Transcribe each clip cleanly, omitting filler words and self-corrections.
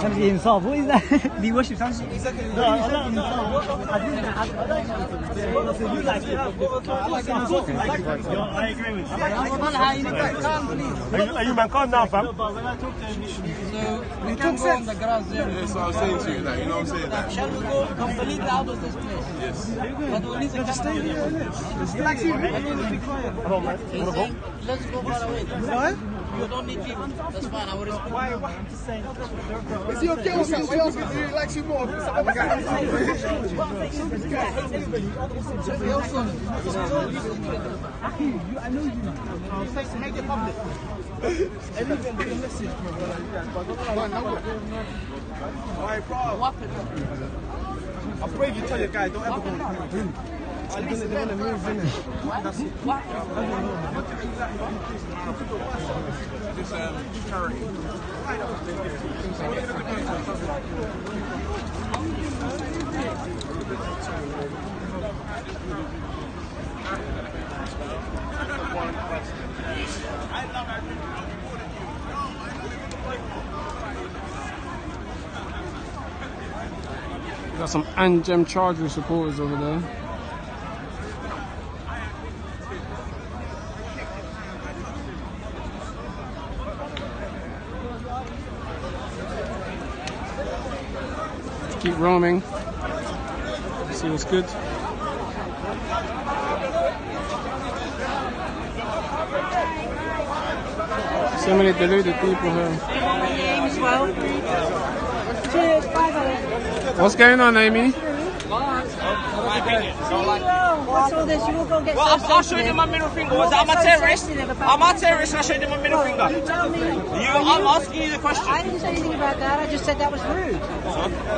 شمسي إنصاف هو إذا بيوشف شمسي I agree with you. Are you man calm down, fam? So we can go on the grass there. That's what I'm saying to you, like, you know what I'm saying? Like, Shall we go completely out of this place? yes. But we need to stay here. Let's go far away. You don't need people. That's fine. I will respect. I'm just saying. Is he okay with that? Why else could you relax you more? I know you. Make it public. Everything be a message, bro. Alright, bro. I pray you tell your guy, don't ever go to him. They're gonna move, innit? That's it. This charity. Got some Angem Charger supporters over there. Let's keep roaming. See what's good. So many deluded people here. What's going on, Amy? What's all this? You will go get I'll show you my middle finger. I'm a terrorist. I'm a terrorist and I'll show you my middle finger. You tell me. I'm asking you the question. I didn't say anything about that. I just said that was rude.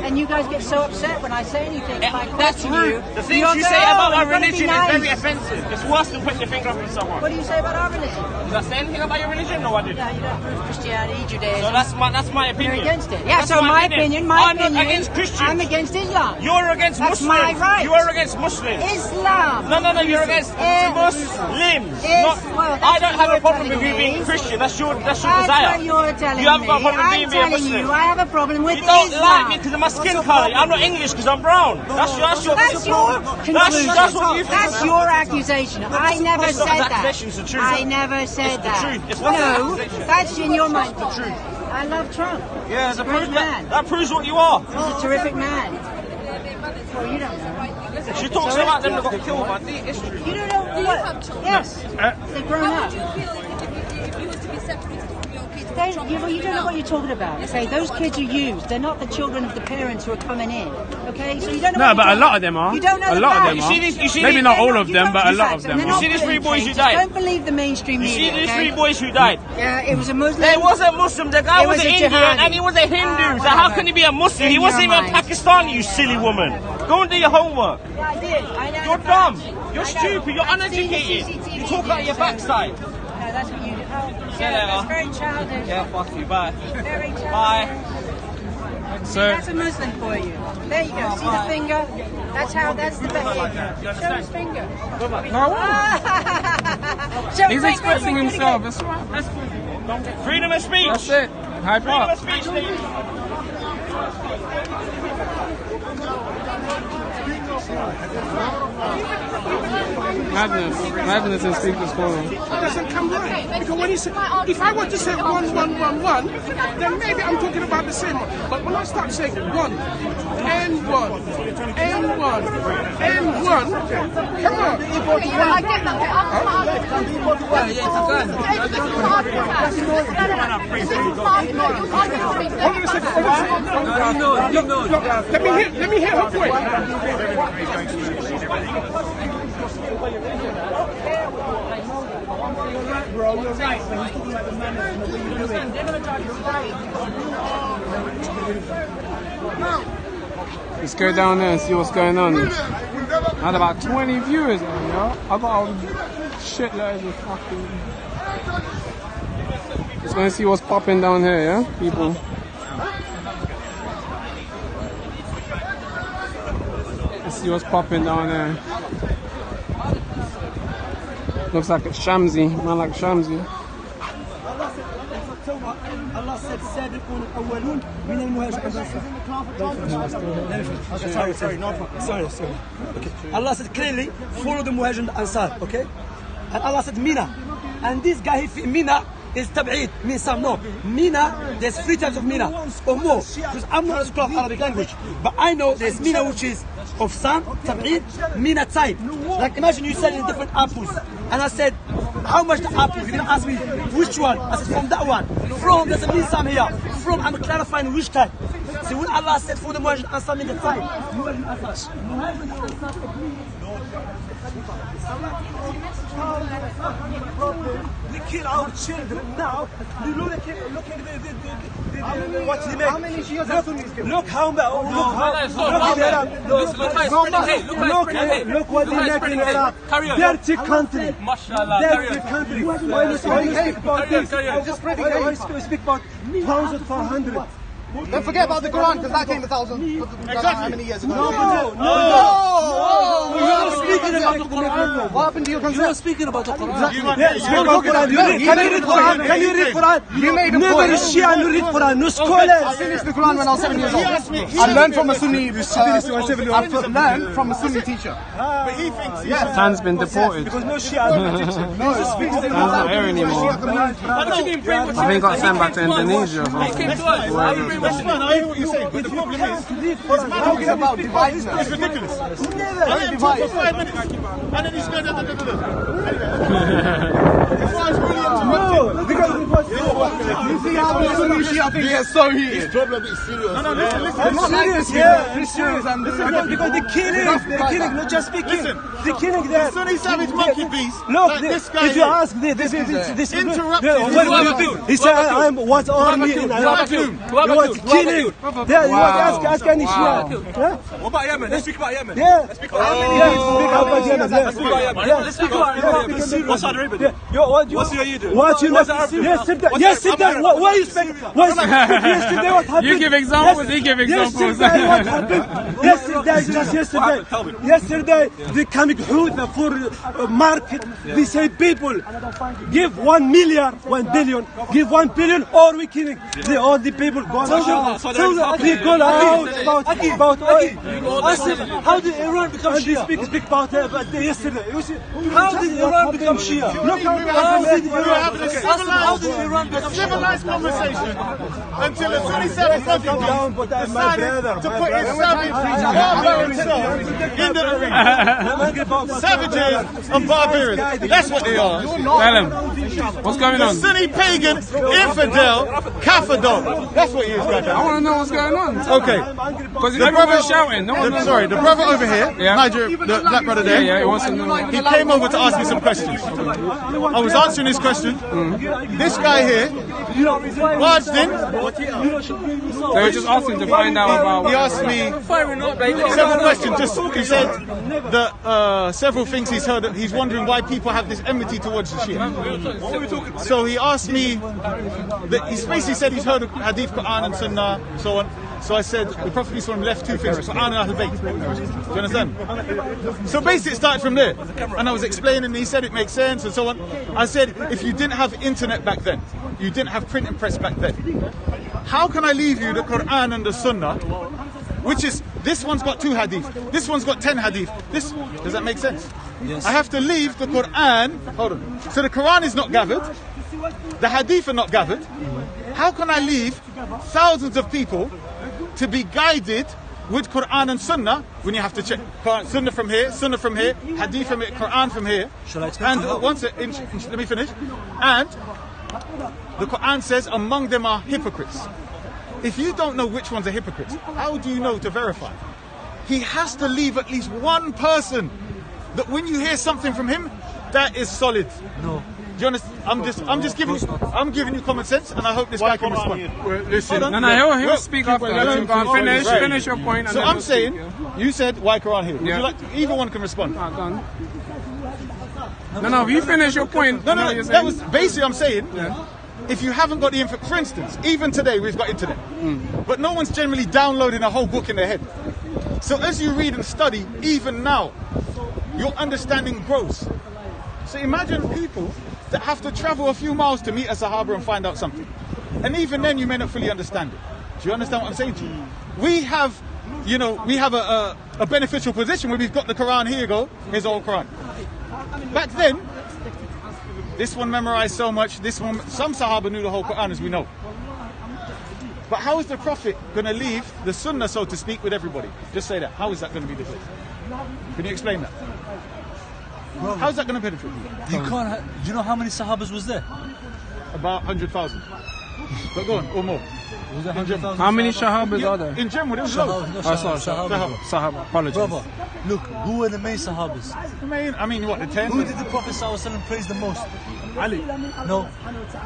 And you guys get so upset when I say anything. If I That's question rude. you, The things you say about my religion is very nice. offensive. It's worse than putting your finger up on someone. What do you say about our religion? Did I say anything about your religion? No, I didn't. Yeah, you don't approve Christianity, Judaism. So that's my opinion. You're against it. Yeah, That's so my opinion, I'm not against Christians. I'm against Islam. You're against That's Muslims. my right. You are against Muslims. Islam. No, you're against Muslims. I don't have a problem with you being Christian. That's your That's desire. what you're telling You haven't got a me. problem with I'm being a telling Muslim. you, I have a problem with You don't Islam. like me because of my skin colour. I'm not English because I'm brown. That's your That's your conclusion. That's what you think. That's your accusation. I never It's not said an that. accusation, it's the truth. I never said It's the that. truth. It's not an No, accusation. that's in your mind. the truth. I love Trump. Yeah, He's a great man. that proves what you are. He's a terrific man. Well, you don't know. She talks about them that got killed, man. It's true. You don't know what? Yes. They've grown up. You don't know what you're talking about. Okay, those kids are used. They're not the children of the parents who are coming in. Okay, so you don't know. No, but a lot of them are. You don't know a lot of them facts. are. Maybe not all of them, but a lot of them You are. see these three boys who Just died? don't believe the mainstream You media. see these okay? three boys who died? Yeah, it was a Muslim. They wasn't Muslim. The guy It was was an a Indian jihadi. and he was a Hindu. So how whatever. can he be a Muslim? He In wasn't your even mind. Pakistani, you silly woman. Go and do your homework. Yeah, I did. I know You're the dumb. facts. You're I know. stupid. You're I've seen the uneducated. CCTV You talk out your backside. No, that's what you do. Oh, Yeah, they that's are. very childish. Yeah, fuck you. Bye. Very childish. Bye. So That's a Muslim for you. There you go. See the finger? That's the behavior. Show his finger. Show he's his expressing finger. himself. That's right. That's Freedom of speech. That's it. Hyde Freedom of Park. speech, ladies. Madness in Speaker's Corner. It doesn't come right. Because when you say, if I were to say 1, then maybe I'm talking about the same one. But when I start saying 1, and 1, and 1, and 1, come on. I get that. Hold on a second. Let me hear her point. Bro, you're right, but he's talking about the manners and the way you do it. They're going to charge you. Let's go down there and see what's going on. I had about 20 viewers on, yo. I got a shitloads of fucking. Let's go and see what's popping down here, yeah, people. Let's see what's popping down there. Looks like it's Shamsi, man like Shamsi. Allah said سابقون الأولون من المهاجرين. Sorry, no problem. Sorry. Okay. Allah said clearly, follow the Muhajir and Ansar, okay? And Allah said Mina. And this guy Mina is tab'id, means some. No. Mina, there's 3 types of Mina or more. Because I'm not a scholar of Arabic language, but I know there's Mina which is of some, tab'id, Mina type. Like imagine you selling different apples. And I said, how much the apple? You're going to ask me, which one? I said, from that one. From, doesn't mean some here. From, I'm clarifying which type. So when Allah said for the Muhajir Ansar mean the type. We kill our children now. Look what he makes. How many Shias and Sunnis kill? Look how much. Look what they make in Iraq. Dirty country. Dirty country. Why you speak about this? Why you speak about 1,400? Don't forget about the Quran, because that came 1,000. Exactly. How many years ago? No. You are speaking about the Quran. What happened to your concept? You are speaking about the Quran. Can you read Quran? You made a Never point. Shia read Quran. No scholars. I finished the Quran when I was 7 years old. I learned from a Sunni. I learned from a Sunni teacher. But he thinks Tan's been deported. Because no Shia. Tan's not here anymore. I think he got sent back to Indonesia. That's fine, I hear what you're saying, but the problem is, he's talking about dividing us. It's ridiculous. I let him talk for 5 minutes, and then he's going to Anyway, this one's really interrupting. No, because You see how the Sunni Shia thing gets so heated? This problem is serious. No, listen. it's serious, yeah, it's serious. And because they're killing, not just speaking. They're killing there. Sunni savage monkey beast. Look, like this guy if you here. ask this Interrupted. what do you think? He said, I'm what army in Iraq. He was killing. He was ask any Shia. What about Yemen? Let's speak about Yemen. Yeah. Let's speak about Yemen. Let's speak about Yemen. What's Saudi Arabia? What's UAE doing? What you Yes, sit down. Why are you speaking? Yesterday what happened? You give examples, he give examples. Yesterday what happened? Yesterday they coming Houthi for market. They say people give 1 million, 1 billion, give 1 billion or we killing all the people. So they go out about oil. How did Iran become Shia? Speak about yesterday. How did Iran become Shia? Look how did Iran become Shia? Civilized conversation until the Sunni savage monkey beast decided to put his savage barbarian self in the arena. Savages and barbarians. That's what they are. Tell him. What's going The on? Sunni pagan, infidel, kafadon. That's what he is right I now. want to know what's going on. Okay. Because everyone's shouting. No one knows. Sorry, the brother over here, Yeah. Niger, the black brother there, Yeah, he wants to know. he came over to ask me some questions. I was answering his question. This guy here, barged in. They were just asking to find out about. He asked me several questions. He said that several things he's heard. He's wondering why people have this enmity towards the Shia. So he asked me. He basically said he's heard of Hadith, Quran, and Sunnah, so on. So I said the Prophet left 2 things: Quran and Ahl Bayt. Do you understand? So basically, it started from there, and I was explaining. And he said it makes sense, and so on. I said if you didn't have internet back then, you didn't have print and press back then. How can I leave you the Quran and the Sunnah, which is this one's got 2 hadith, this one's got 10 hadith. Does that make sense? Yes. I have to leave the Quran. Hold on. So the Quran is not gathered, the hadith are not gathered. How can I leave thousands of people to be guided with Quran and Sunnah when you have to check Quran, Sunnah from here, hadith from here, Quran from here? And let me finish. And the Quran says among them are hypocrites. If you don't know which one's a hypocrite, how do you know to verify? He has to leave at least one person that when you hear something from him, that is solid. No. Do you understand? I'm giving you common sense, and I hope this guy can respond. Listen, he'll speak after that. Finish your point. So I'm saying, you said why Quran here? Would you like to, either one can respond. Done. No, you finish your point. No, that was basically I'm saying. Yeah. If you haven't got the info, for instance, even today we've got internet, but no one's generally downloading a whole book in their head. So as you read and study, even now, your understanding grows. So imagine people that have to travel a few miles to meet a Sahaba and find out something. And even then, you may not fully understand it. Do you understand what I'm saying to you? We have, you know, we have a beneficial position where we've got the Quran. Here you go. Here's the whole Quran. Back then, this one memorized so much. This one, some Sahaba knew the whole Quran, as we know. But how is the Prophet going to leave the Sunnah, so to speak, with everybody? Just say that. How is that going to be the case? Can you explain that? How's that going to benefit you? You can't. Do you know how many Sahabas was there? About 100,000. But go on, or more. Was there 100,000? How many Shahabas are there? In general, there was loads. Sahaba. Apologies. Brother, look, who were the main Sahabas? I mean, what, the 10? Who did the Prophet ﷺ praise the most? Ali. No.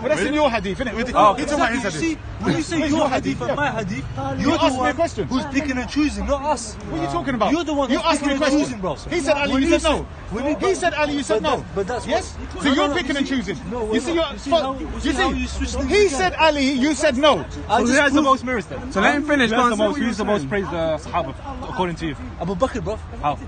Well, that's in your hadith, isn't it? Oh, You're talking about his you hadith. see, when you say your hadith and my hadith, you're the asked me a one question. who's picking and choosing, not us. What are you talking about? You're the one You who's asked me a picking and question. choosing, bro. He said Ali, you said no. He said Ali, you said no. But that's yes. what, So no, you're no, picking and choosing. No, you see, you see how you switch things he again. said Ali, you said no. So who has the most mirrors then? So let him finish. Who's the most praised Sahaba, according to you? Abu Bakr, bro. How?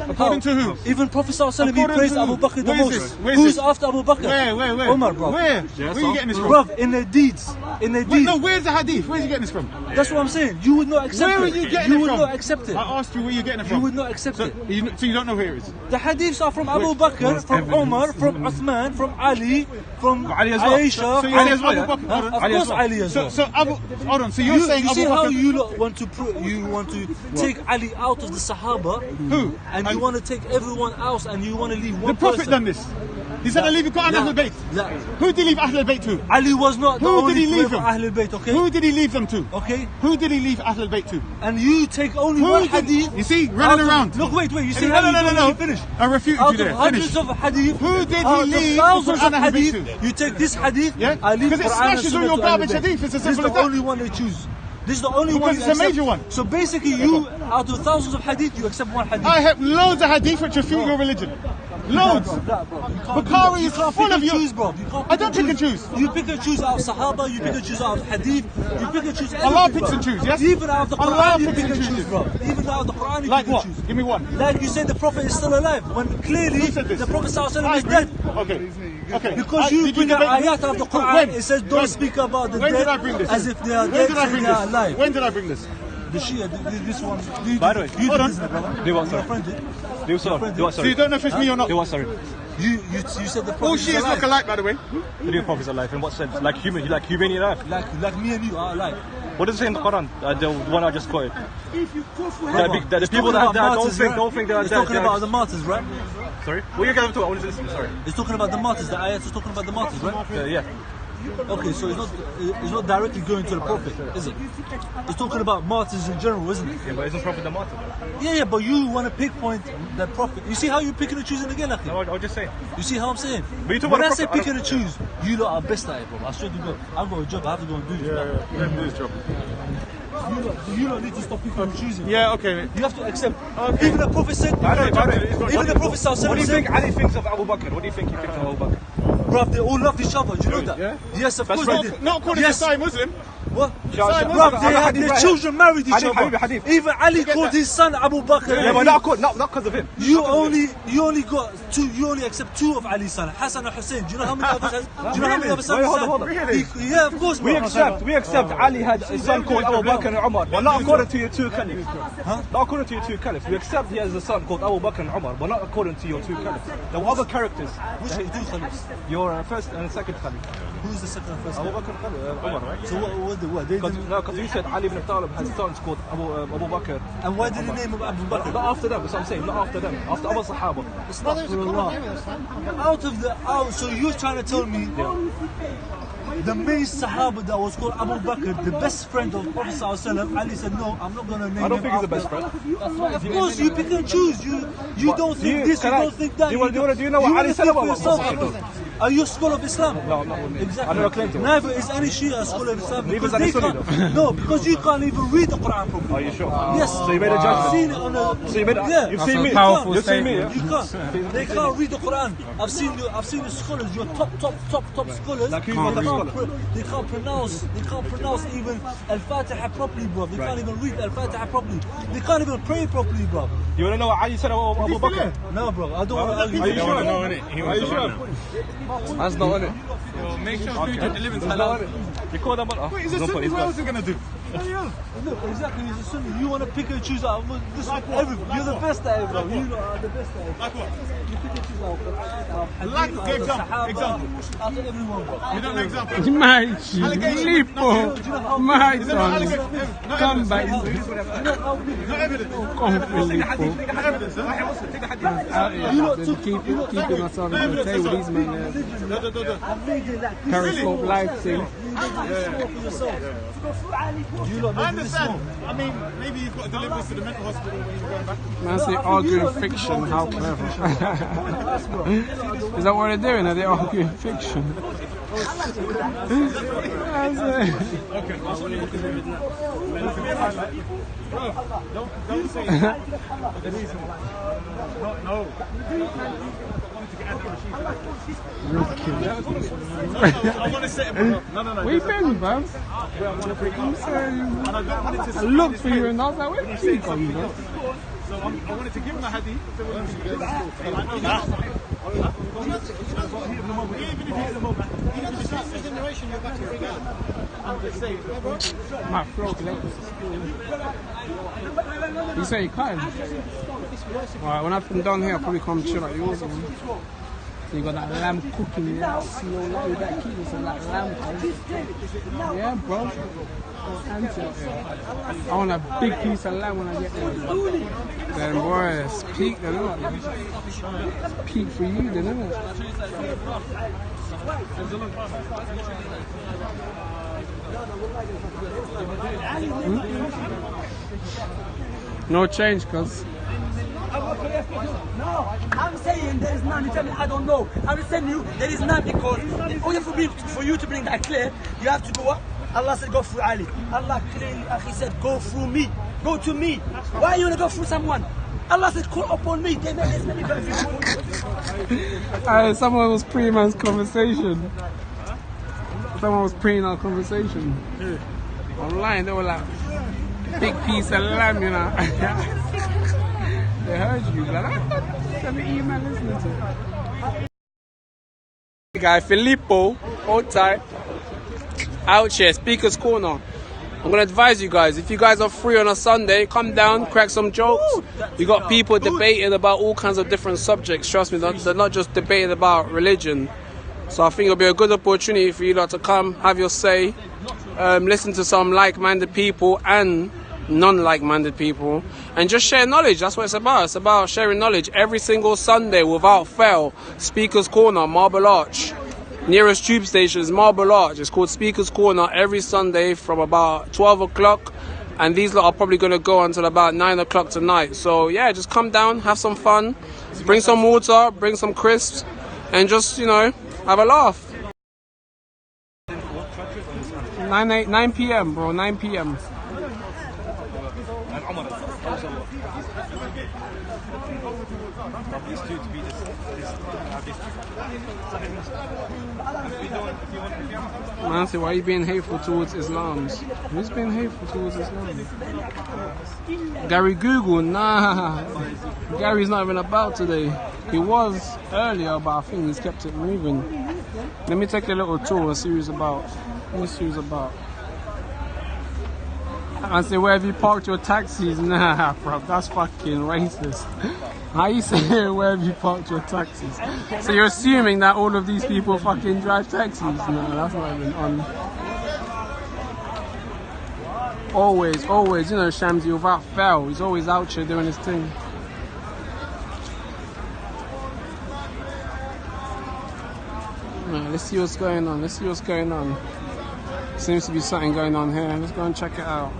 According to who? Even Prophet ﷺ, he According praised to Abu who? Bakr the Where is most. this? Where is Who's this? after Abu Bakr? Where? Umar, bro. Where? Where are you getting this from? Bro, in the deeds. In the deeds. No, where's the hadith? Where's he getting this from? That's what I'm saying. You would not accept Where are it. you getting You it would from? not accept it. I asked you where you're getting it from. You would not accept So it. you don't know where it is. The hadiths are from Abu Bakr, from Umar, from Uthman, from Ali, from Ali as well. Aisha. So from- you're saying Abu Bakr? Huh? Of Ali as course, well. Ali as well. So hold on. So you're saying you Abu see how Bakr? you lot want to take Ali out of the Sahaba, Who? and you want to take everyone else, and you want to leave one The Prophet person. done this. He said, I leave Quran Yeah. Ahlul Bayt. Yeah. Who did he leave Ahlul Bayt to? Ali was not the Who only did he leave from them? Ahlul Bayt, okay? Who did he leave them to? Okay? Who did he leave Ahlul Bayt to? And you take only Who one did- hadith. You see, running out of- around. Look, wait. You see No, how no, you no, don't no, really no. finish. I refuted Out you there. of hundreds Finish. of hadith, Who did he out of leave thousands for of Quran Ahlul Bayt hadith, to? you take this hadith, Yeah? I leave Because it Quran smashes and all Sunnah your to garbage Ahlul Bayt. hadith. It's as This is simple the as that. only one they choose. This is the only Because one you it's a accept. major one. So basically, you, out of thousands of hadith, you accept one hadith. I have loads of hadith which refute your religion. Loads. Bukhari is full pick of and you. choose, bro. You can't I don't pick and choose. You pick and choose out of Sahaba, you pick and choose out of Hadith, you pick and choose Allah everything, picks bro. and choose, yes? Even out of the Allah Quran, you picks pick and and choose, chooses. bro. Even out of the Quran, you Like pick what? and choose. Give me one. Like you said, the Prophet is still alive, when clearly Who said this? the Prophet ﷺ I is agree. dead. Okay. Because you Did bring an debate me? ayat of the Quran, When? it says don't When? speak about the When dead did I bring this? as if they are When dead, did I say bring they are this? alive. When did I bring this? The Shia, this one. By the way, you hold did on. this, brother. They what, Your sorry? friend did. They were sorry. They were So sorry. you don't know if it's me or not? They were sorry. You said the Prophet All is Shias alive. look alike, by the way. The new prophets are alive. In what sense? Like human life. Like me and you are alive. What does it say in the Quran? The one I just quoted. Brother, The it's people talking that about martyrs, don't think they're It's dead. talking about the martyrs, right? Sorry. What are you going to talk? I want to listen. Sorry. It's talking about the martyrs. The ayat is talking about the martyrs, right? Yeah. Okay, so it's not directly going to the Prophet, is it? It's talking about martyrs in general, isn't it? Yeah, but isn't prophet the martyr? Yeah, but you want to pinpoint the Prophet. You see how you're picking and choosing again, Akhi? No, I'll just say. You see how I'm saying? But you talk When about I the say Prophet, picking and choose, you lot are best at it, bro. I swear to God. I've got a job, I have to go and do this. bro. You lot need to stop picking and choosing. Yeah, okay. You have to accept. Even the Prophet said, even the Prophet What do you said, think Ali thinks of Abu Bakr? What do you think he thinks of Abu Bakr? bruv, they all loved each other. Do you know that? Yeah. Yes, of course they did. Not according Yes. to Sahih Muslim. What? Shah- Bruv, they had Hadith their right children married each Hadith, other. hadith. Even Ali called his son Abu Bakr. Yeah, but not because of him. You only got two. You only accept two of Ali's son, Hassan and Hussein. Do you know how many other sons? Do you know how many other sons? Wait, he hold on. had? Yeah, of course. We bro. accept Ali had a son called Abu Bakr and Umar, but not according to your two caliphs. Not according to your two caliphs. We accept he has a son called Abu Bakr and Umar, but not according to your two caliphs. There were other characters. Which two caliphs? Your first and second caliph. Who's the second and first? Abu Bakr and Umar, right? So what? They didn't. Because you said Ali ibn Talib has sons called Abu Bakr. And why did he name him Abu Bakr? Not after them, that's what I'm saying. Not after them. After other Sahaba. So you're trying to tell me the main Sahaba that was called Abu Bakr, the best friend of Prophet ﷺ, Ali said, no, I'm not going to name him. I don't think he's the after- best friend. Of course, you pick and choose. You don't think this, you don't think that. Do you know what Ali said about yourself? Abu Are you a scholar of Islam? No, I'm not. Exactly. I never claimed to. Neither is any Shia a scholar of Islam. Neither is because any they Sunni, can't- No, because you can't even read the Quran properly. Are you sure? Yes. So you made a I've judgment? seen it on a... So you made a... Yeah. You've seen me? powerful You've seen me, statement. yeah? You can't. They can't read the Quran. I've seen the scholars. Your top scholars. Like who's my top scholar? They can't pronounce even Al-Fatiha properly, bro. They can't even read Al-Fatiha properly. They can't even pray properly, bro. You want to know what Ali said about Abu Bakr? No, bro. I don't want to argue. Are you sure? know, innit? Are you sure? That's not on it. Make sure you 11 That's not on it. You call them up. Wait, he's a Sunni. What else are you gonna do? Look, exactly, he's a Sunni. You want to pick and choose out of this everything. You're the best at it, bro. You are the best at it. Like what? You pick and choose out of Like example. Out of everyone, bro. You don't know example. My Lipo, my Is there son, no come evidence? back. No evidence. Come for Lipo. No evidence, huh? Keeping us on the table, these men. Periscope live thing. I understand. I mean, maybe you've got to deliver us to the mental hospital when you're going back. Man, say arguing fiction, how clever. Is that what they're doing? Are they arguing fiction? Okay. Bro, don't say that. The reason why. No. I want to set him up. No. Where you been, man? I looked for you and I was like, where did you come from? So I wanted to give him a hadith. My throat. You say you can't? Alright, when I'm done here, I'll probably come chill at yours. So you got that lamb cooking there. See you with that key, some like lamb cooking. Yeah, bro. I want a big piece of lamb when I get there. Then boy, it's peak then, isn't it? Peak for you then, isn't it? No change, cuz. No, I'm saying there is none. You tell me I don't know. I'm telling you there is none because in order for you to bring that clear, you have to do what? Allah said go through Ali. Allah clearly, He said go through me. Go to me. Why you want to go through someone? Allah said call upon me. They made this many verses. Someone was pre man's conversation. Someone was pre our conversation. Online, they were like, big piece of lamb, you know. They heard you, but I thought send an email listening to it. Hey guy, Filippo, hold tight. Out here, Speaker's Corner. I'm gonna advise you guys, if you guys are free on a Sunday, come down, crack some jokes. You got people debating about all kinds of different subjects. Trust me, they're not just debating about religion. So I think it'll be a good opportunity for you lot to come, have your say, listen to some like-minded people and non-like-minded people, and just share knowledge. That's what it's about. It's about sharing knowledge every single Sunday without fail. Speaker's Corner, Marble Arch. Nearest tube station is Marble Arch. It's called Speaker's Corner every Sunday from about 12 o'clock. And these lot are probably going to go until about 9 o'clock tonight. So yeah, just come down, have some fun, bring some water, bring some crisps, and just, you know, have a laugh. 9 p.m. bro, 9 p.m. Man, say, why are you being hateful towards Islams? Who's being hateful towards Islam? Gary Google? Nah. Gary's not even about today. He was earlier, but I think he's kept it moving. Let me take a little tour and see who's about. Let me see who's about. I say, where have you parked your taxis? Nah, bro, that's fucking racist. How you say, where have you parked your taxis? So you're assuming that all of these people fucking drive taxis? No, that's not even on. Always, you know, Shamsi, without fail, he's always out here doing his thing. Right, let's see what's going on. Seems to be something going on here. Let's go and check it out.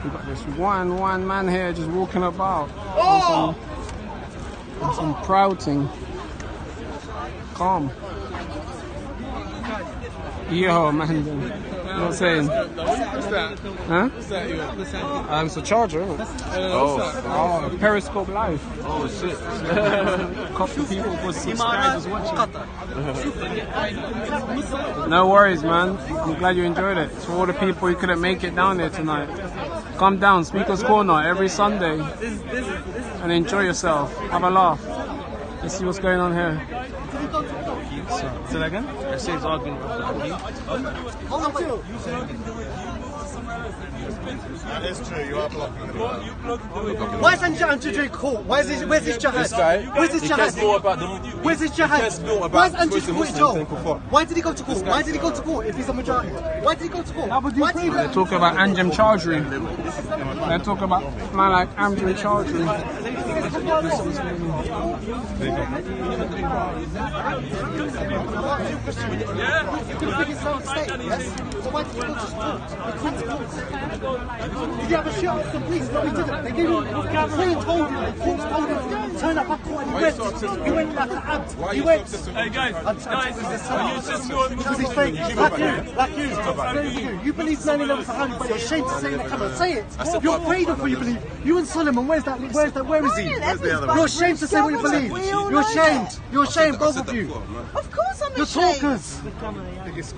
We've got this one man here just walking about on some prouting. Calm. Yo, man. You know what I'm saying? What's that? Huh? What's that? It's a charger, isn't it? Oh, Periscope Live. Oh shit. Couple people for subscribers watching. No worries, man. I'm glad you enjoyed it. It's for all the people who couldn't make it down there tonight. Come down, Speaker's Corner every Sunday and enjoy yourself. Have a laugh. Let's see what's going on here. Say that again? I say he's arguing with the hadith. That is true, you are blocking the Why is Andrew doing court? Where's his jihad? This guy, Where's his he jihad? cares more about the. Where's his jihad? He cares more Why about is Andrew supporting court in Muslims than jail? kuffar. Why did he go to court? Why did he go to court if he's a majority? Why did he go to court? Why did he They're talking about Anjem Chowdhury. They're talking about man like Anjem Chowdhury. So why did he go to court? Did you have a shot at the police? No, he didn't. They gave him, the Queen told him, the court told him, turn up at court and he went. He went like an abd. He went. Hey guys, Because he's fake. Like you. You believe 9/11 Sahabi, but you're ashamed to say it in the camera. Say it. You're afraid of what you believe. You and Solomon, where is he? You're ashamed to say what you believe. You're ashamed. You're ashamed, both of you. Of course I'm You're ashamed. talkers.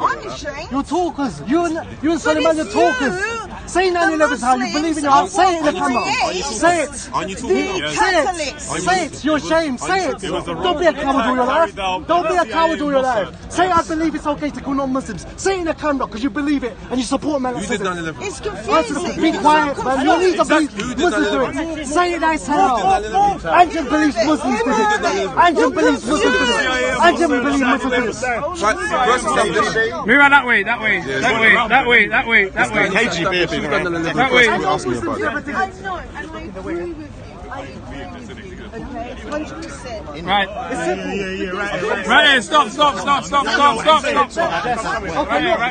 I'm ashamed. You're talkers. You and Solomon, you're it's talkers. you, Say 9/11 Sahabi, you believe in your heart. Say it in the camera. Say it. Aren't you The talking? Catholics. Say it. You're ashamed. Say it. Don't be a coward all your life. Don't be a coward all your life. Say I believe it's okay to call non-Muslims. Say it in the camera because you believe it and you support man that You says did it. 9/11. It's Be confusing. quiet, man. You need to believe Who did Muslims do 9/11? it. Say it nice now. Anjem believes Muslims did it. Anjem believes Muslims did it. Anjem believes Muslims did it. Move out that way, that way, that way, that way, that way, that way. That way. I know, and I agree with you. I agree with you. Okay, 100%. Right. Right there, stop. Right here. I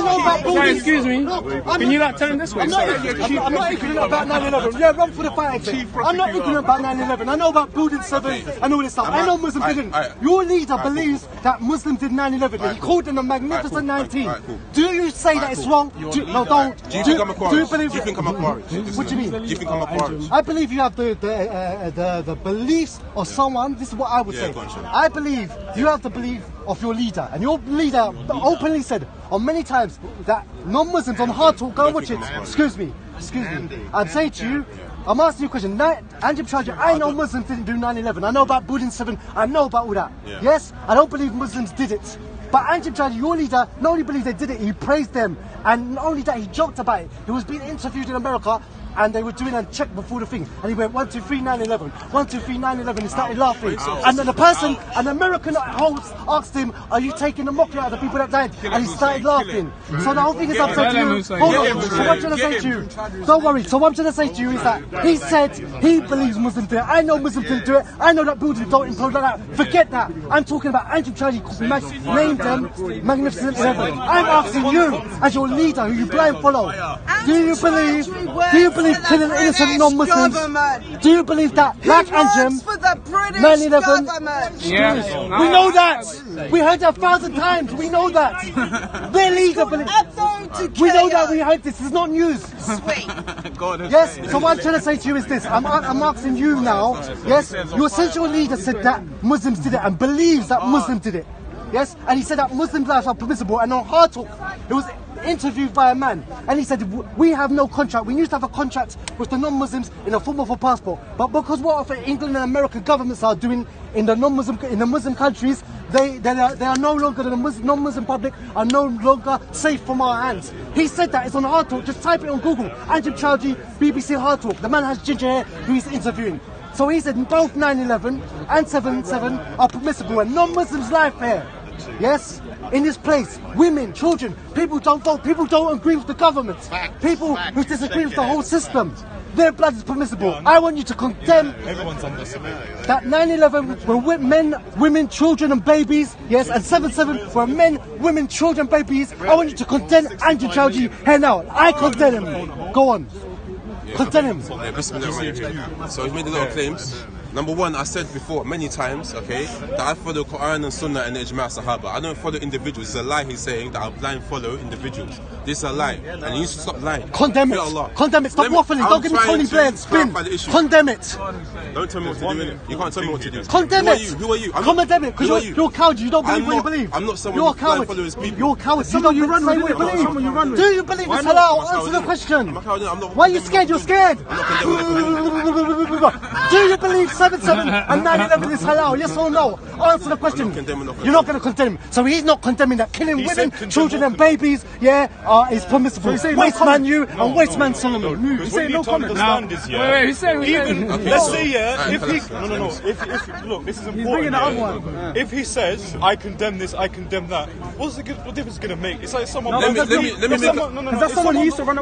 know about Sorry, buildings. excuse me. Can you like turn this way? I'm not ignorant about 9/11. Yeah, run for the fight. I'm not ignorant about 9/11. I know about building 7 and all this stuff. I know Muslims didn't. Your leader believes that Muslims did 9/11. He called them the Magnificent 19. Do you say that it's wrong? No, don't. Do you think I'm a Do you Khawarij? believe? Do you think I'm a Khawarij? What do you mean? Do you think I'm a Khawarij? I believe you have the beliefs of someone. This is what I would say. go on, sure. I believe you have the belief of your leader, and your leader openly said on many times that non-Muslims on hard talk. Go and watch it. Excuse me. I'm saying to you. I'm asking you a question. Anjem Chowdhury, I know Muslims didn't do 9/11. I know about building 7. I know about all that. Yeah. Yes, I don't believe Muslims did it. But Anjem Chowdhury, your leader, not only believes they did it, he praised them. And not only that, he joked about it. He was being interviewed in America, and they were doing a check before the thing. And he went, 1, 2, 3, 9/11. 1, 2, 3, 9/11. He started laughing. And then the person, an American host, asked him, are you taking the mockery out of the people that died? And he started laughing. So the whole thing is I'm saying to you, hold on. So what I'm trying to say to you, don't worry. So what I'm trying to say to you is that he said he believes Muslims do it. I know Muslims didn't do it. I know that buildings don't implode like that. Forget that. I'm talking about Anjem Chowdhury named them Magnificent 11. I'm asking you, as your leader, who you blind follow, do you believe killing innocent non-Muslims? Do you believe that, like Anjem, For the British 9/11? government. Yes. We know that. We heard that 1,000 times. We know that. Their leader believes. We know that. We heard this. It's not news. Sweet. Yes. So what I'm trying to say to you is this. I'm asking you now. Yes. Your central leader said that Muslims did it and believes that Muslims did it. Yes. And he said that Muslim lives are permissible. And on Hard Talk, it was interviewed by a man, and he said we have no contract. We used to have a contract with the non-Muslims in the form of a passport, but because what England and American governments are doing in the Muslim countries, they are no longer, the non-Muslim public are no longer safe from our hands. He said that. It's on Hard Talk. Just type it on Google. Anjem Chowdhury, BBC Hard Talk. The man has ginger hair who he's interviewing. So he said both 9/11 and 7/7 are permissible, and non-Muslims live here. Yes, in this place, women, children, people don't vote, people don't agree with the government, people who disagree with the whole system. Their blood is permissible. I want you to condemn that 9/11 were men, women, children and babies, yes, and 7/7 were men, women, children, babies. I want you to condemn Anjem Chowdhury here now. I condemn him. Go on. Condemn him. So he's made a lot of claims. Number one, I said before many times, okay, that I follow Quran and Sunnah and Ijma' Sahaba. I don't follow individuals. It's a lie he's saying that I blind follow individuals. This is a lie, and he needs to stop lying. Condemn it. Condemn it. Stop waffling. Don't give me Tony Blair and spin. Condemn it. Don't tell me what to do, innit? You can't tell me what to do. Condemn it. Who are you? Condemn it, because you're a coward. You don't believe what you believe. I'm not someone you're a who blind coward. follows people. You're a coward. Someone you run with. Do you believe it's halal? Answer the question. Why are you scared? You're scared. Do you believe 7/7 and 9/11 is halal? Yes or no? Answer the question. You're not going to condemn him. So he's not condemning that killing women, children and babies, is permissible. Waste man you and waste man Solomon. You say no comment. Wait, who's saying? Let's say, if he... No. If look, this is important. If he says, I condemn this, I condemn that, what difference is it going to make? It's like someone...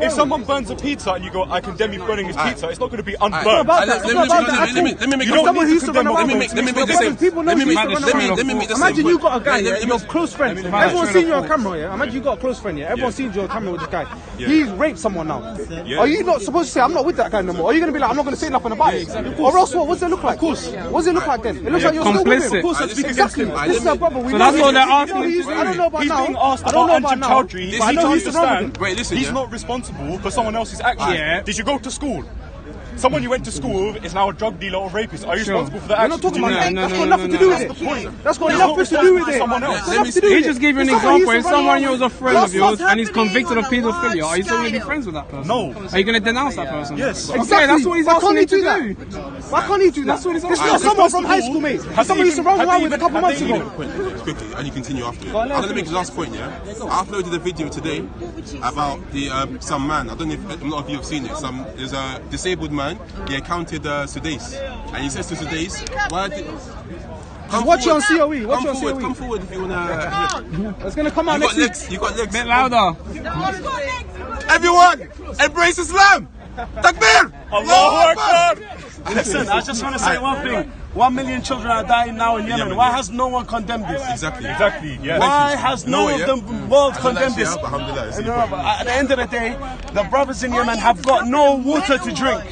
If someone burns a pizza and you go, I condemn you burning his pizza, it's not going to be unburned. Let me make this. Imagine you got a guy, you're close friends. Everyone's seen you on camera, yeah? Imagine you got a close friend, yeah? Everyone's seen you on camera with this guy. He's raped someone now. Are you not supposed to say, I'm not with that guy no more? Are you going to be like, I'm not going to say nothing about it? Or else what? What does it look like? Of course. What does it look like then? It looks like you're still with him. Of course, exactly. This is our brother. So that's what they're asking. I don't know about now. He's being asked about Anjum Chowdhury, but I know he's understand. He's not responsible for someone else's actions. Did you go to school? Someone you went to school with is now a drug dealer or rapist. Are you responsible for that action? We're not talking about that. That's got nothing to do with it. That's got nothing to do with it. He just gave you an example. If someone who's a friend of yours and he's convicted of paedophilia, are you still going to be friends with that person? No. Are you going to denounce that person? Yes. Exactly. That's what he's asking you to do. Why can't he do that? That's what he's asking. It's not someone from high school, mate. Someone used to run around with a couple months ago. Quickly, and you continue after it. I'm going to make the last point, yeah? I uploaded a video today about some man. I don't know if a lot of you have seen it. There's a disabled man. He encountered Sudais, and he says to Sudais, watch you on COE. Watch you on COE. Come forward if you wanna. It's gonna come out next week. You got legs. Bit louder. Everyone, embrace Islam. Takbir. Allahu Akbar. Listen, I just want to say one thing. 1 million children are dying now in Yemen. Why has no one condemned this? Exactly. Yeah. Why has none of the world condemned this? Alhamdulillah. At the end of the day, the brothers in Yemen have got no water to drink.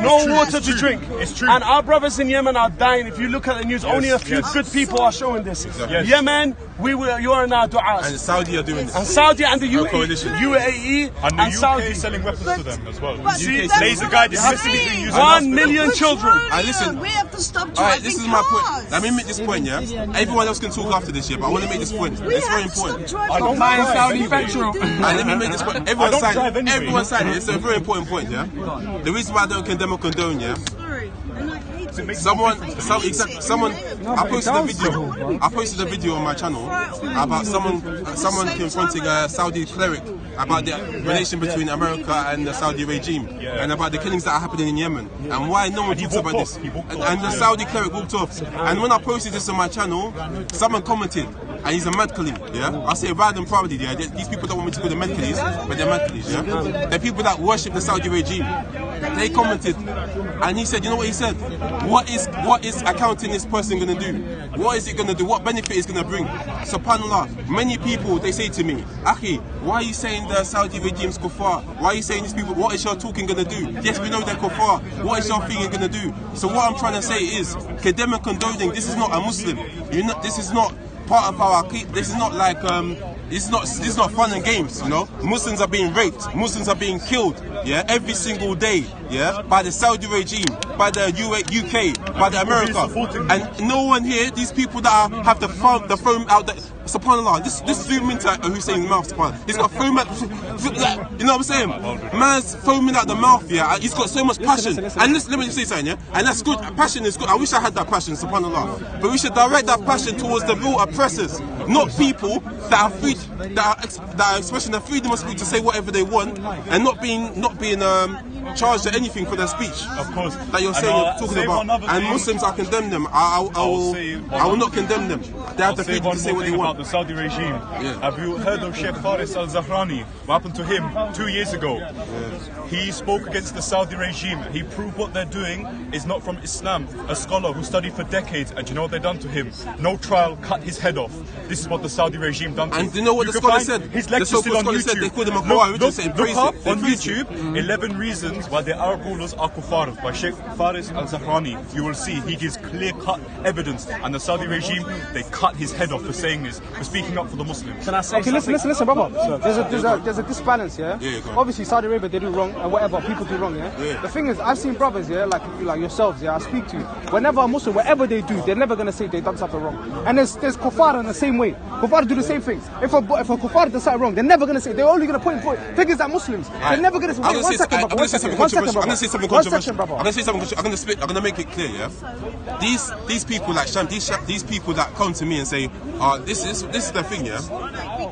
No water to drink. It's true. And our brothers in Yemen are dying. If you look at the news, only a few good people are showing this. Yemen, you are in our du'as. And Saudi are doing this. And Saudi and the UAE and the UK Saudi selling weapons to them as well. Laser guided missiles being used. 1 million children. Listen. We have to stop Alright, this is my point. Let me make this point, yeah? Everyone else can talk after this, yeah? But I want to make this point. It's very important. I don't mind Saudi petrol. Let me make this point. Everyone signed it. It's a very important point, yeah? The reason why I don't condemn or condone, yeah? Someone, I posted a video on my channel about someone confronting a Saudi cleric about the relation between America and the Saudi regime and about the killings that are happening in Yemen and why no one talks about this. And the Saudi cleric walked off. And when I posted this on my channel, someone commented, and he's a Madkali, yeah? I say random proudly, yeah? These people don't want me to call them Madkalis, but they're Madkalis, yeah? They're people that worship the Saudi regime. They commented, and he said, you know what he said? What is accounting this person going to do? What is it going to do? What benefit is going to bring? SubhanAllah, many people, they say to me, Akhi, why are you saying the Saudi regime's kuffar? Why are you saying these people, what is your talking going to do? Yes, we know they're kuffar. What is your thinking going to do? So what I'm trying to say is, condemn and condoning, this is not a Muslim. This is not part of our aqeedah. This is not like this is not fun and games, you know. Muslims are being raped, Muslims are being killed, yeah, every single day, yeah, by the Saudi regime, by the UK, by the America, and no one here, these people that have the foam out there. SubhanAllah, this zoom into Hussein's mouth, subhanAllah. He's got foam out, you know what I'm saying? Man's foaming out the mouth, yeah. He's got so much passion. And let me just say something, yeah. And that's good. Passion is good. I wish I had that passion, subhanAllah. But we should direct that passion towards the real oppressors, not people that are free, that are expressing their freedom of speech to say whatever they want, and not being charged to anything for their speech. Of course. That you're saying, talking about. And Muslims, I condemn them. I will not condemn them. They have the freedom to say what they want. The Saudi regime. Have you heard of Sheikh Faris al-Zahrani? What happened to him 2 years ago? He spoke against the Saudi regime. He proved what they're doing is not from Islam. A scholar who studied for decades, and do you know what they done to him? No trial, cut his head off. This is what the Saudi regime done to him. And do you know what the scholar said? His lecture still on YouTube. They called him a Look up on YouTube 11 reasons why the Arab rulers are kuffar by Sheikh Faris al-Zahrani. You will see he gives clear-cut evidence, and the Saudi regime, they cut his head off for saying this, for speaking up for the Muslims. Can I say listen, brother. There's a disbalance, yeah? Obviously, Saudi Arabia, they do wrong, and whatever, people do wrong, yeah? The thing is, I've seen brothers, yeah, like yourselves, yeah, I speak to. Whenever a Muslim, whatever they do, they're never going to say they've done something wrong. And there's kuffar in the same way. Kuffar do the same things. If a kuffar does something wrong, they're never going to say, they're only going to point. Thing is that Muslims, they're never going to say, wait, one second, brother, one say something controversial. I'm gonna say something controversial. I'm gonna say something. I'm gonna make it clear. Yeah. These people like Sham, these people that come to me and say, this is the thing. Yeah.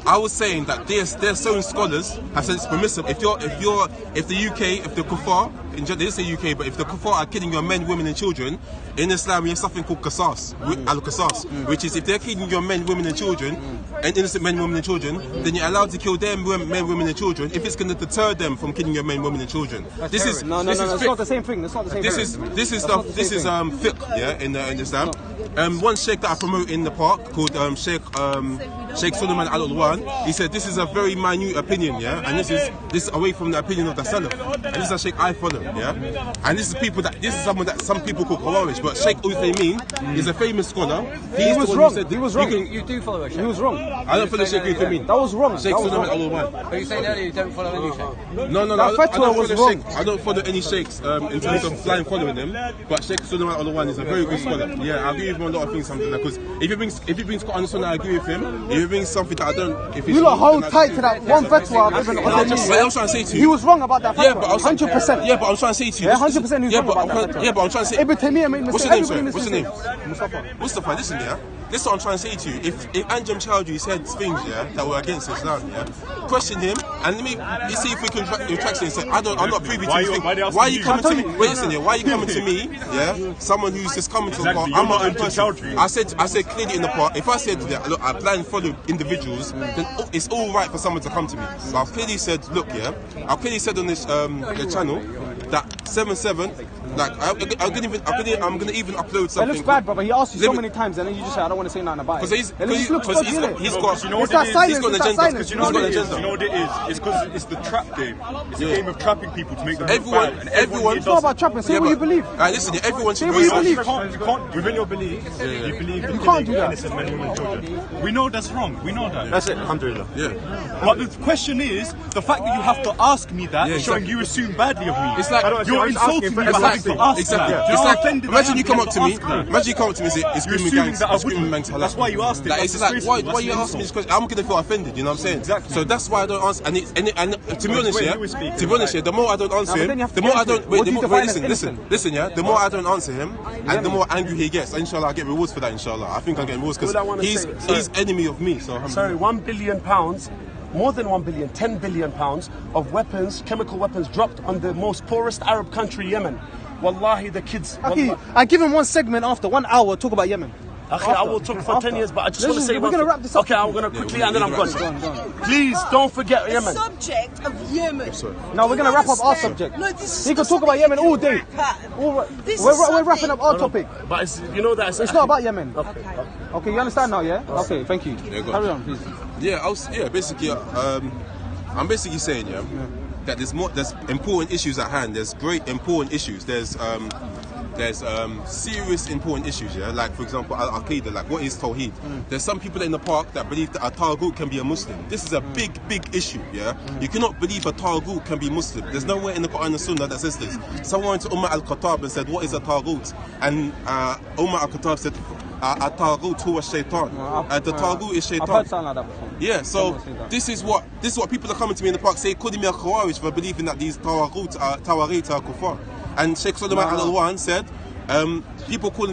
I was saying that there's certain scholars have said it's permissible if the UK, if the kuffar, they didn't say UK, but if the kuffar are killing your men, women, and children, in Islam we have something called qasas, al-qasas, which is if they're killing your men, women, and children, and innocent men, women, and children, then you're allowed to kill their men, women, and children if it's going to deter them from killing your men, women, and children. This is no, it's not the same thing. That's not the same. This is fiqh, yeah, in Islam. One sheikh that I promote in the park called Sheikh Suleiman Al-Ulwan, he said this is a very minute opinion, yeah, and this is away from the opinion of the Salaf, and this is a sheikh I follow, yeah, and this is someone that some people call Khawarij, but Sheikh Uthaymeen is a famous scholar. He was wrong. He was wrong. You do follow a sheikh. He was wrong. I don't follow Sheikh Uthaymeen. That was wrong. Sheikh Suleiman Al-Ulwan. But you saying earlier you don't follow any sheikh? No. That fatwa was wrong. I don't follow any sheikhs in terms of blind following them, but Sheikh Suleiman Al-Ulwan is a very good scholar. Yeah, I agree with him on a lot of things, something like, because if he brings Quran and Sunnah, I agree with him. If he brings something that I don't, you lot hold tight to that one fatwa. I was trying to say to you, he was wrong about that fatwa. Yeah, but 100%. Yeah, but I'm trying to say to you, 100% he was wrong about that fatwa. Yeah, but I'm trying to say, Ibn Taymiyyah made what's mistakes. your name, sir? What's your name? Mustafa, listen, yeah. This is what I'm trying to say to you. If Anjem Chowdhury said things, yeah, that were against Islam, yeah, question him and let me see if we can retract it and say, I'm not privy to this thing. Why are you coming to me? Wait, listen, yeah. Why are you coming to me? Yeah, someone who's just coming to the park. I'm not Anjem Chowdhury. I said clearly in the park. If I said that, look, I blind follow individuals, then it's all right for someone to come to me. So I've clearly said, look, yeah, I've clearly said on this the channel that 7/7. Like I'm gonna even upload something. It looks bad, brother. He asked you so many times, and then you just say, "I don't want to say nothing about it." He's got an agenda. You know what it is? It's because it's the trap game. It's a game of trapping people to make them everyone. It's not about trapping. Say what you believe. Listen, everyone should say what you believe. You can't within your belief. You believe you can't do that. Innocent men, women, children. We know that's wrong. We know that. That's it. Alhamdulillah. Yeah. But the question is, the fact that you have to ask me that is showing you assume badly of me. It's like you're insulting me by having to ask exactly. that. It's like, imagine you come up to me and say, it's screaming gangs, it's screaming gangs. That's why you asked it. Like, it's like, why are you asking me this question? I'm going to feel offended, you know what I'm saying? Exactly. So that's why I don't answer. And to be honest, the more I don't answer him, the more I don't, listen, yeah, the more I don't answer him, and the more angry he gets. Inshallah, I get rewards for that, inshallah. I think I get rewards because he's enemy of me. So sorry, £1 billion, more than 1 billion, 10 billion pounds of weapons, chemical weapons dropped on the most poorest Arab country, Yemen. Wallahi, the kids. I give him one segment after 1 hour, talk about Yemen. Okay, I will talk for 10 years, but I just want to say we're going to wrap this up. Okay, I'm going to quickly and then I'm gone. Please don't forget Yemen. The subject of Yemen. No, we're going to wrap up our subject. No, this he can talk about Yemen all day. We're wrapping up our topic. But you know that it's not about Yemen. Okay, you understand now, yeah? Okay, thank you. Carry on, please. Yeah, basically, I'm basically saying, that there's important issues at hand. There's great important issues. There's serious important issues, yeah. Like for example, Al-Aqidah, like what is Tawheed? There's some people in the park that believe that a Taghut can be a Muslim. This is a big issue, yeah. You cannot believe a Taghut can be Muslim. There's nowhere in the Quran and Sunnah that says this. Someone went to Umar al-Khattab and said, what is a Taghut? And Umar al-Khattab said, a Taghut huwa shaitan. The Taghut is shaitan. I've heard something like that before. Yeah, so this is what people are coming to me in the park say, calling me a Khawarij for believing that these Tawarit are kuffar. And Sheikh Suleiman Al-Ulwan said, people call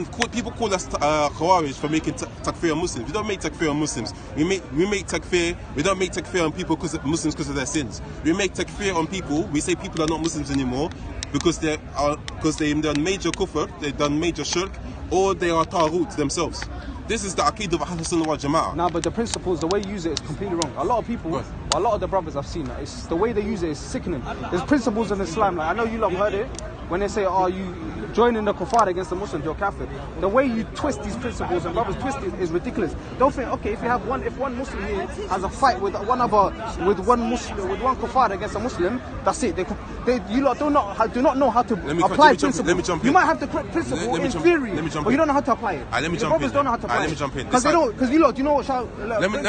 us Khawarij for making takfir on Muslims. We don't make takfir on Muslims. We make takfir. We don't make takfir on people Muslims because of their sins. We make takfir on people. We say people are not Muslims anymore because they've done major kufr, they've done major shirk, or they are taghut themselves. This is the Aqeedah of Ahlus Sunnah wal Jama'ah. Nah, but the principles, the way you use it is completely wrong. A lot of people, a lot of the brothers I've seen, it's the way they use it is sickening. There's principles in Islam, like I know you lot heard it, when they say, oh, you joining the kuffar against the Muslims, you're kafir. The way you twist these principles and brothers twist it is ridiculous. Don't think, okay, if one Muslim here has a fight with one kuffar against a Muslim, that's it. You lot do not know how to apply principles. You might have the principle in theory, but you don't know how to apply it. Let me jump in. Don't know how to apply let me jump in. Because you lot, do you know what? Let me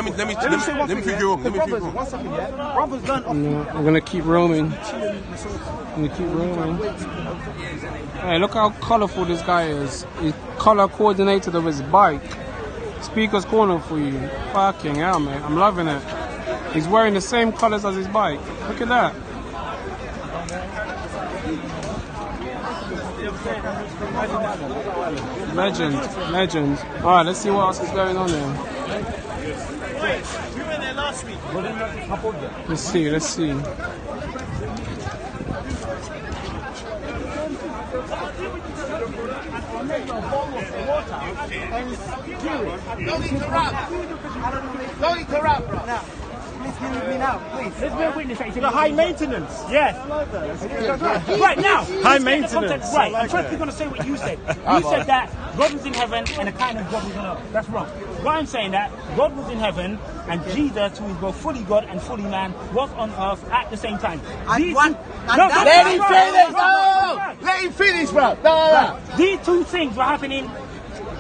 prove you wrong. One second, yeah. Brothers learn off. I'm gonna keep roaming. Hey, look how colourful this guy is. He's colour coordinated of his bike. Speaker's corner for you. Fucking hell, mate. I'm loving it. He's wearing the same colours as his bike. Look at that. Legend. Alright, let's see what else is going on here. We were there last week. Let's see. Don't interrupt, bro. Now, please be with me now, please. Let's be a witness. The high maintenance. Yes. Right now. High maintenance. Right. I'm first going to say what you said. You said that God was in heaven and a kind of God was on earth. That's wrong. Why I'm saying that God was in heaven and Jesus, who is both fully God and fully man, was on earth at the same time. Let him finish, bro. No. These two things were happening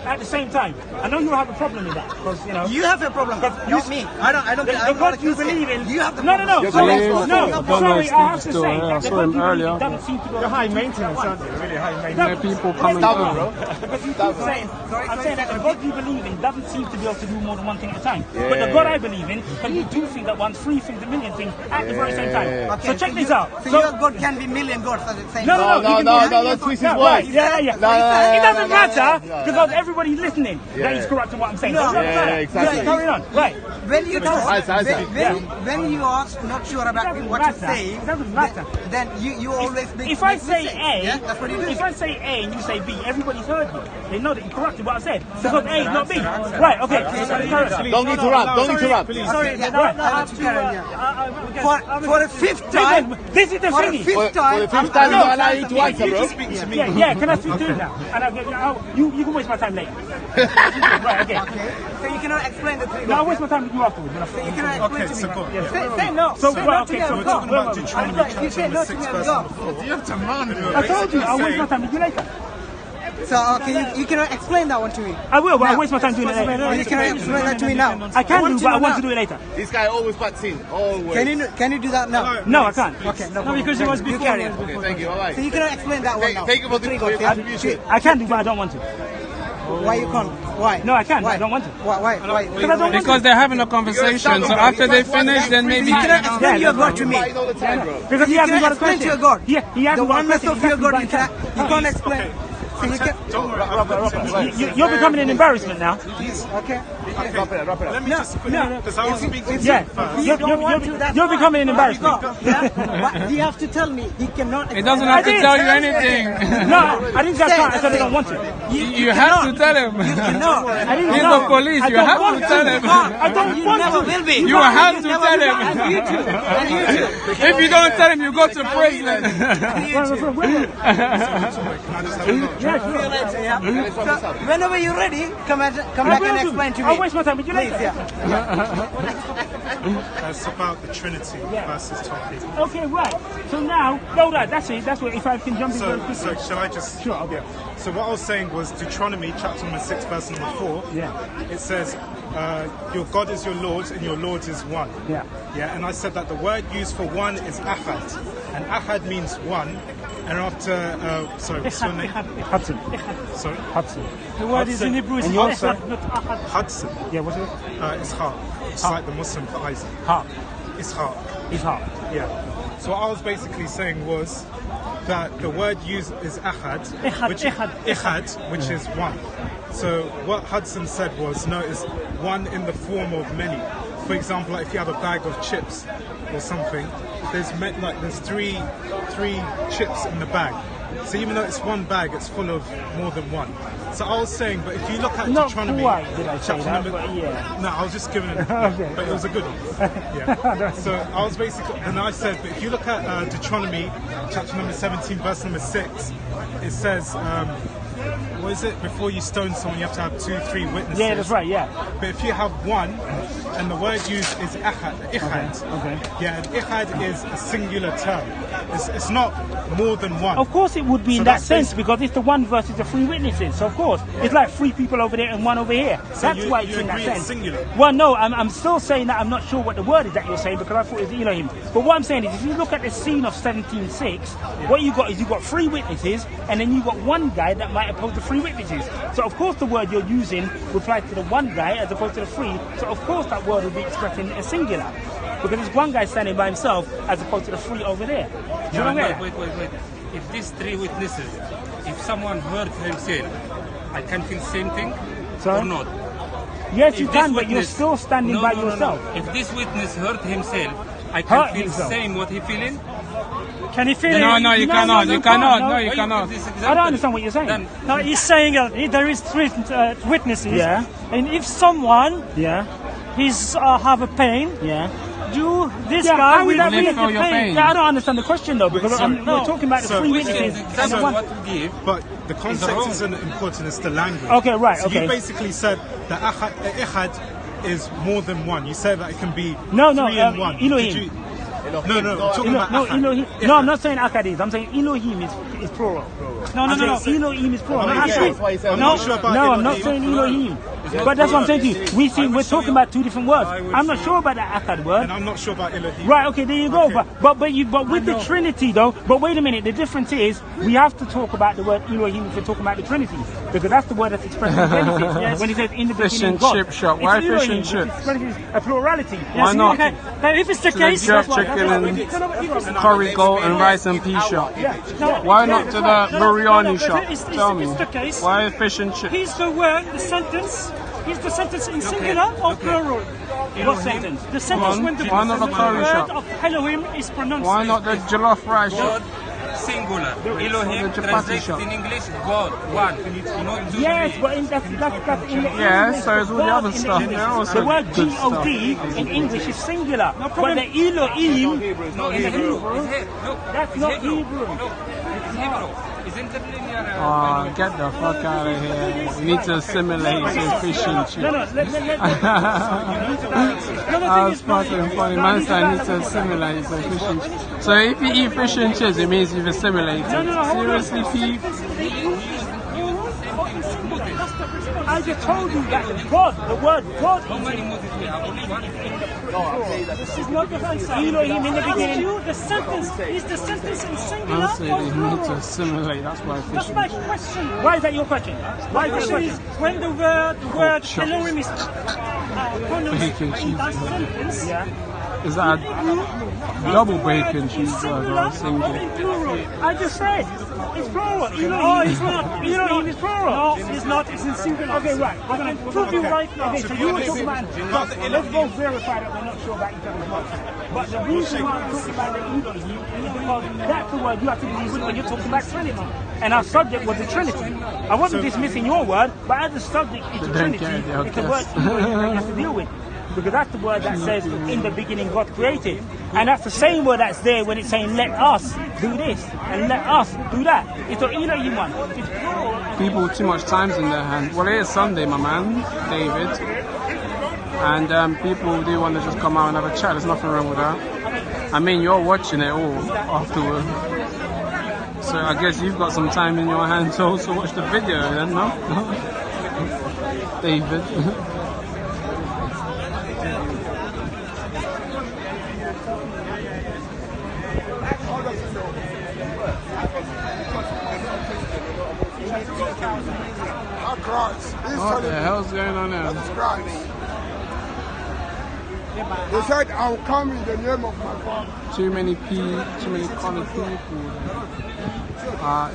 at the same time. I know you have a problem with that because you have a problem, not me. I don't. The God you believe in. You have the no. Sorry, I have to say I that the saw God him you earlier. believe in doesn't seem to go. You're high maintenance, aren't you? Really high maintenance. There are people coming down. Because you keep saying, I'm saying that the God you believe in doesn't seem to be able to do more than one thing at a time. But the God I believe in can do two things at once, three things, a million things at the very same time. Okay, so check this out. So your God can be million gods at the same No, time. don't twist his words. Yeah. It doesn't matter because everybody's listening. That is correct in what I'm saying. Exactly. Carry on. Right. When you are not sure about what you say, it doesn't matter. Then you always make If I say A, that's what you do. if I say A and you say B, everybody's heard me. They know that you corrected what I said. Because A is not B. Right, okay. Don't interrupt. Sorry, for the fifth time. This is the thing. For the fifth time, you allow you to answer, bro. Yeah, can I speak to you now? And you can waste my time later. Right, okay. So you cannot explain the three. No, I'll waste my time with you afterwards. So you cannot explain to me. Say no. So, say right, no okay, to me. so we're talking about Deuteronomy chapter 6 verse 4. You have to man. I told you, I'll waste my time with you later. So, okay, you cannot explain that one to me. I will, but I'll waste my time doing it later. You cannot explain that to me now. I can do, but I want to do it later. This guy always butts in. Always. Can you do that now? No, I can't. Okay, no, because it was before. You carry on. Okay, thank you. Bye-bye. So you cannot explain that one now. Thank you for your contribution. I can do, but I don't want to. Why you can't? Why? No, I can't. Why? I don't want to. Why? Because they're having a conversation. So after they finish, then maybe. You cannot explain your God to me. Because he hasn't got a question. To your God. Yeah, he hasn't got a question. The oneness of your God, you can't explain. So you can. You're becoming an embarrassment now. Okay. Wrap it up. Let me just because I was speaking to Yeah, you're becoming an embarrassment. But you have to tell me he cannot. It doesn't have to tell you anything. No, I didn't just can't. I said I don't want to. You have to tell him. You cannot. He's the police. You have to tell him. I don't want to. Will be. You have to tell him. And you too. If you don't tell him, you go to prison. So whenever you're ready, come back and explain to me. I'll waste my time with you later. It's about the Trinity versus topic. Okay, right. So now, that's it. That's what. If I can jump in very quickly. So shall I just? Sure. Okay. So what I was saying was Deuteronomy chapter number 6 verse number 4. Yeah. It says, "Your God is your Lord, and your Lord is one." Yeah. Yeah. And I said that the word used for one is ahad, and ahad means one. And after, sorry, what's your name? Hudson. Sorry, Hudson. The word is in Hebrew is Hudson. Ahad. Hudson. Yeah. What's it? Ishaq. It's like the Muslim for Isaac. Ha. Ishaq. Yeah. So what I was basically saying was that the word used is ahad, which is one. So what Hudson said was, no, it's one in the form of many. For example, like if you have a bag of chips or something, there's three chips in the bag. So even though it's one bag, it's full of more than one. So I was saying, but if you look at Deuteronomy, no, I was just giving it, but it was a good one. Yeah. So I was basically, and I said, but if you look at Deuteronomy, chapter number 17, verse number 6, it says, what is it? Before you stone someone, you have to have 2, 3 witnesses. Yeah, that's right. Yeah. But if you have one, and the word used is ichad. Okay. Yeah, and ichad is a singular term. It's not more than one. Of course it would be in that sense because it's the one versus the 3 witnesses. So of course it's like 3 people over there and 1 over here. So that's why it's in that sense. Singular. Well, no, I'm still saying that I'm not sure what the word is that you're saying because I thought it was Elohim. But what I'm saying is, if you look at the scene of 17:6, what you got is you got 3 witnesses and then you got 1 guy that might oppose the 3 witnesses. So of course the word you're using will apply to the 1 guy as opposed to the 3. So of course that word will be expressing a singular. because there's one guy standing by himself as opposed to the three over there. Do you know what I mean? Wait. If these three witnesses, if someone hurt himself, I can feel the same thing or not? Yes, you can, but you're still standing by yourself. No. If this witness hurt himself, I can feel the same what he feeling. Can he feel it? No, you cannot. You cannot. No, you cannot. I don't understand what you're saying. No, he's saying there is three witnesses. Yeah. And if someone he's have a pain, do this guy will feel the pain. Yeah, I don't understand the question though, because we're talking about the three witnesses. But the context isn't important, it's the language. Okay, right, so you basically said that Ihad is more than one. You said that it can be three in one. Elohim. No, I'm talking about Elohim. No, I'm not saying Ahad is. I'm saying Elohim is plural. No. Elohim is plural. I'm not sure about I'm not saying Elohim. But that's what I'm saying to you. We're talking about two different words. I'm not sure about the Ahad word. And I'm not sure about Elohim. Right, okay, there you go. But with the Trinity though, but wait a minute, the difference is we have to talk about the word Elohim if we're talking about the Trinity. Because that's the word that's expressed in Genesis. When he says in the beginning God. Fish and chip shop. Why fish and chips? A plurality. Why not? Okay. Now, if it's the case, jerk chicken and curry goat and rice and pea shop. Why not to the biryani shop? Tell me. Why fish and chips? He's the word, the sentence. Is the sentence in singular or plural? What sentence? The sentence when the why not the curry word shop? of Elohim is pronounced. Why not the jollof rice shop? Singular. Elohim translates in English God, one. Yes, but that's in the so is all the other stuff. The word G-O-D in English is singular. But the Elohim in the Hebrew, that's not Hebrew. It's Hebrew. Oh, get the fuck out of here. You need to assimilate some fish and chips. That was fucking funny. Man said I need to assimilate some fish and chips. So if you eat fish and chips, it means you've assimilated. Seriously, Pete? I just told you that God, the word God. This is not the answer. Elohim in the beginning. The sentence is the sentence in singular I'm saying or they need plural? to assimilate. That's why fish That's and my chips. question. Why is that your question? My question is when the word Elohim is pronounced in that sentence. Is that a double bacon cheeseburger or single? I just said it's plural. No, it's not. Elohim is plural. No, it's not. It's in singular. Okay, right. I can prove you right now. Okay, so you were talking about. Let's both verify that we're not sure about each other's words. But the reason why I'm talking about the Elohim is because that's the word you have to use when you're talking about Trinity. And our subject was the Trinity. I wasn't dismissing your word, but as the subject is the Trinity, it's the word Elohim that you have to deal with. Because that's the word that says, in the beginning God created. And that's the same word that's there when it's saying, let us do this, and let us do that. It's an Elohim one. It's plural. People with too much times in their hand. Well, it is Sunday, my man, David. And people do want to just come out and have a chat. There's nothing wrong with that. I mean, you're watching it all afterward. So I guess you've got some time in your hands to also watch the video then, no? David. What the hell's going on now? They said I'll come in the name of my father. Too many colored people.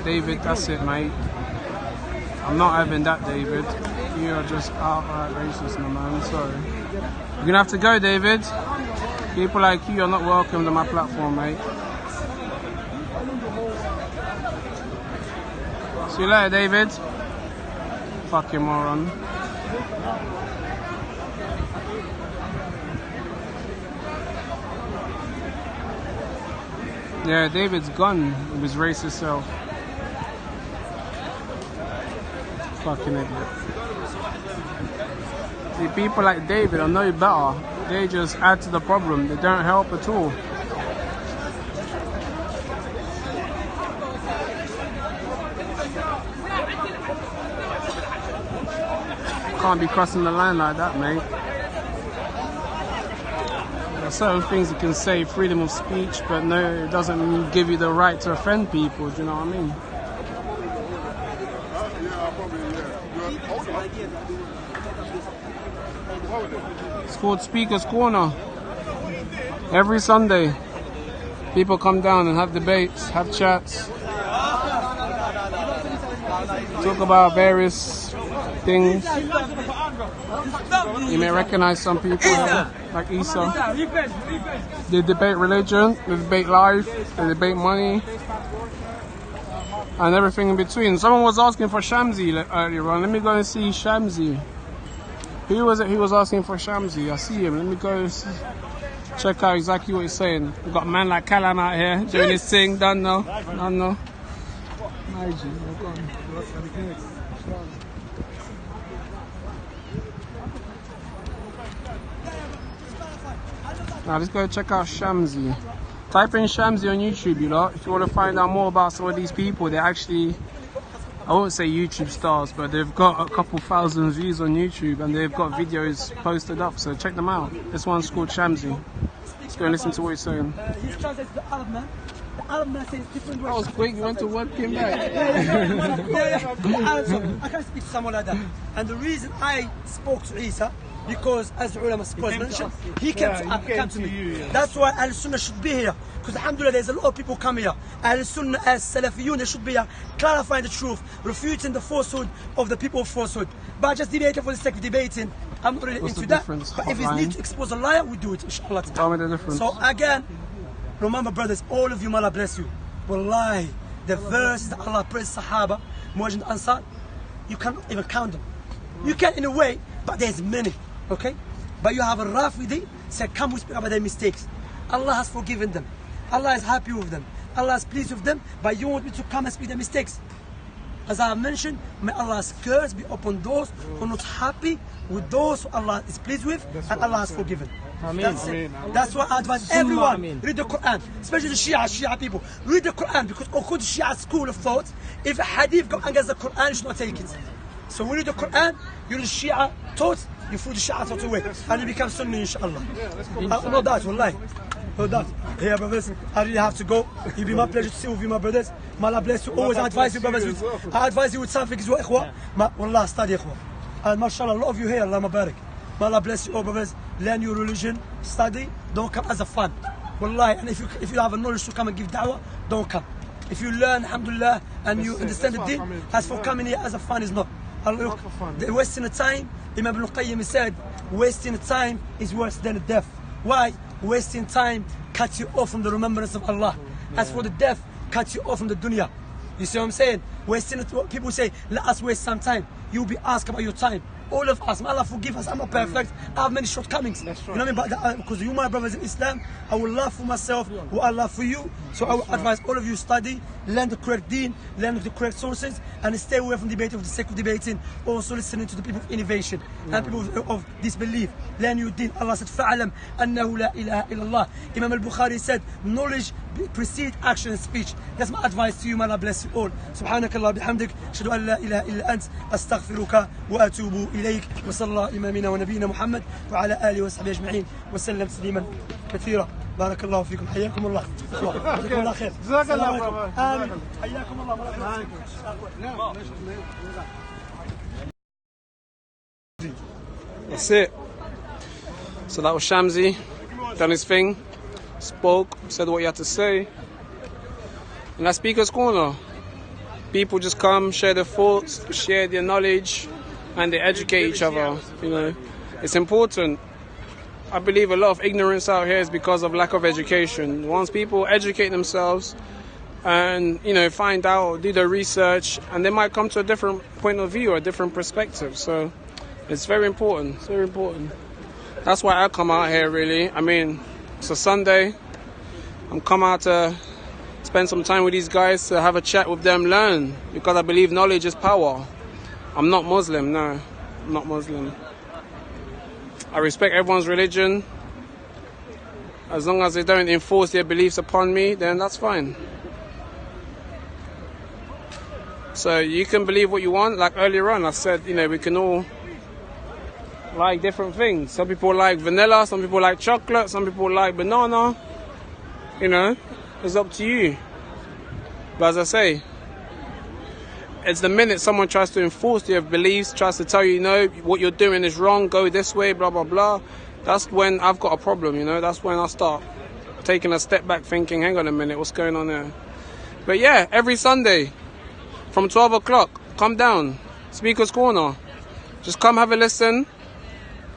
David, that's it, mate. I'm not having that, David. You are just outright racist, my man. Sorry. You're gonna have to go, David. People like you are not welcome to my platform, mate. See you later, David. Fucking moron. Yeah, David's gone with his racist self. Fucking idiot. See, people like David are no better. They just add to the problem. They don't help at all. Can't be crossing the line like that, mate. There are certain things you can say, freedom of speech, but no, it doesn't give you the right to offend people, do you know what I mean? It's called Speaker's Corner. Every Sunday, people come down and have debates, have chats, talk about various things. You may recognize some people here, like Isa. They debate religion, they debate life, they debate money, and everything in between. Someone was asking for Shamsi earlier on. Let me go and see Shamsi. Who was it who was asking for Shamsi? I see him. Let me go check out exactly what he's saying. We've got a man like Kalam out here doing his thing. Don't know. Now let's go check out Shamsi. Type in Shamsi on YouTube, you lot, if you want to find out more about some of these people. They're actually, I won't say YouTube stars, but they've got a couple thousand views on YouTube and they've got videos posted up, so check them out. This one's called Shamsi. Let's go and listen to what he's saying. He's translated to Arab man. The Arab man says different words. That was quick, you went to work, came back. I can't speak to someone like that. And the reason I spoke to Isa, because as the ulama mentioned, he came to me. That's why Al-Sunnah should be here. Because alhamdulillah, there's a lot of people come here. Al-Sunnah as Salafiyun, they should be here, clarifying the truth, refuting the falsehood of the people of falsehood. But just debating for the sake of debating, I'm not really into that. But if it's need to expose a liar, we do it, inshallah. Tell me the difference. So again, remember brothers, all of you, may Allah bless you. Wallahi, the verse that Allah praised Sahaba, Muhajir Ansar, you cannot even count them. You can in a way, but there's many. Okay? But you have a Rafidi say, come we speak about their mistakes. Allah has forgiven them. Allah is happy with them. Allah is pleased with them. But you want me to come and speak their mistakes. As I have mentioned, may Allah's curse be upon those who are not happy with those who Allah is pleased with and Allah has forgiven. That's it. That's why I advise everyone, read the Quran, especially the Shia people. Read the Quran, because according to Shia school of thought, if a hadith goes against the Quran, you should not take it. So when you read the Quran, you read the Shia thought, you throw the Shia thought away, and you become Sunni, inshallah. No doubt, wallahi. No doubt. Here, brothers, I really have to go. It'll be my pleasure to see with you, my brothers. May Allah bless you. Always advise you, brothers. I advise you with something, ikhwa. Wallah, study, ikhwa. And mashallah, a lot of you here, Allah mabarak. May Allah bless you all, brothers. Learn your religion, study. Don't come as a fun. Wallahi, and if you have a knowledge to come and give da'wah, don't come. If you learn, alhamdulillah, and you understand the deen, as for coming here as a fun is not. Look, the wasting the time, Imam Ibn Qayyim said, wasting the time is worse than death. Why? Wasting time cuts you off from the remembrance of Allah. As for the death, cuts you off from the dunya. You see what I'm saying? Wasting it, people say, let us waste some time. You'll be asked about your time. All of us, may Allah forgive us. I'm not perfect. I have many shortcomings. You know what I mean? But because you, my brothers in Islam, I will love for myself, what I love for you. So I will advise all of you study, learn the correct deen, learn the correct sources, and stay away from debating for the sake of debating. Also listening to the people of innovation and people of disbelief. Learn your deen. Allah said, فَعَلَمْ أَنَّهُ لَا إِلَهَ إِلَّا اللَّهِ. Imam al-Bukhari said, knowledge precedes action and speech. That's my advice to you. May Allah bless you all. سبحانك الله بحمدك أشهد أن لا إله إلا أنت أستغفرك وأتوب إليك وصلى الله إمامنا ونبينا محمد وعلى آله وصحبه أجمعين وسلم تسليما كثيرا. بارك الله فيكم. حياكم الله. جزاكم الله خير. جزاك الله. آمين. حياكم الله. That's it. So that was Shamsi, done his thing, spoke, said what he had to say. And that's Speaker's Corner. People just come, share their thoughts, share their knowledge, and they educate each other. You know, it's important. I believe a lot of ignorance out here is because of lack of education. Once people educate themselves and, you know, find out, do their research, and they might come to a different point of view or a different perspective. So it's very important. It's very important. That's why I come out here, really. I mean, it's a Sunday. I'm come out to spend some time with these guys, to have a chat with them, learn, because I believe knowledge is power. I'm not Muslim, no. I'm not Muslim. I respect everyone's religion. As long as they don't enforce their beliefs upon me, then that's fine. So you can believe what you want. Like earlier on, I said, you know, we can all like different things. Some people like vanilla, some people like chocolate, some people like banana. You know, it's up to you. But as I say, it's the minute someone tries to enforce their beliefs, tries to tell you, no, what you're doing is wrong, go this way, blah, blah, blah. That's when I've got a problem, you know. That's when I start taking a step back thinking, hang on a minute, what's going on there? But yeah, every Sunday from 12 o'clock, come down, Speaker's Corner. Just come have a listen.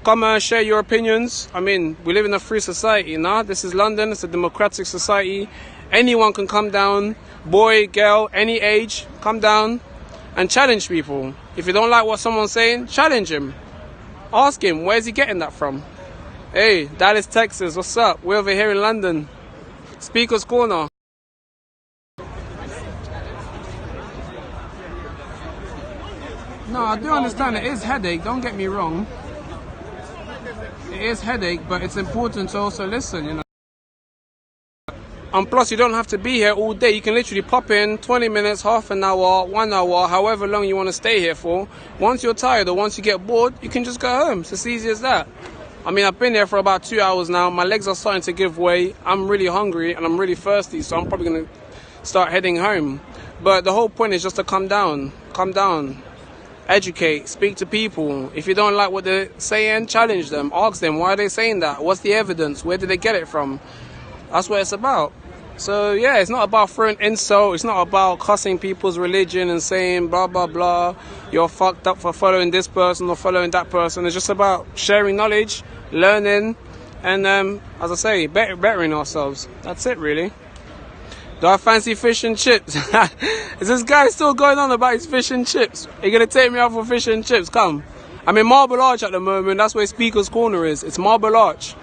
Come share your opinions. I mean, we live in a free society, nah? This is London, it's a democratic society. Anyone can come down, boy, girl, any age, come down and challenge people. If you don't like what someone's saying, challenge him. Ask him, where's he getting that from? Hey, Dallas, Texas, what's up? We're over here in London. Speaker's Corner. No, I do understand it is headache, don't get me wrong. It is headache, but it's important to also listen, you know. And plus, you don't have to be here all day. You can literally pop in 20 minutes, half an hour, 1 hour, however long you want to stay here for. Once you're tired or once you get bored, you can just go home. It's as easy as that. I mean, I've been here for about 2 hours now. My legs are starting to give way. I'm really hungry and I'm really thirsty, so I'm probably going to start heading home. But the whole point is just to come down, educate, speak to people. If you don't like what they're saying, challenge them. Ask them, why are they saying that? What's the evidence? Where did they get it from? That's what it's about. So yeah, it's not about throwing insult. It's not about cussing people's religion and saying blah blah blah, you're fucked up for following this person or following that person. It's just about sharing knowledge, learning, and as I say, bettering ourselves. That's it really. Do I fancy fish and chips? Is this guy still going on about his fish and chips? Are you gonna take me out for fish and chips? Come. I'm in Marble Arch at the moment. That's where Speaker's Corner is. It's Marble Arch.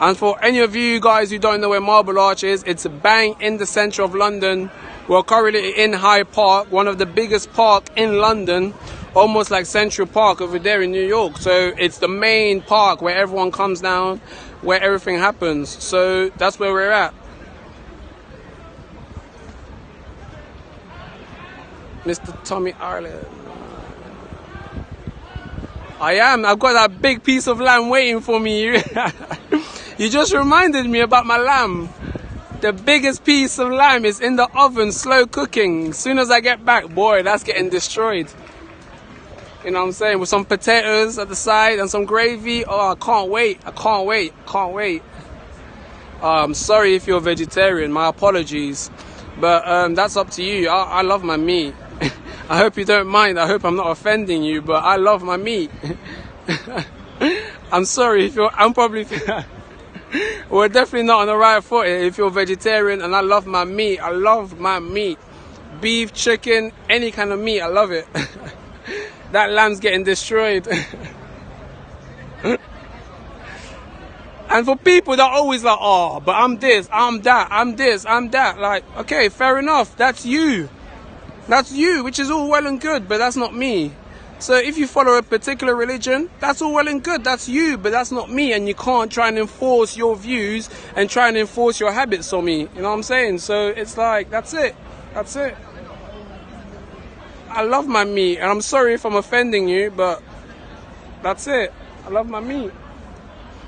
And for any of you guys who don't know where Marble Arch is, it's bang in the centre of London. We're currently in Hyde Park, one of the biggest parks in London, almost like Central Park over there in New York. So it's the main park where everyone comes down, where everything happens. So that's where we're at. Mr. Tommy Ireland. I am. I've got that big piece of lamb waiting for me. You just reminded me about my lamb. The biggest piece of lamb is in the oven, slow cooking. As soon as I get back, boy, that's getting destroyed. You know what I'm saying? With some potatoes at the side and some gravy. Oh, I can't wait. I can't wait. Can't wait. I'm sorry if you're a vegetarian. My apologies. But that's up to you. I love my meat. I hope you don't mind. I hope I'm not offending you, but I love my meat. I'm sorry if you're... I'm probably... We're definitely not on the right foot if you're vegetarian, and I love my meat. I love my meat. Beef, chicken, any kind of meat. I love it. That lamb's getting destroyed. And for people that are always like, oh, but I'm this, I'm that, I'm this, I'm that. Like, okay, fair enough. That's you. That's you, which is all well and good, but that's not me. So if you follow a particular religion, that's all well and good. That's you, but that's not me. And you can't try and enforce your views and try and enforce your habits on me. You know what I'm saying? So it's like, that's it. That's it. I love my meat, and I'm sorry if I'm offending you, but that's it. I love my meat.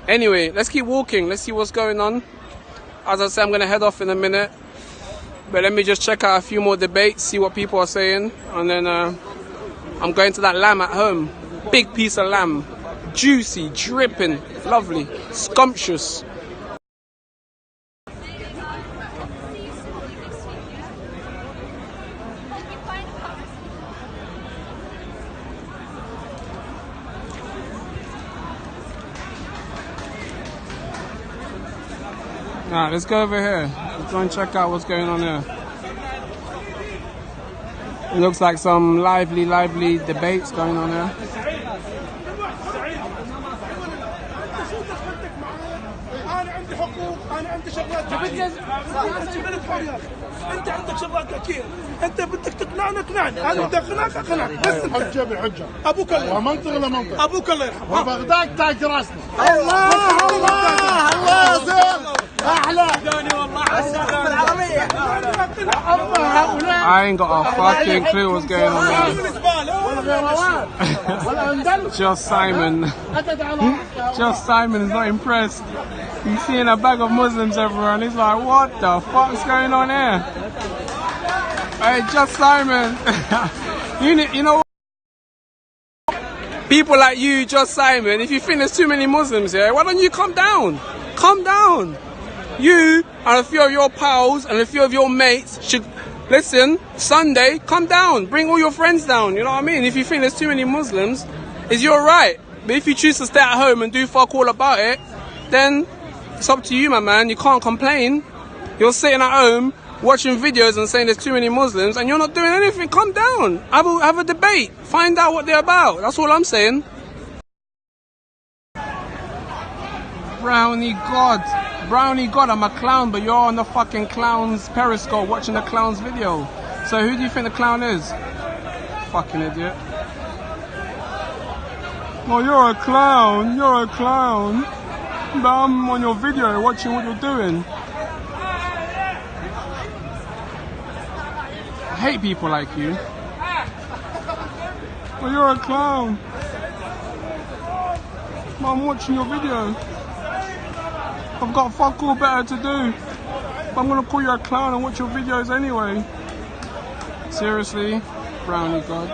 Anyway, let's keep walking. Let's see what's going on. As I said, I'm going to head off in a minute. But let me just check out a few more debates, see what people are saying. And then I'm going to that lamb at home. Big piece of lamb. Juicy, dripping, lovely, scrumptious. Alright, let's go over here. Let's go and check out what's going on here. It looks like some lively debates going on here. انت عندك شغلات كثير، انت بدك تقنعنا اقنعنا، انا بدي اقنعك اقنعك بس انت حجه بحجه ابوك الله منطق ولا منطق ابوك الله يرحمه وبغداد تاج راسنا الله الله الله زين احلى والله على السلامه العربيه I ain't got a fucking clue what's going on here. Just Simon. Just Simon is not impressed. He's seeing a bag of Muslims everywhere and he's like, what the fuck's going on here? Hey, Just Simon. You know what? People like you, Just Simon, if you think there's too many Muslims here, why don't you come down? Come down. you and a few of your pals and a few of your mates should, listen, Sunday, come down. Bring all your friends down, you know what I mean? If you think there's too many Muslims, it's your right. But if you choose to stay at home and do fuck all about it, then it's up to you, my man. You can't complain. You're sitting at home watching videos and saying there's too many Muslims and you're not doing anything. Come down. Have a debate. Find out what they're about. That's all I'm saying. Brownie God, I'm a clown, but you're on the fucking clown's periscope watching the clown's video. So who do you think the clown is? Fucking idiot. Well, you're a clown, but I'm on your video watching what you're doing. I hate people like you. Well, you're a clown, but I'm watching your video. I've got fuck all better to do. I'm gonna call you a clown and watch your videos anyway. Seriously, Brownie God.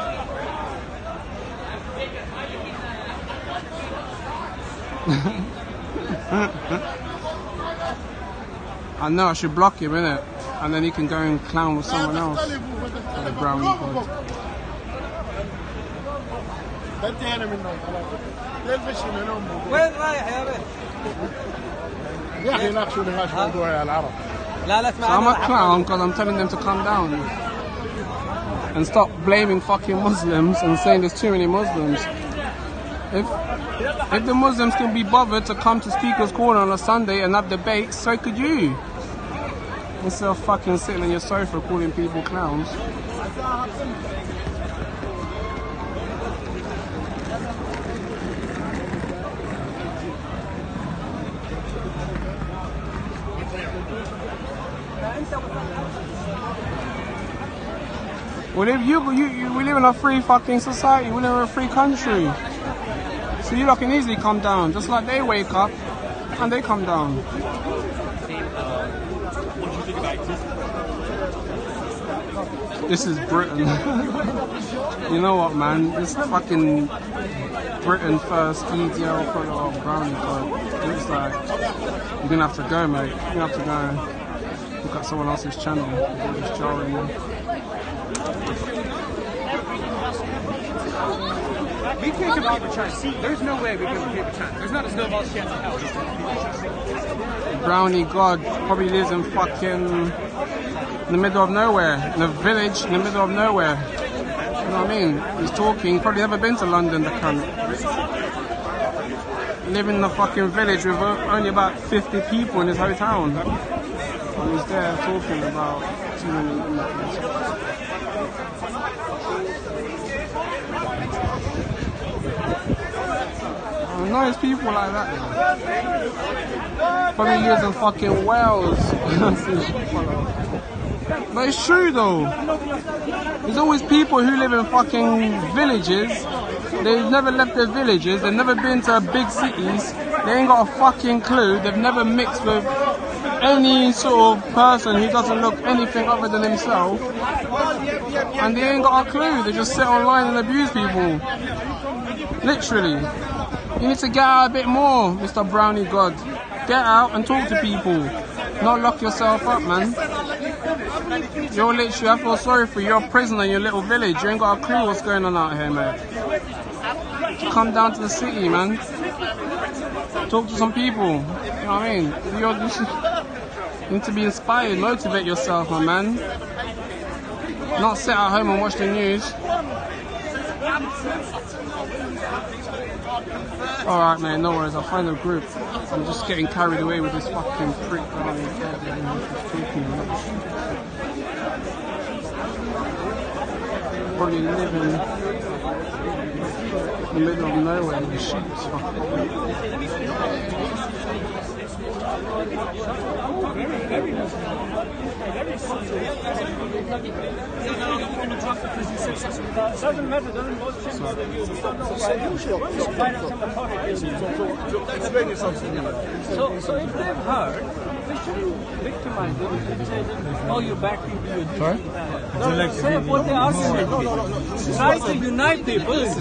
I know I should block him, innit? And then he can go and clown with someone else. The Brownie God. So I'm a clown because I'm telling them to come down and stop blaming fucking Muslims and saying there's too many Muslims. If the Muslims can be bothered to come to Speaker's Corner on a Sunday and have debates, so could you. Instead of fucking sitting on your sofa calling people clowns. Well, if we live in a free fucking society, we live in a free country. So you lot can easily come down, just like they wake up and they come down. What do you think about this? This is Britain. You know what, man? This fucking Britain first EDL for your Brownie God. It's like, you're gonna have to go, mate. You're gonna have to go look at someone else's channel. It's jarring. We can't compete with China. There's no way we can compete with China. There's not a snowball's chance in hell. Brownie God probably lives in fucking in the middle of nowhere, in a village in the middle of nowhere. You know what I mean? He's talking, probably never been to London, the cunt. Living in a fucking village with only about 50 people in his hotel. And he's there talking about too many Muslims. Nice people like that. Probably lives in fucking Wales. But it's true though. There's always people who live in fucking villages. They've never left their villages. They've never been to big cities. They ain't got a fucking clue. They've never mixed with any sort of person who doesn't look anything other than himself. And they ain't got a clue. They just sit online and abuse people. Literally. You need to get out a bit more, Mr. Brownie God. Get out and talk to people. Not lock yourself up, man. You're literally, I feel sorry for you. You're a prisoner in your little village. You ain't got a clue what's going on out here, mate. Come down to the city, man. Talk to some people. You know what I mean? You need to be inspired. Motivate yourself, my man. Not sit at home and watch the news. Alright, man, no worries, I'll find a group. I'm just getting carried away with this fucking prick. Probably living in the middle of nowhere with sheep. Doesn't matter, doesn't Explain yourself. So if they've heard, we shouldn't victimize them and say, oh, you're back people, you're this. Sorry? No, say what they are saying. Try to unite people. Did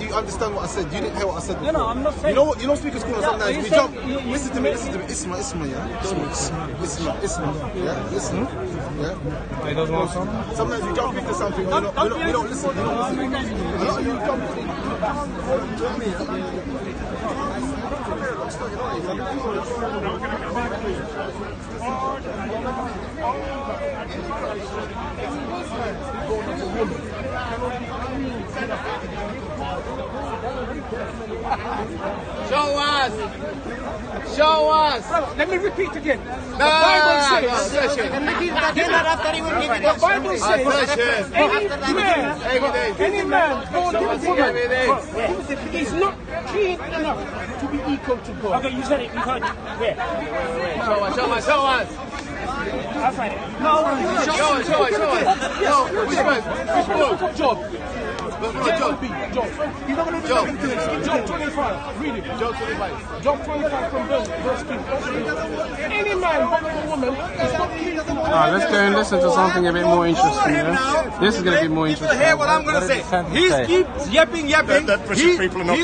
you understand what I said? You didn't hear what I said before. No, I'm not saying. You know speakers call us sometimes. We jump. Listen to me. Isma, yeah? Isma, yeah? Listen. Yeah? He doesn't want some? Sometimes we jump into something. We don't listen. A lot of you jump Show us! Show us! Let me repeat again. The No, Bible no, says. no, The Bible says any man born to a woman is not clean enough to be equal to God. Okay, you said it. You heard it. Where? Show us! I'll find it. Show us! No, which one? Job. Job. He's not going to do anything. Job 25. Read it. Job 25. Job 25 from verse 2. Any man born of a woman is not clean enough. Let's go and listen to something a bit more interesting. Yeah? This is going to be more interesting. Hear what I'm going to say. He keeps yapping. He's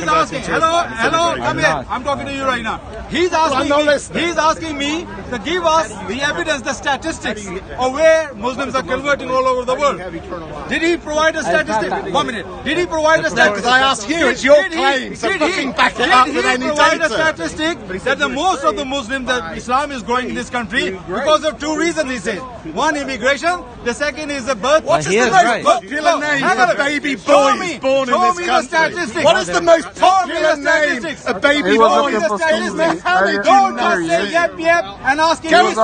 asking, hello, come here. I'm talking to you right now. He's asking me to give us the evidence, the statistics of where Muslims are converting all over the world. Did he provide a statistic? 1 minute. Did he provide a statistic? Because I asked you, it's your claim, so fucking back it up with any Did he provide a data. statistic that the most of the Muslims, that Islam is growing in this country because of two reasons, he says. One, immigration. The second is the birth. What is the most popular name of baby boys born in this country? What is the most popular name of baby boys? Don't just say yep and ask him. Go look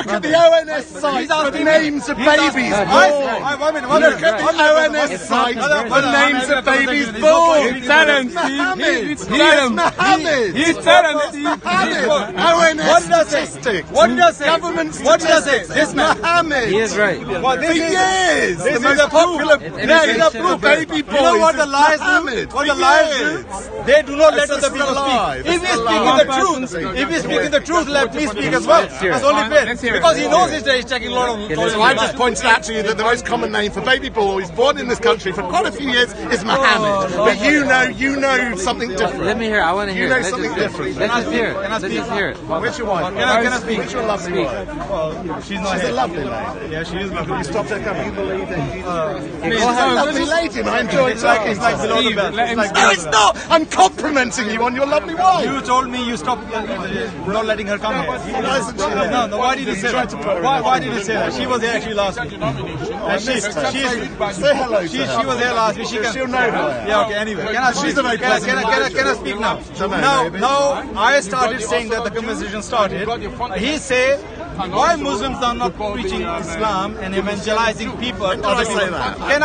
at the ONS site for the names of babies born. Look at the ONS site for names of babies born. That's Mohammed. ONS statistics. What did I say? Government What did I say? statistics. Mohammed. He is right. For years, the most popular name for baby boys. You know what the is lies Mohammed. do? What the lies do? They do not let other people speak. If he's speaking the truth, let me speak as well. That's only fair. Because he knows he's checking a lot of. So I just pointed out to you that the most common name for baby boys born in this country for quite a few years is Mohammed. But you know something different. Let me hear it. I want to hear You it. know something different. Let's just hear it. Let's just hear it. Which one? Can I speak? Which your lovely wife? She's not She's here. a lovely lady. Yeah, she is lovely. You stopped her coming. You believe that she's She's a lovely lady, and I enjoy talking. It's like below the belt. No, it's not. I'm complimenting you on your lovely wife. You told me you stopped not letting her come here. No, why did you say that? Why did you say that? She was here actually last week. And Say hello to her. She was here last week. She'll know her. Yeah, okay, anyway. Can I speak? Can I speak now? Now, I started saying that the conversation started. He said, why Muslims are not preaching Islam and evangelizing people? When did I say that? Can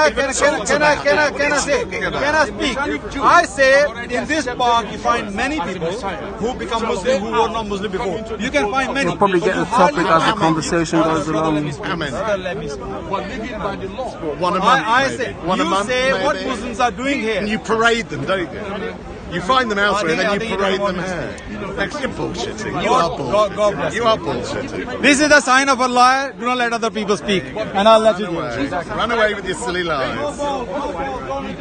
I speak? I say in this park you find many people who become Muslim who were not Muslim before. You can find many. We'll probably get the topic as the conversation goes along. Amen. Let me speak. One a month. I say, One a you month, say what maybe. Muslims are doing here. And you parade them, don't you? You find them elsewhere and then I you think you parade don't them want here. You're bullshitting. You God- are God bullshitting. bless You are bullshitting. This is the sign of a liar. Do not let other people speak. And I'll let you do it. Run away with your silly lies.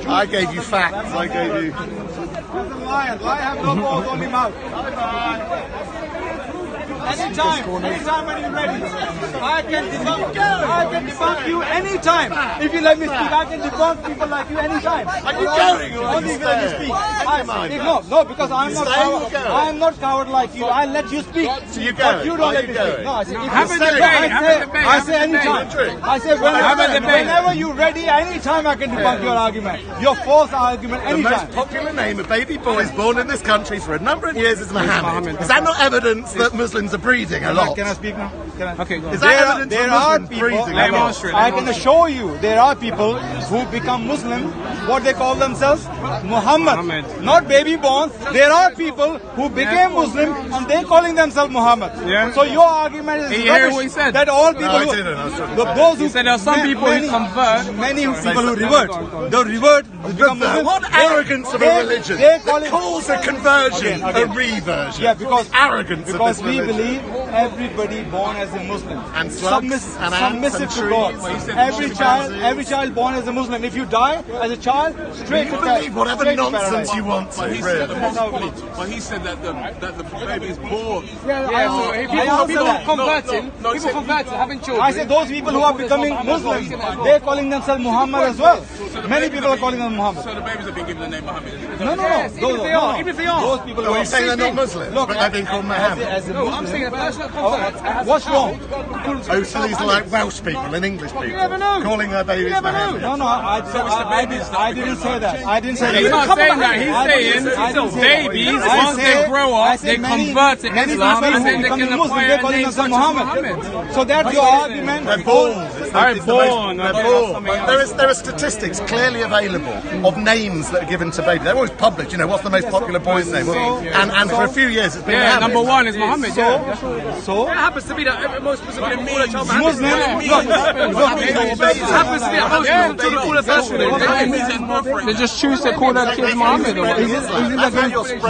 I gave you facts. I gave you. Liar have no balls, only mouth. Anytime when you're ready. I can debunk you anytime. If you let me speak, I can debunk people like you anytime. Are you going or are Only you when you staying? speak. No, because I'm not staying or coward. going? I'm not coward like you. I let you speak. So you But go. you don't Are let you me going? speak. No, I say if you Have a say, debate, I say anytime. I say whenever you're ready, anytime I can debunk your argument. Your false argument The most anytime. popular name of baby boys born in this country for a number of years is Mohammed. Is that not evidence that Muslims are breeding a lot. Can I speak now? Okay, go on. Is that evidence there of are Muslims people, breeding? I can assure you, there are people who become Muslim, what they call themselves, Muhammad. Not baby born. There are people who became Muslim and they calling themselves Muhammad. Yeah. So your argument is You hear what he said? that all people No, I didn't. I was trying to- those who He said there are some people who convert. many people who revert. They revert, become Muslim. What arrogance of a religion They call it calls a conversion Again. a reversion. Yeah, because arrogance because of this we religion. believe everybody born as a Muslim And slugs and ants submissive and to God. trees. Every child born as a Muslim. If you die as a child, straight You to believe whatever straight to nonsense paradise. you want to. But he said that the baby is born. People converting, people converting, having children. I said those people who are becoming Muslims, they're calling themselves Muhammad as well. Many people are calling them Muhammad. So the babies have been given the name Muhammad. No. Even if they are. Those people Well, you're saying they're not Muslims, Look, but they've been called Muhammad. No, I'm saying a personal convert. What's wrong? Totally like Welsh people and English people. You never know. Calling their babies Muhammad. No, I didn't say that. I didn't say that. He's not saying that. He's saying babies, once they grow up, they convert to Islam, and then they can acquire a name such as Muhammad. So that's your argument. They're born. They're born. They're born. There are statistics clearly available of names that are given to babies. They're always published. You know, what's the most popular boy's name? And for a few years it's been Yeah, Muhammad. number one is Muhammad. So It happens to be that most Muslims call a child Muslim. It happens to be that most Muslims call a person. They just choose to call their kid Muhammad.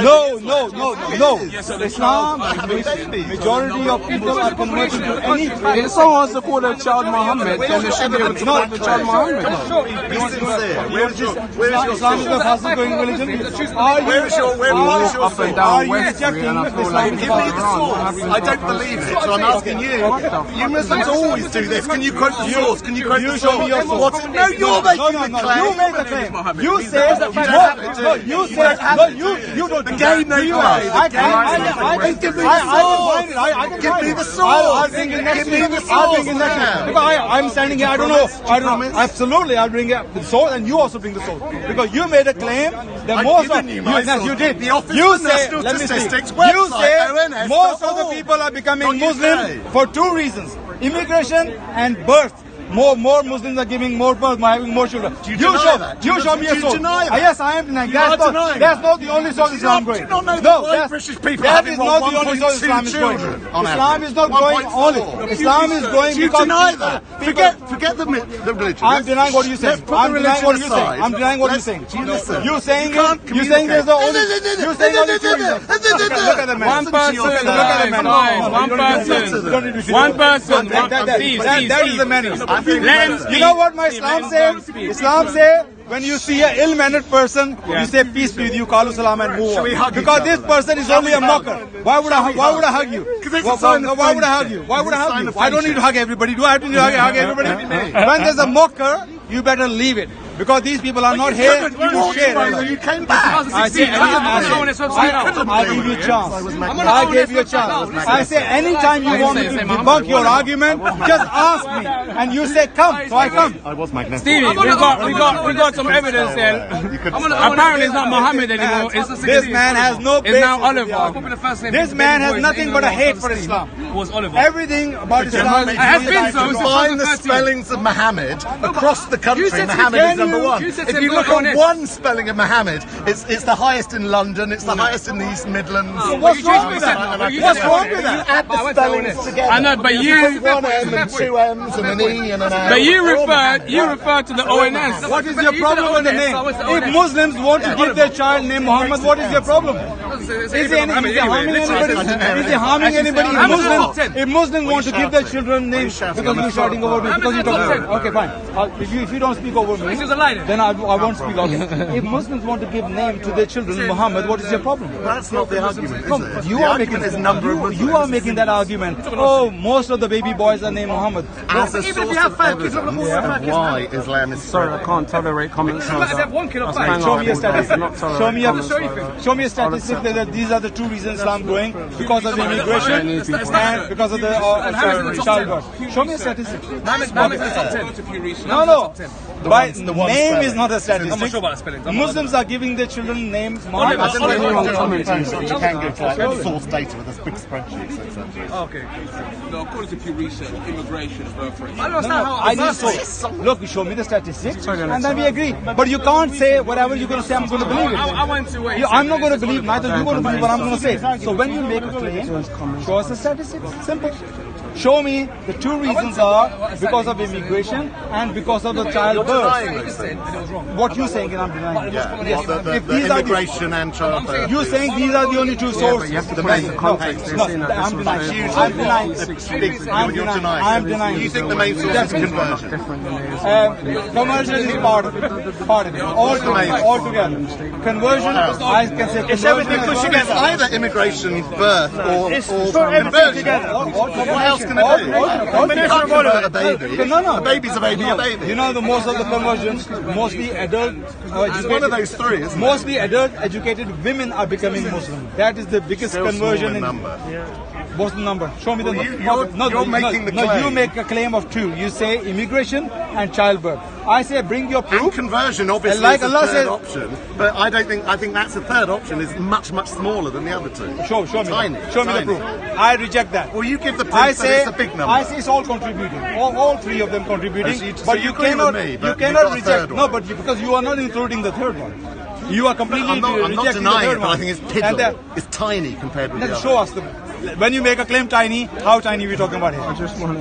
No. Islam, majority of people are converting to any If someone wants to call their child Muhammad, then they should be able to call the child Muhammad. Be sincere. Islam is the fastest growing religion. Where is your Up and down West Street, and I feel like Give me the source. I don't believe it, so I'm asking you. You Muslims always do this. Can you quote the source? Can you quote the show me your source? source. What's it? No, you're making the claim. You made the claim. You say you don't. The game they play. I can give me the source. Give me the source. I'll bring it next Give me week. the I'll source. bring it next week. Because I'm standing here. I don't know. Absolutely, I'll bring the source, and you also bring the source because you made a claim that most of you did. The Office You for say, National let me see. Statistics You website, say ONS. most of the people are becoming Muslim for two reasons: immigration and birth. More Muslims are giving more birth, having more children. Do you deny that? You show me a Do you source. deny that? Yes, I am denying. You are denying That's that. not the only source Islam going. Do you not know that No, white British people that having is not the only source 1.2 Islam is going. children on Islam average? is not going 1.4. only. Islam is going Do you because deny that? Forget the religion. I'm denying what you say. Let's put I'm the denying religion what you say. aside. I'm denying what you're saying. Listen. You saying You can't it? You saying there's the only. communicate. You saying only two reasons. Look at the man. One person, Look at the man. one person, one person. That is the manners. Let him speak. You know what my Islam says? Islam says when you see an ill-mannered person, you say peace be with you, kalu salam, and move on. Because this person is only a mocker. Why would I hug you? Why would I hug you? Why would I hug you? I don't need to hug everybody. Do I have to hug everybody? When there's a mocker, you better leave it. Because these people are not here to share. You came back. I say, I give you a chance. I gave you a chance. I say, anytime you want me to debunk your argument, just ask me. And you say, come. So I come. I was magnetic. Stevie, we got some evidence there. Apparently it's not Muhammad anymore. This man has no basis. It's now Oliver. This man has nothing but a hate for Islam. Was Oliver. Everything about Islam It has been so. Find the spellings of Muhammad across the country. Muhammad is number one. If you look at one spelling of Muhammad, it's the highest in London. It's the highest in the East Midlands. What's wrong with that? What's wrong with that? Add the spellings together. I know, but you put one M and two M's and an E and an A. But you referred to the ONS. What is your problem with the name? If Muslims want to give their child name Muhammad, what is your problem? Is he harming anybody? If Muslims want to give their children names because you're shouting over me, because you're talking. Okay, fine. If you don't speak over me, then I won't speak over you. If Muslims want to give name to their children Muhammad, what is your problem? That's not the argument, is it? You are making this number. You are making that argument. Oh, most of the baby boys are named Muhammad. As a source of evidence, why Islam is Sorry, I can't tolerate comments. Show me a statistic. Show me a statistic that these are the two reasons Islam growing because of the immigration and because of the childbirth. Show me a statistic. No. By name is not a I'm statistic. not sure about the spelling. Muslims are giving their children names. You can go to source data with this big spreadsheets, etc. Okay. No, according to Pew Research, immigration and birth rate. I don't understand how. I need to look, show me the statistics, and then we agree. But you can't say whatever you're going to say, I'm going to believe it. I want to wait. I'm not going to believe, neither you're going to believe what I'm going to say. So when you make a claim, show us the statistics. Simple. Show me the two reasons are because of immigration and because of the childbirth. What you saying and I'm denying? Yes. The immigration and childbirth. You're saying these are the only two sources. You have to put the context. No, I'm denying. I'm denying. You think the main source is conversion? Conversion is part of it. Altogether. Conversion, I can say It's everything put together. It's either immigration, birth, or conversion. What else can it be? You can't convert a baby. A baby's a baby, a baby. You know, the most of the conversions, mostly adult educated. One of those three, isn't it? Mostly adult educated women are becoming Muslim. That is the biggest Still conversion in number. What's the number? Show me the number. You're making the claim. No, you make a claim of two. You say immigration and childbirth. I say bring your proof. And conversion obviously like is a Allah third says, option, but I think that's a third option is much smaller than the other two. Show me. Tiny. Show me the proof. I reject that. Well, you give the proof that it's a big number. I say it's all contributing. All three of them contributing. So but you you agree cannot. with me, You but cannot you've got a reject. third No, one. but because you are not including the third one. You are completely I'm not rejecting denying the third it, but I one. think it's And piddle. It's tiny compared with the then other. show us when you make a claim tiny, how tiny are we talking about here?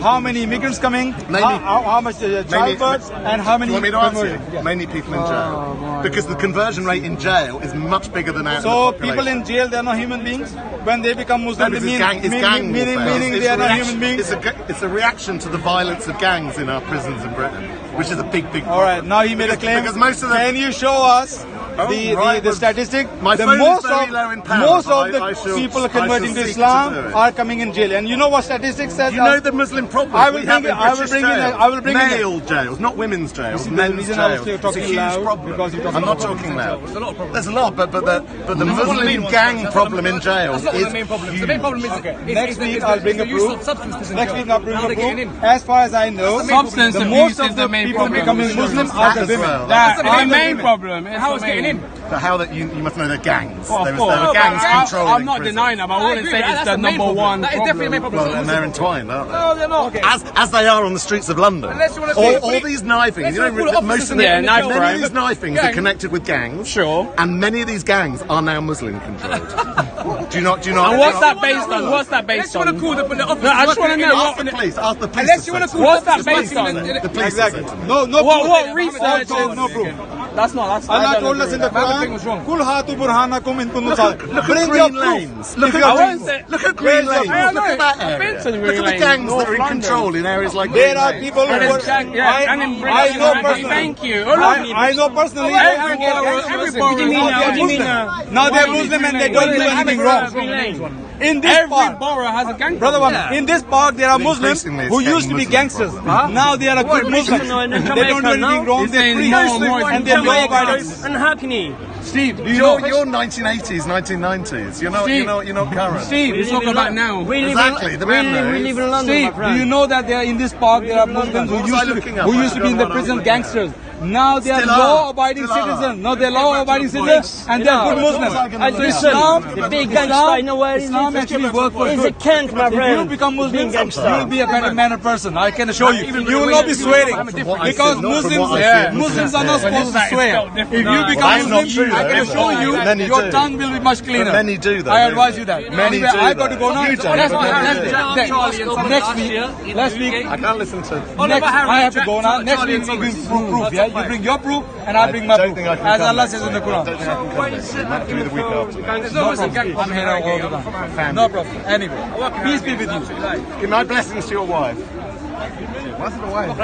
How many immigrants coming? How much childbirth? And how many Do you want me to answer conversions? you? Mainly people in jail. Because the conversion rate in jail is much bigger than out in the So population. people in jail, they are not human beings. When they become Muslim, No, they it's gang meaning warfare. they are not human beings. It's a reaction to the violence of gangs in our prisons in Britain, which is a big All right, now he made a claim. Because most of them. Can you show us the statistic? My The phone most is very of low in power. most of the I shall- people I converting shall to seek Islam to do it. are coming in jail. And you know what statistics says? You know the Muslim problem. I will we have bring in it- I will British bring in- jails. I will bring in- male jails, not women's jails. See, the Men's reason I was jails. It's a talking huge loud problem. because you're talking I'm not about talking loud. There's a lot of problems. There's a lot, but the Muslim gang problem in jails That's not is the main problem. huge. The main problem is Next week I'll bring a the use of proof. substances in Next jail. week I'll bring How a they getting proof. in? As far as I know, Substance the abuse most is of the the main people problem. becoming Muslim are the That as women. well. That's the are main women. problem. How is getting in? But how that you must know they're gangs. Well, there of was course. gangs controlling I'm not prisons. denying that, but I wouldn't say it's That's the the main number problem. one That is definitely the main problem. problem. Well, and they're entwined, aren't they? No, they're not. As they are on the streets of London. Unless you wanna say- all these knifings, unless you know, you wanna call it most of opposites them, in the many crime. of these knifings are connected with gangs. Sure. And many of these gangs are now Muslim controlled. do you not? And what's that based on? What's that based on? Unless you want to call the officers. No, I just want to know Ask the police. Ask the police. Unless you want to call What's the that officers based on? The police Exactly. said to me. No What proof. research is No proof. That's not. That's Allah I don't told us agree in the with that. Quran, "Kul hatu burhanakum in kuntum sadiqin." Look Bring at your Green proof. Lanes. If Look you at are I doing- won't say. Look at Green Lanes. I Look at that I've been area. to the Look Green at the Lanes, gangs that North are in London. control in areas like There Green are Lanes. people who And work. in Jack- yeah, and in Britain. I know personally. Thank you. I know personally. Every those who borough- work- every Now borough- they are what do you mean, Muslim. Now they're Muslim and they don't do anything wrong. In this Every park, borough has a gang. brother, problem. in this park there are Muslims Increasingly, who it's used to be getting gangsters. Muslim Now they are good Muslims. They don't do anything wrong. They're free and they're law abiding. And how can he? Steve, do you know? You're 1980s, 1990s. You're not current. Steve, We talk about now. Exactly, the man knows. We live in London, Steve, my do friend. you know that there are in this park there are Muslims What was I looking up? who I used to be in the don't know what I was prison looking at. gangsters? Now they are Still are. law-abiding Still are. citizens. No, they're law-abiding citizens and they're good Muslims. And listen, the big gangster, I know where he Islam lives. actually works for He's good. a Kent, my If you friend. become Muslim, Big gangster. you will be a better mannered person. I can assure you. You will not be swearing because Muslims are not supposed to swear. If you become That's not Muslim, true, I can though. assure you Many your do. tongue will be much cleaner. But many do, though, I don't advise they? you that. Many Anyway, do, I got to go though. now. You don't, Next but week, many do. next week, I can't listen to. I have to go now. Next week we bring proof. Yeah, you bring your proof and I bring my proof. As Allah says in the Quran. Might do the week after. I'm here all the time. No problem. Anyway, peace be with you. Give my blessings to your wife. What's the wife?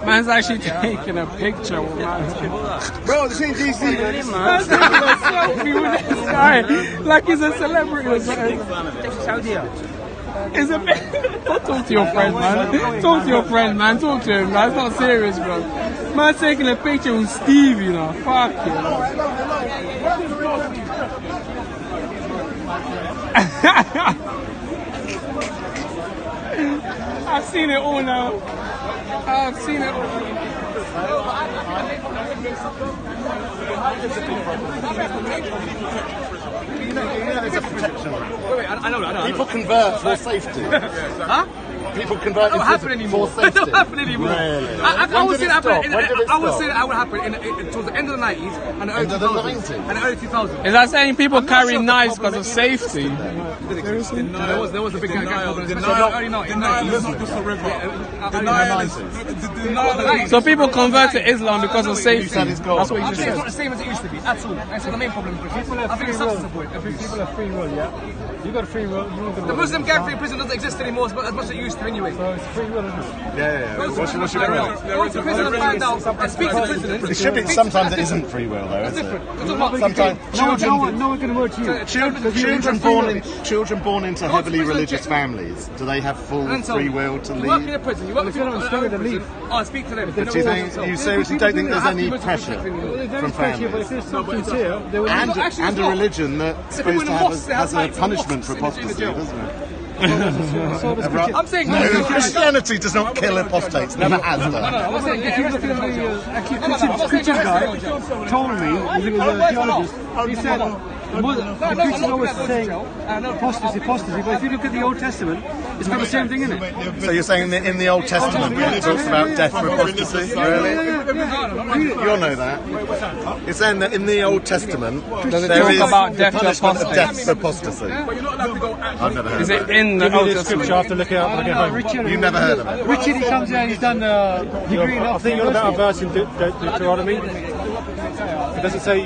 Man's actually taking a picture with man. Bro, this ain't DC, man. Man's taking a selfie with this guy like he's a celebrity or something. It's a bit. Don't talk to your friend, man. Talk to your friend, man. Talk to him, man. It's not serious, bro. Man's taking a picture with Steve, you know. Fuck you. I've seen it all now. I've seen it all. It's a protection. Wait, I know. People convert for safety. Huh? People convert That don't happen anymore. for safety. That don't happen anymore. Really? I would say that When did it I would stop? say that would happen towards the end of the 90s and the early End of the 2000s. 90s? And the early 2000s. Is that saying people carry knives because of safety? There was a big Denial early is 90s. not just a river. Denial is So people convert to Islam because of safety. That's what you just said. It's not the same as it used to be at all. That's the main problem. I think it's substance point. People have free will, yeah? You got free will. The Muslim gang-free prison doesn't exist anymore as much as it used to anyway. So it's free will, isn't it? Yeah. What's your Go to prison and find out and speak to prisoners. It should be. Sometimes it isn't free will, though, is it? Sometimes No one can word you. children born into heavily religious families, do they have full free will to You work in leave? a prison. You work in a prison. Oh, speak to them. Do you seriously don't think there's any pressure from families? But if there's substance here, they will And a religion that's supposed to have a punishment for apostasy, doesn't it? I'm saying No, Christianity does not kill apostates. Never has done. I'm saying if you look at the Christian guy told me, he was a theologist, he said the Christians always saying apostasy, but if you look at the Old Testament, it's got the same thing in it. So you're saying that in the Old Testament it talks about death for apostasy? Really? You'll know that. You're saying that in the Old Testament there is about death the for punishment of apostasy? death for apostasy. I've never heard Is of it in the Old Testament? I have to look it up when I get home. You've never heard of it? Richard, he comes here and he's done degree in I think you're about a verse in Deuteronomy. It doesn't say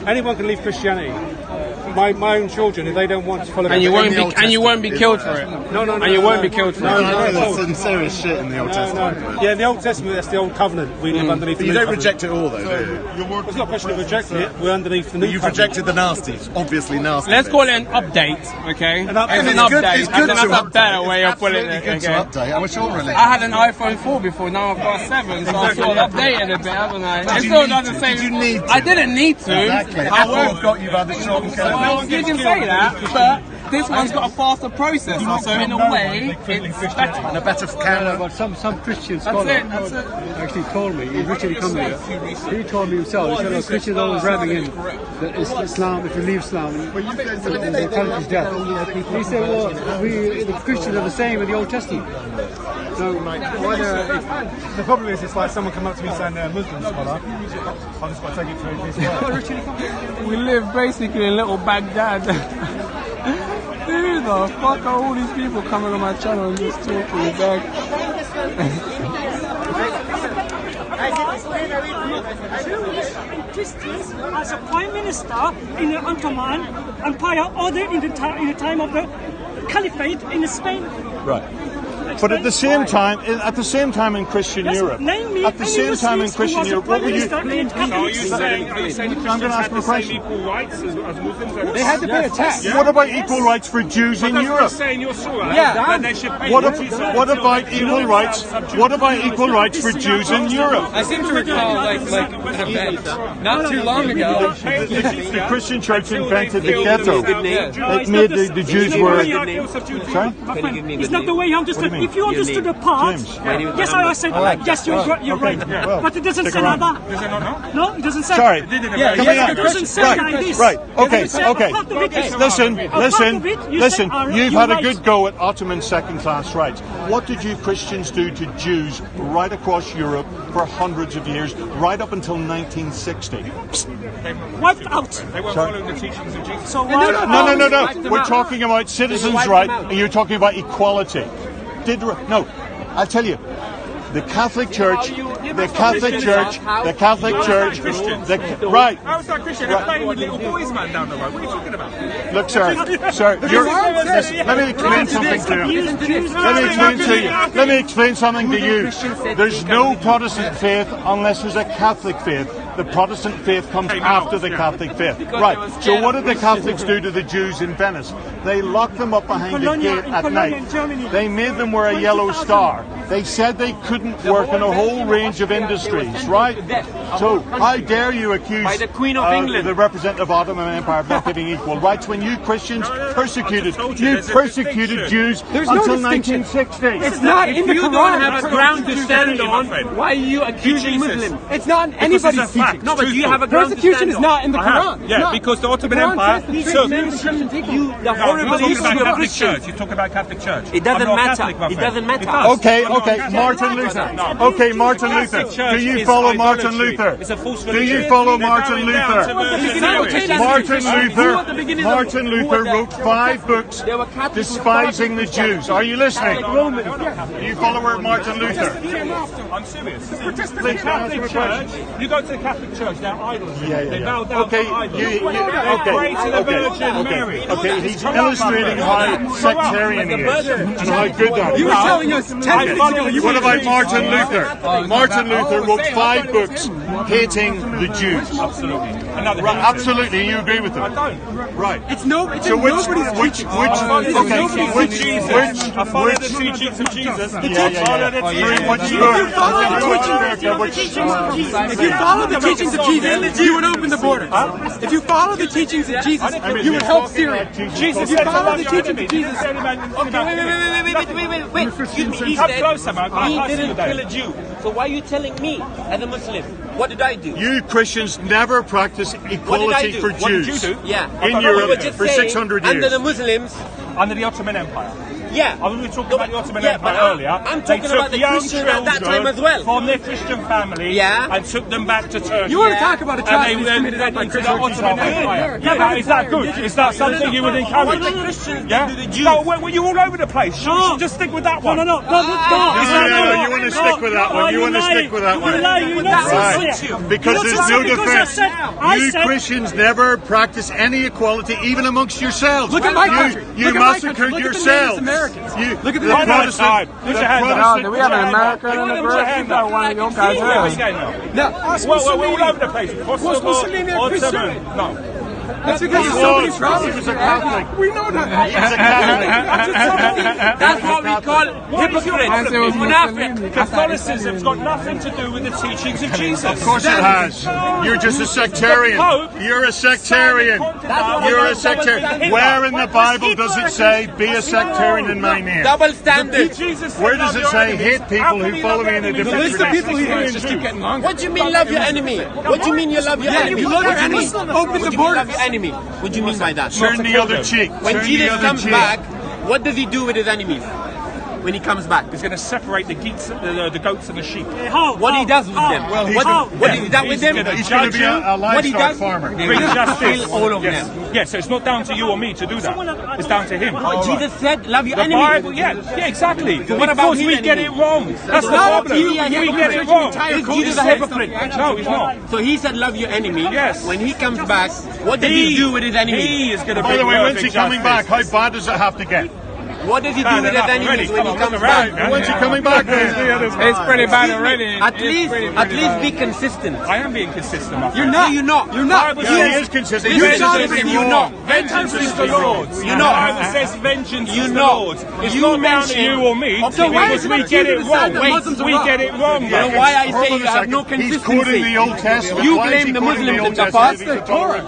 anyone can leave Christianity. My own children, if they don't want to follow, And you won't be killed for it. No. And you won't be killed for No, it. there's some serious shit in the Old Testament. Yeah, in the Old Testament, that's the old covenant. We live underneath the But you new don't covenant. reject it all, though, do you? It's not a question of rejecting it. We're underneath the new You've covenant. rejected the nasties, obviously nasty. Let's call it an update, okay? It's an It's update. good I think that's a to better update. way of putting It's it. absolutely good to Okay. update. I'm sure really. I had an iPhone 4 before, now I've got a 7, so I sort of updated a bit, haven't I? It still doesn't say. Did you need to? I didn't need to. Exactly. I Apple won't. have got you by the short and Well, you can say that, but this one's got a faster processor, so in a way, it's better. and a better camera. But some Christian That's scholar it. actually told me, Richard, he come here, he told me himself, he said, Christians always ramming in that Islam, if you leave Islam, the penalty is death. He said, well, the Christians are the same in the Old Testament. So, The problem is, it's like someone come up to me saying they're a Muslim scholar. I've just got to take it for his word. We live basically in little Baghdad. Who the fuck are all these people coming on my channel and just talking back? Jewish and Christians as a prime minister in the Ottoman Empire or in the time of the Caliphate in Spain. Right. But at the same time, in Christian Europe, at the same time in Christian Europe, what were you? Are you saying I'm going to ask you a question. equal rights as Muslims? they had to pay a tax. What about equal rights for Jews in Europe? Saying your surah, Yeah. they should pay What about equal rights? What about equal rights for Jews in Europe? I seem to recall like an event not too long ago. The Christian Church invented the ghetto. It made the Jews were. Sorry? It's not the way you understood. If you understood the part, yes, I said, yes, you're right. But it doesn't say like that. Does it not? No, it doesn't say. Sorry. It doesn't say like this. Right. Okay. It says Okay. part of it is- Listen. you Listen. say, You've you're had a right. good go at Ottoman second-class rights. What did you Christians do to Jews right across Europe for hundreds of years, right up until 1960? Wiped out. They weren't following the teachings of Jesus. So No. We're talking about citizens' right, and you're talking about equality. I'll tell you. The Catholic Church, right. How is that Christian? They're playing with little boys, man, down the road. What are you talking about? Look, sir, let me explain something to you. Let me explain something to you. There's no Protestant faith unless there's a Catholic faith. The Protestant faith comes after the Catholic faith. Right. So what did the Catholics do to the Jews in Venice? They locked them up behind the gate at night. They made them wear a yellow star. They said they couldn't work in a whole range of industries, right? So how dare you accuse by the Queen of England, the representative of Ottoman Empire, of not giving equal rights when you Christians persecuted Jews until 1960? It's not in the Quran. If you don't have a ground to stand on, why are you accusing Muslims? It's not anybody's teaching. No, but do you have a ground to stand on? Persecution is not in the Quran. Yeah, because the Ottoman Empire. So the horrible issue of Christians. You talk about Catholic Church. It doesn't matter. It doesn't matter. Okay, Martin Luther. Okay, Martin Luther. Do you follow Martin Luther? Do you follow Martin Luther? Martin Luther wrote 5 books despising the Jews. Are you listening? You follow Martin Luther? I'm serious. The Catholic Church. You go to the Catholic Church. They're idols. They bow down to idols. They pray to the Virgin Mary. Okay, he's illustrating how sectarian he is and how good that is. You were telling us 10 minutes ago. What about Martin Luther? Martin Luther wrote 5 books hating the Jews. Absolutely. Absolutely, you agree with them? I don't. Right. It's nobody's teaching. I follow the teachings of Jesus. If you follow the teachings of Jesus, you would open the border. If you follow the teachings of Jesus, you would help Syria. If you follow the teachings of Jesus. Wait. He said he didn't kill a Jew. So why are you telling me as a Muslim? What did I do? You Christians never practice equality for Jews. Yeah. In Europe for 600 years. Under the Muslims. Under the Ottoman Empire. Yeah. I was talking about the Ottoman Empire earlier. I'm talking about the Christians at that time as well. From their Christian family and took them back to Turkey. You want to talk about atrocities committed by into the Ottoman Empire. Yeah, is that good? Is that something you would encourage? Yeah. No, well, you're all over the place. You should just stick with that one. No, you want to stick with that one. You want to stick with that one. Right. Because there's no defense. You Christians never practice any equality, even amongst yourselves. Look at my country. You massacred yourselves. Look at the Protestant. Do we have an American in the group? You got one of your guys here. Now, we're all over the place. Muslim or Ottoman? No. That's because there's so many problems. He was a Catholic. We know that. He's a Catholic. That's what we call hypocrites. Catholicism's got nothing to do with the teachings of Jesus. Of course it has. You're just a sectarian. You're a sectarian. You're a sectarian. Where in the Bible does it say, be a sectarian in my name? Double standard. Where does it say, hate people who follow me in a different tradition? What do you mean love your enemy? What do you mean you love your enemy? You love your enemy. Open the border. Enemy. What do you mean by that? Turn the other cheek. When Jesus comes back, what does he do with his enemies? When he comes back, he's going to separate the goats and the sheep. What he does with them? Well, what did he do with them? He's going to be a livestock farmer. Bring justice. All of them. Yes, so it's not down to you or me to do that. It's down to him. Jesus said, "Love your enemy." enemy. Bible, yeah, exactly. So what about we get it wrong? That's the problem. We get it wrong. Is Jesus a hypocrite? No, he's not. So he said, "Love your enemy." Yes. When he comes back, what does he do with his enemy? He is going to. By the way, when's he coming back? How bad does it have to get? What does he do with his enemies when he comes back? When's he coming back then? It's pretty bad already. At least be consistent. I am being consistent. You're not. You're not. You're not. Yeah, he is consistent. You're not. Vengeance is the Lord's. You're not. The Bible says vengeance is the Lord's. It's not down to you or me because we get it wrong. We get it wrong. You know why I say you have no consistency? He's quoting the Old Testament. You blame the Muslims in the past.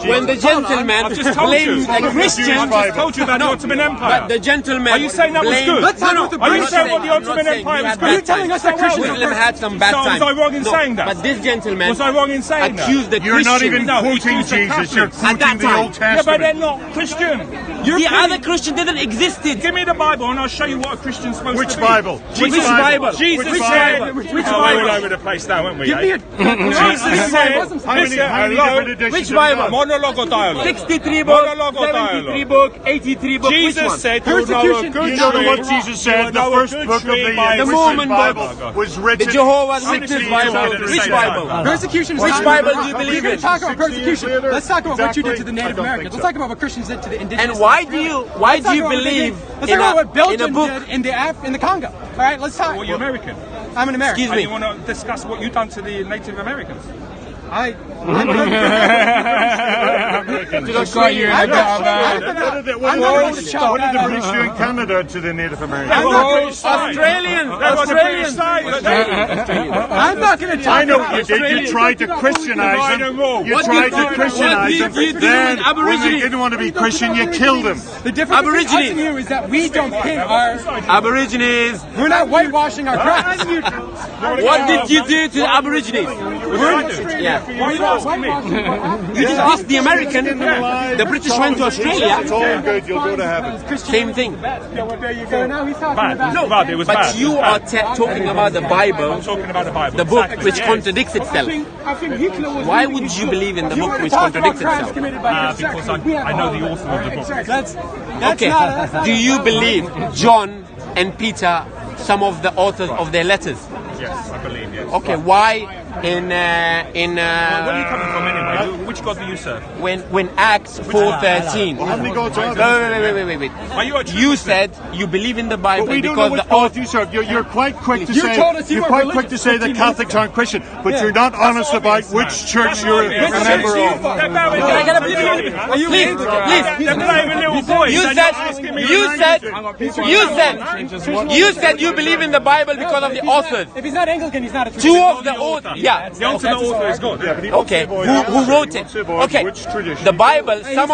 When the gentleman blamed the Christians. I just told you about the Ottoman Empire. But the gentleman. Are you saying that was good? Let's start with the Are you saying what the Ottoman Empire was good? Are you telling us that Christians had some bad times? Was I wrong in saying that? But this gentleman was I wrong in saying that? Accused the You're not Christians. even quoting Jesus. You're quoting the Old Testament. Yeah, but they're not Christian. The other Christian didn't exist. Give me the Bible and I'll show you what a Christian's supposed to be. Which Bible? Which Bible? Jesus said. Which Bible? We're all over the place now, aren't we? Give me a. Jesus said. How many different editions? Which Bible? Monologue or dialogue? 63 books, Monologue or 73 books, 83 books. Jesus said. Persecution. You know what Jesus said? The first book of the Mormon Bible was written. The Jehovah's Witness Bible. Which Bible? Persecution. Which Bible do you believe We're going in? to talk about persecution. Let's talk about what you did to the Native Americans. Let's talk about what Christians did to the indigenous. And why do you believe Let's talk about what Belgium did in the Congo. All right, let's talk. Well, you're American. I'm an American. Excuse me. And you want to discuss what you've done to the Native Americans? What did the British do in Canada to the Native Americans? Australians. I'm not going to tell I know what you did. You tried to Christianize them. You tried to Christianize them. Then, when they didn't want to be Christian, you killed them. The difference between us and you is that we don't paint our Aborigines. We're not whitewashing our grass. What did you do to the Aborigines? You just asked the American. The British went to Australia. It's all good. You'll go to heaven. Same thing. So now he's talking about Bad. It was but you are talking about the Bible. I'm talking about the Bible. The book which contradicts itself. I think Hitler was. Why would you believe in the book which contradicts itself? Because I know the author of the book. That's okay. Do you believe John and Peter, some of the authors of their letters? Yes, I believe, yes. Okay, why in where are you coming from anyway? Which God do you serve? when Acts 4:13? Well, how many gods are Wait. Are you a You said you believe in the Bible But we don't because know the which God you serve. You're quite quick to say that Catholics aren't Christian, but you're not honest about which church you're a member of. Please. You said you believe in the Bible because of the authors. If he's not Anglican, he's not a Two of the authors. Yeah. The ultimate author is God. Okay. Who wrote it? Okay. The Bible. Some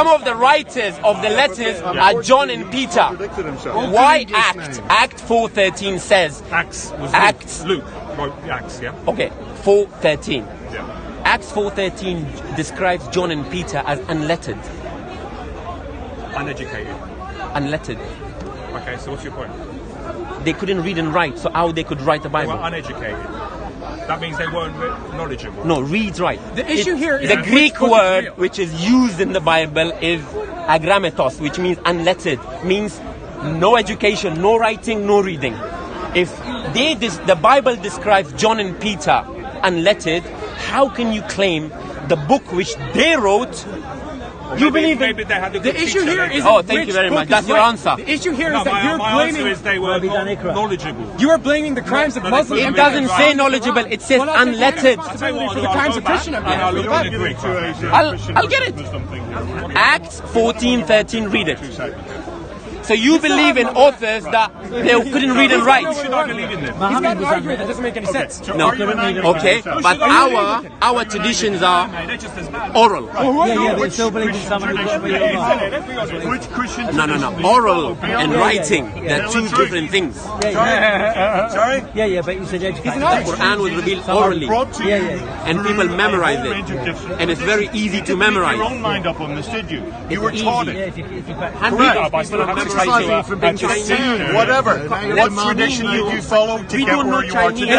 of the writers of the letters are John and Peter. Why Act 4:13 says Acts was Luke wrote Acts. Yeah. Okay. 4:13. Yeah. Acts 4:13 describes John and Peter as unlettered. Uneducated. Unlettered. Okay. So what's your point? They couldn't read and write, so how they could write the They Bible? were uneducated. That means they weren't knowledgeable. No, reads right. The issue here is the that Greek which book is word real. which is used in the Bible is agrammetos, which means unlettered, means no education, no writing, no reading. If the Bible describes John and Peter unlettered, how can you claim the book which they wrote? You believe in the issue here is thank you very much. That's your answer. The issue here is that you're blaming. They were knowledgeable. You are blaming the crimes of Muslims. It doesn't say knowledgeable. It says unlettered. For the crimes of Christian. I'll get it. Acts 14:13. Read it. So you believe in authors that they couldn't read and write? Should I believe in them? He's got an argument that doesn't make any sense. No. Okay, but our traditions are oral. Which Christian? No. Oral and writing, they're two different things. Sorry? Yeah, but you said education. The Quran was revealed orally, and people memorize it, and it's very easy to memorize. You made your own mind up on this, did you? You were taught it. Whatever. What tradition did you follow to get where you are today?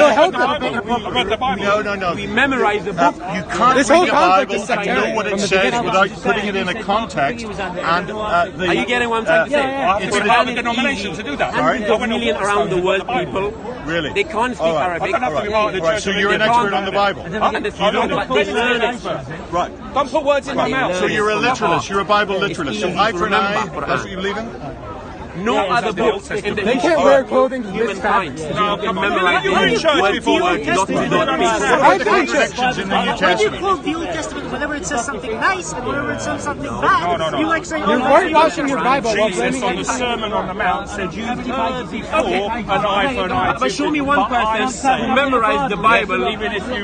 No. We memorize the book. You can't read the Bible and know what it says without putting it in a context. And are you getting what I'm trying to say? It's about the denomination to do that. Hundreds of million around the world people. Really? They can't speak Arabic. Right. So you're an expert on the Bible. They learn it. Right. Don't put words in my mouth. So you're a literalist. You're a Bible literalist. So eye for an eye. That's what you believe in? No other books in the They can't wear clothing to human kind. No, come on. You were in church before. Not I've been in church. In the New When you Testament. quote the Old Testament, whenever it says something nice and whenever it says something bad, No. you like saying, You're whitewashing your Bible while Jesus blaming on the Sermon on the Mount said you heard before an eye for an eye. But show me one person who memorized the Bible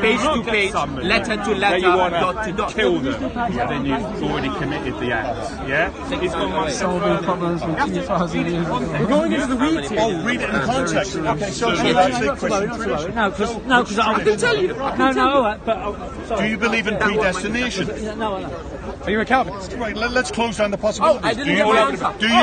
page to page, letter to letter, dot to dot. Kill them. Then you've already committed the act. Yeah? It's got one Solving problems from 2,000 years ago. We're going into the weeds here. Oh, read it in context. Okay, so that's a Christian tradition. No, because I can tell you. Do you believe in predestination? No. Are you a Calvinist? Right, let's close down the possibilities. Do you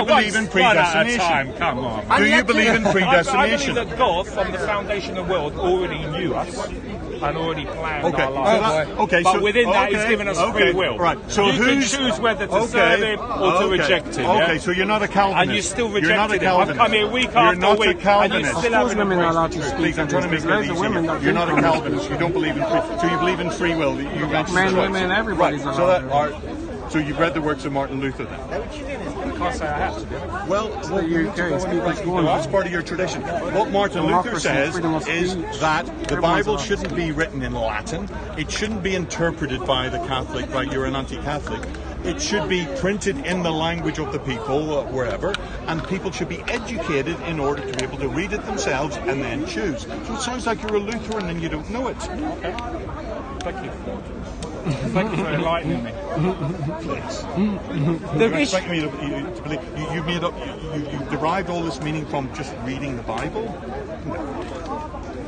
believe in one at a predestination? time, come on. Do you believe in predestination? I believe that God, from the foundation of the world, already knew us and already planned our lives. But within that, He's given us free will. Right. So you can choose whether to serve Him or to reject Him. Okay, so you're not a Calvinist. And you still You're not rejected a Him. I've Calvinist. come here week You're after not week, a Calvinist. and you still haven't women are allowed to embraced speak. Please, I'm trying to make it Loads of easy. women that You're not a do. Calvinist. You don't believe in so you believe in free will. You mentioned Men, the women, everybody's right. allowed. So you've read the works of Martin Luther then? can't say I have to. Well, that's part of your tradition. What Martin Luther says is that the Bible shouldn't be written in Latin. It shouldn't be interpreted by the Catholic, like you're an anti-Catholic. It should be printed in the language of the people, wherever, and people should be educated in order to be able to read it themselves and then choose. So it sounds like you're a Lutheran and you don't know it. Okay. Thank you. Thank you for enlightening me. Please. You expect me to believe you made up? You derived all this meaning from just reading the Bible?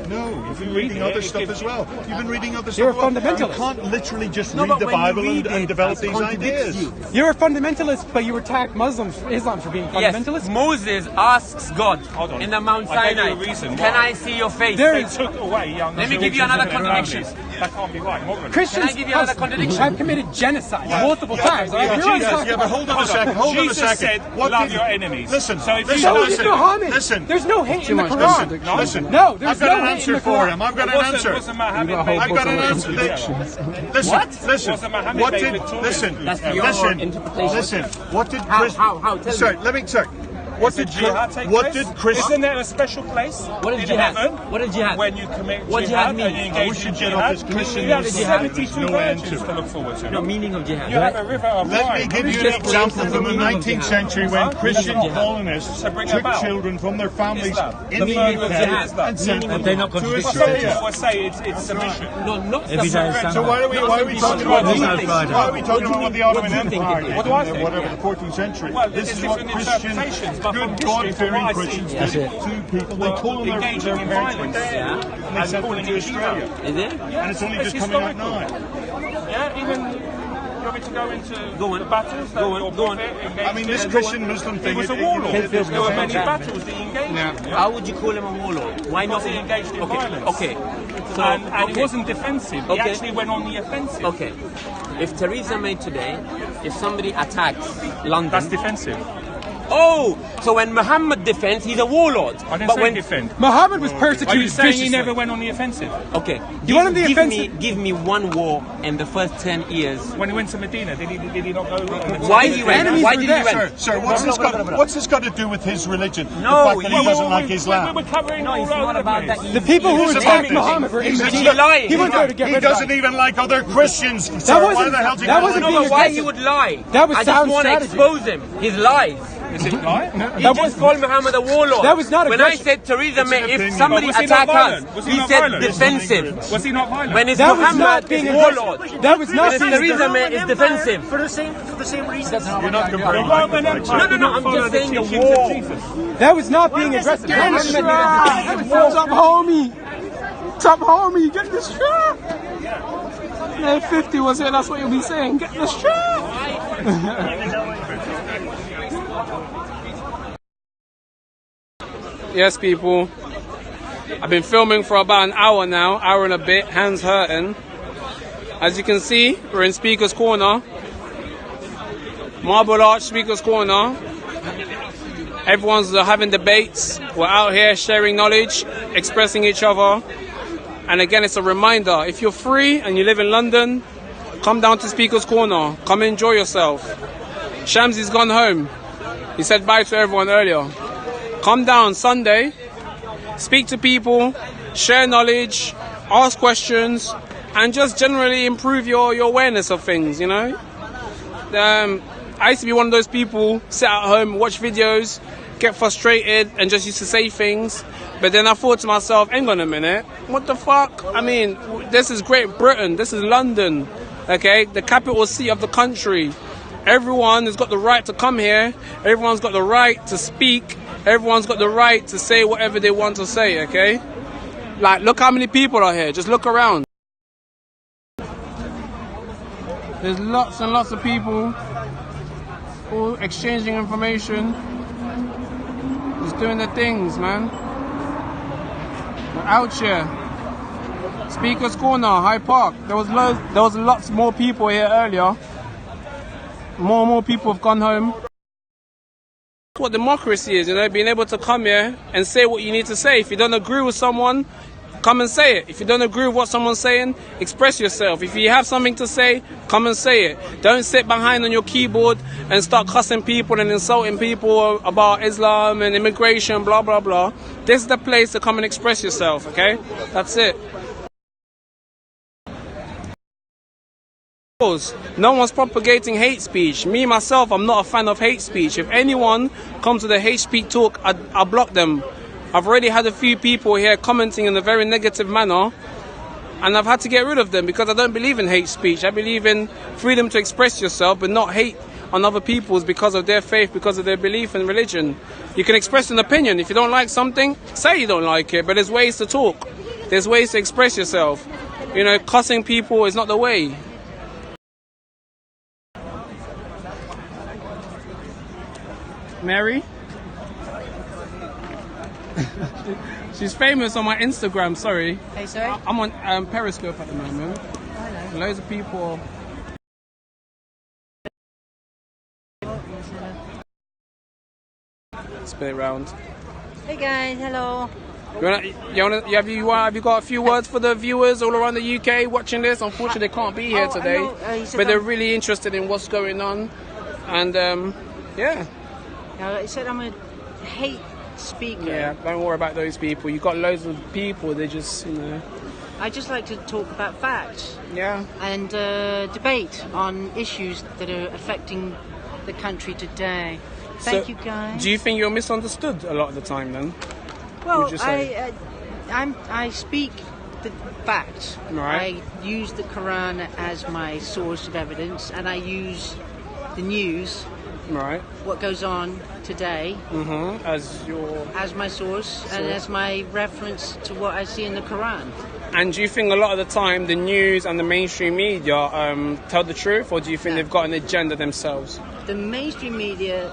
No, you've been reading other stuff as well. You've been reading other stuff. You're a fundamentalist. You can't literally just read the Bible and develop these ideas. You're a fundamentalist, but you attack Islam for being fundamentalist? Yes, Moses asks God in the Mount Sinai, can I see your face? They took away young. Let me give you another contradiction. That can't be right. Christians have committed genocide multiple times. But hold on a second. Jesus said, love your enemies. Listen, so if listen. There's no hate in the Quran. Listen. No, there's no hate. Answer for him. I've got an answer. I've got an answer. Listen. What did how? Sorry, let me check. What did jihad take What place? did Chris? Isn't there a special place? What is in jihad? heaven? What is jihad? When you commit what jihad mean? and you engage in jihad, you have 72 virtues to look forward to. No meaning of jihad. You have a river of Let wine. me give you an example from the 19th century when Christian colonists took children from their families in the UK and sent them to Australia. Or say it's submission. No, not So why are we talking about the Ottoman Empire and whatever the 14th century? This is what Christians, good God-fearing Christians did to people. They told them their parents and they sent them to Australia. Is it? And it's only just coming out now. Yeah, even you want me to go into the battles? Go on. I mean, this Christian Muslim thing. He was a warlord. There were many battles that he engaged in. How would you call him a warlord? Why not? Because he engaged in violence. Okay. So, and it wasn't defensive. He actually went on the offensive. Okay. If Theresa May today, if somebody attacks London, that's defensive. Oh, so when Muhammad defends, he's a warlord. I didn't say defend. Muhammad was persecuted. Are you saying he never went on the offensive? Okay. Give me one war in the first 10 years. When he went to Medina, did he not go? Why he went? Why did he went? Sir, what's this got to do with his religion? No, the fact that he doesn't like Islam. We're covering no, it's not about that. The people who attacked Muhammad were in Medina. Lying. He went there to get rid of. He doesn't even like other Christians. That wasn't why he would lie. That was I just want to expose him. His lies. Is it lie? He just called Muhammad a warlord. That was not when I said Theresa May, if somebody attacked us, he said defensive. Was he not violent? When it's Muhammad, it's warlord. That was not being Theresa May is defensive. For the same reason. You're not comparing. No, I'm just saying the war. That was not being aggressive. Top homie, get the strap. 50 was it? That's what you'll be saying. Get the strap. Yes, people. I've been filming for about an hour now, hour and a bit, hands hurting. As you can see, we're in Speaker's Corner. Marble Arch, Speaker's Corner. Everyone's having debates. We're out here sharing knowledge, expressing each other. And again, it's a reminder, if you're free and you live in London, come down to Speaker's Corner. Come enjoy yourself. Shamsi's gone home. He said bye to everyone earlier. Come down Sunday, speak to people, share knowledge, ask questions, and just generally improve your awareness of things, you know. I used to be one of those people, sit at home, watch videos, get frustrated, and just used to say things. But then I thought to myself, hang on a minute, what the fuck? I mean, this is Great Britain, this is London, okay? The capital city of the country. Everyone has got the right to come here. Everyone's got the right to speak. Everyone's got the right to say whatever they want to say, okay? Like, look how many people are here. Just look around. There's lots and lots of people all exchanging information. Just doing their things, man. We're out here. Speaker's Corner, Hyde Park. There was lots more people here earlier. More and more people have gone home. What democracy is, you know, being able to come here and say what you need to say. If you don't agree with someone, come and say it. If you don't agree with what someone's saying, express yourself. If you have something to say, come and say it. Don't sit behind on your keyboard and start cussing people and insulting people about Islam and immigration, blah, blah, blah. This is the place to come and express yourself, okay? That's it. No one's propagating hate speech. Me, myself, I'm not a fan of hate speech. If anyone comes to the hate speech talk, I block them. I've already had a few people here commenting in a very negative manner, and I've had to get rid of them because I don't believe in hate speech. I believe in freedom to express yourself, but not hate on other people's because of their faith, because of their belief in religion. You can express an opinion. If you don't like something, say you don't like it, but there's ways to talk. There's ways to express yourself. You know, cussing people is not the way. Mary? She's famous on my Instagram, sorry. Hey, sorry? I'm on Periscope at the moment. I know. Loads of people. Spin it round. Hey guys, hello. Have you got a few words for the viewers all around the UK watching this? Unfortunately, they can't be here today, but they're really interested in what's going on, and yeah. He said I'm a hate speaker. Yeah, don't worry about those people. You've got loads of people, they just, you know. I just like to talk about facts. Yeah. And debate on issues that are affecting the country today. Thank you, guys. Do you think you're misunderstood a lot of the time then? Well, I speak the facts. Right. I use the Quran as my source of evidence, and I use the news. Right. What goes on today as my source and as my reference to what I see in the Quran. And do you think a lot of the time the news and the mainstream media tell the truth, or do you think they've got an agenda themselves? The mainstream media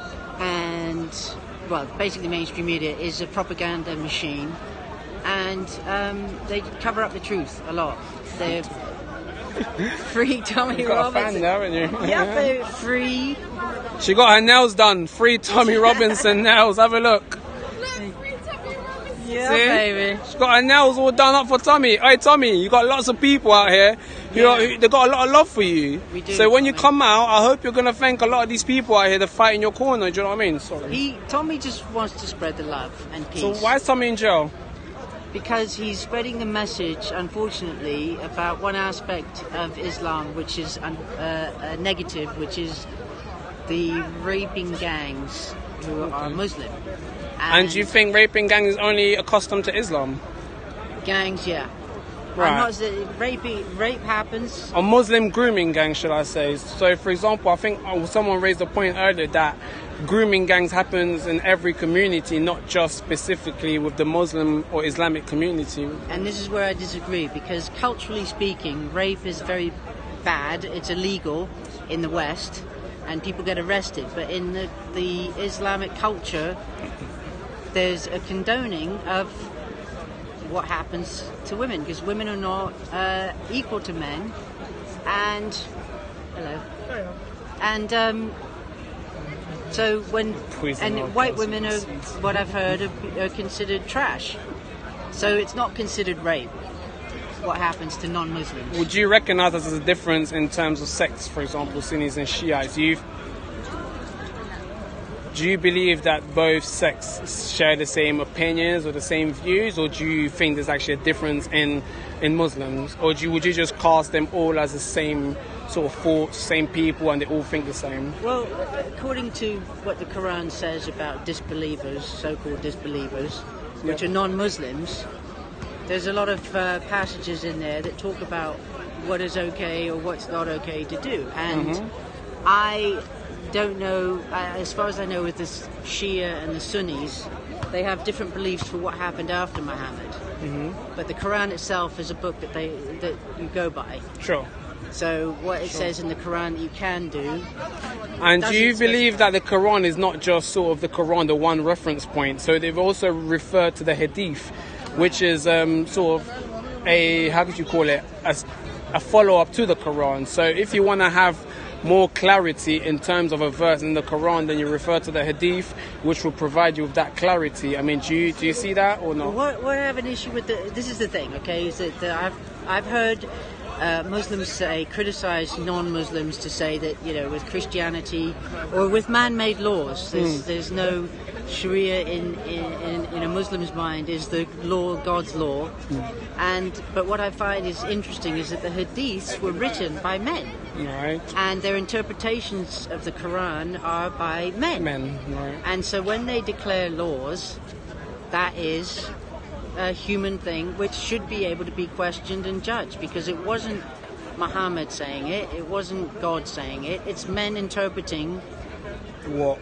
basically mainstream media is a propaganda machine, and they cover up the truth a lot. They're free Tommy Robinson. You've got a fan there, haven't you? Yeah, they're free. She got her nails done. Free Tommy Robinson nails. Have a look. Yeah, see? baby. She got her nails all done up for Tommy. Hey, Tommy, you got lots of people out here. They got a lot of love for you. We do, so when you come out, I hope you're going to thank a lot of these people out here that fight in your corner. Do you know what I mean? Sorry. Tommy just wants to spread the love and peace. So why is Tommy in jail? Because he's spreading the message, unfortunately, about one aspect of Islam, which is negative, which is the raping gangs who are Muslim. And do you think raping gangs is only accustomed to Islam? Gangs, yeah. Right. Rape happens. A Muslim grooming gang, should I say. So, for example, I think someone raised a point earlier that grooming gangs happens in every community, not just specifically with the Muslim or Islamic community. And this is where I disagree, because culturally speaking, rape is very bad. It's illegal in the West, and people get arrested. But in the Islamic culture, there's a condoning of what happens to women, because women are not equal to men, and so when white women are, what I've heard, are considered trash. So it's not considered rape. What happens to non-Muslims? Would you recognise there's a difference in terms of sects, for example, Sunnis and Shiites? Do you believe that both sects share the same opinions or the same views, or do you think there's actually a difference in Muslims, or would you just cast them all as the same sort of thoughts, same people, and they all think the same? Well, according to what the Quran says about disbelievers, so-called disbelievers, which are non-Muslims, there's a lot of passages in there that talk about what is okay or what's not okay to do, and I don't know, as far as I know, with the Shia and the Sunnis, they have different beliefs for what happened after Muhammad. But the Quran itself is a book that you go by. Sure. So what it says in the Quran that you can do. And do you believe that the Quran is not just sort of the Quran, the one reference point? So they've also referred to the Hadith, which is sort of a, how could you call it, a follow-up to the Quran. So if you want to have more clarity in terms of a verse in the Quran, then you refer to the Hadith, which will provide you with that clarity. I mean, do you see that or not? What I have an issue with this is the thing, okay? Is that I've heard Muslims criticize non-Muslims to say that, you know, with Christianity or with man-made laws, there's no Sharia in a Muslim's mind is the law, God's law. But what I find is interesting is that the Hadiths were written by men. Right. And their interpretations of the Quran are by men. Right. And so when they declare laws, that is a human thing which should be able to be questioned and judged, because it wasn't Muhammad saying it wasn't God saying it, it's men interpreting what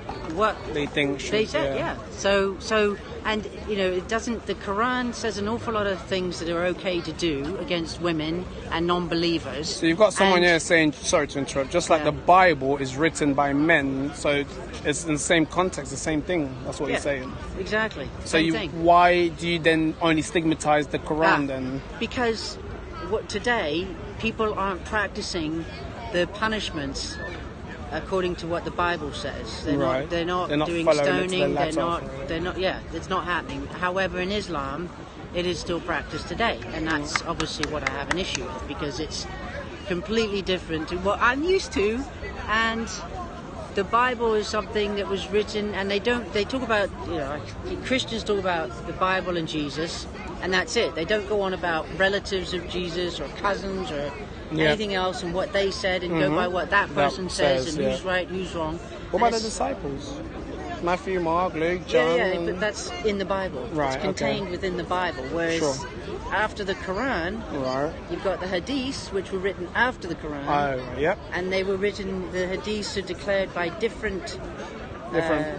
they think should, they said. Yeah. So and you know, it doesn't, the Quran says an awful lot of things that are okay to do against women and non-believers. So you've got someone here saying, sorry to interrupt, just like the Bible is written by men, so it's in the same context, the same thing. That's what you're saying. Exactly. So Same thing. why do you then only stigmatize the Quran then? Because today people aren't practicing the punishments according to what the Bible says. They're not doing stoning. They're not. Yeah, it's not happening. However, in Islam, it is still practiced today, and that's obviously what I have an issue with, because it's completely different to what I'm used to. And the Bible is something that was written, and they talk about, you know, Christians talk about the Bible and Jesus, and that's it. They don't go on about relatives of Jesus or cousins or anything else and what they said, and go by what that person says and who's right, who's wrong. What about the disciples? Matthew, Mark, Luke, John? Yeah, but that's in the Bible. Right, it's contained within the Bible. Whereas after the Quran, you've got the Hadiths, which were written after the Quran. And they were written, the Hadiths are declared by different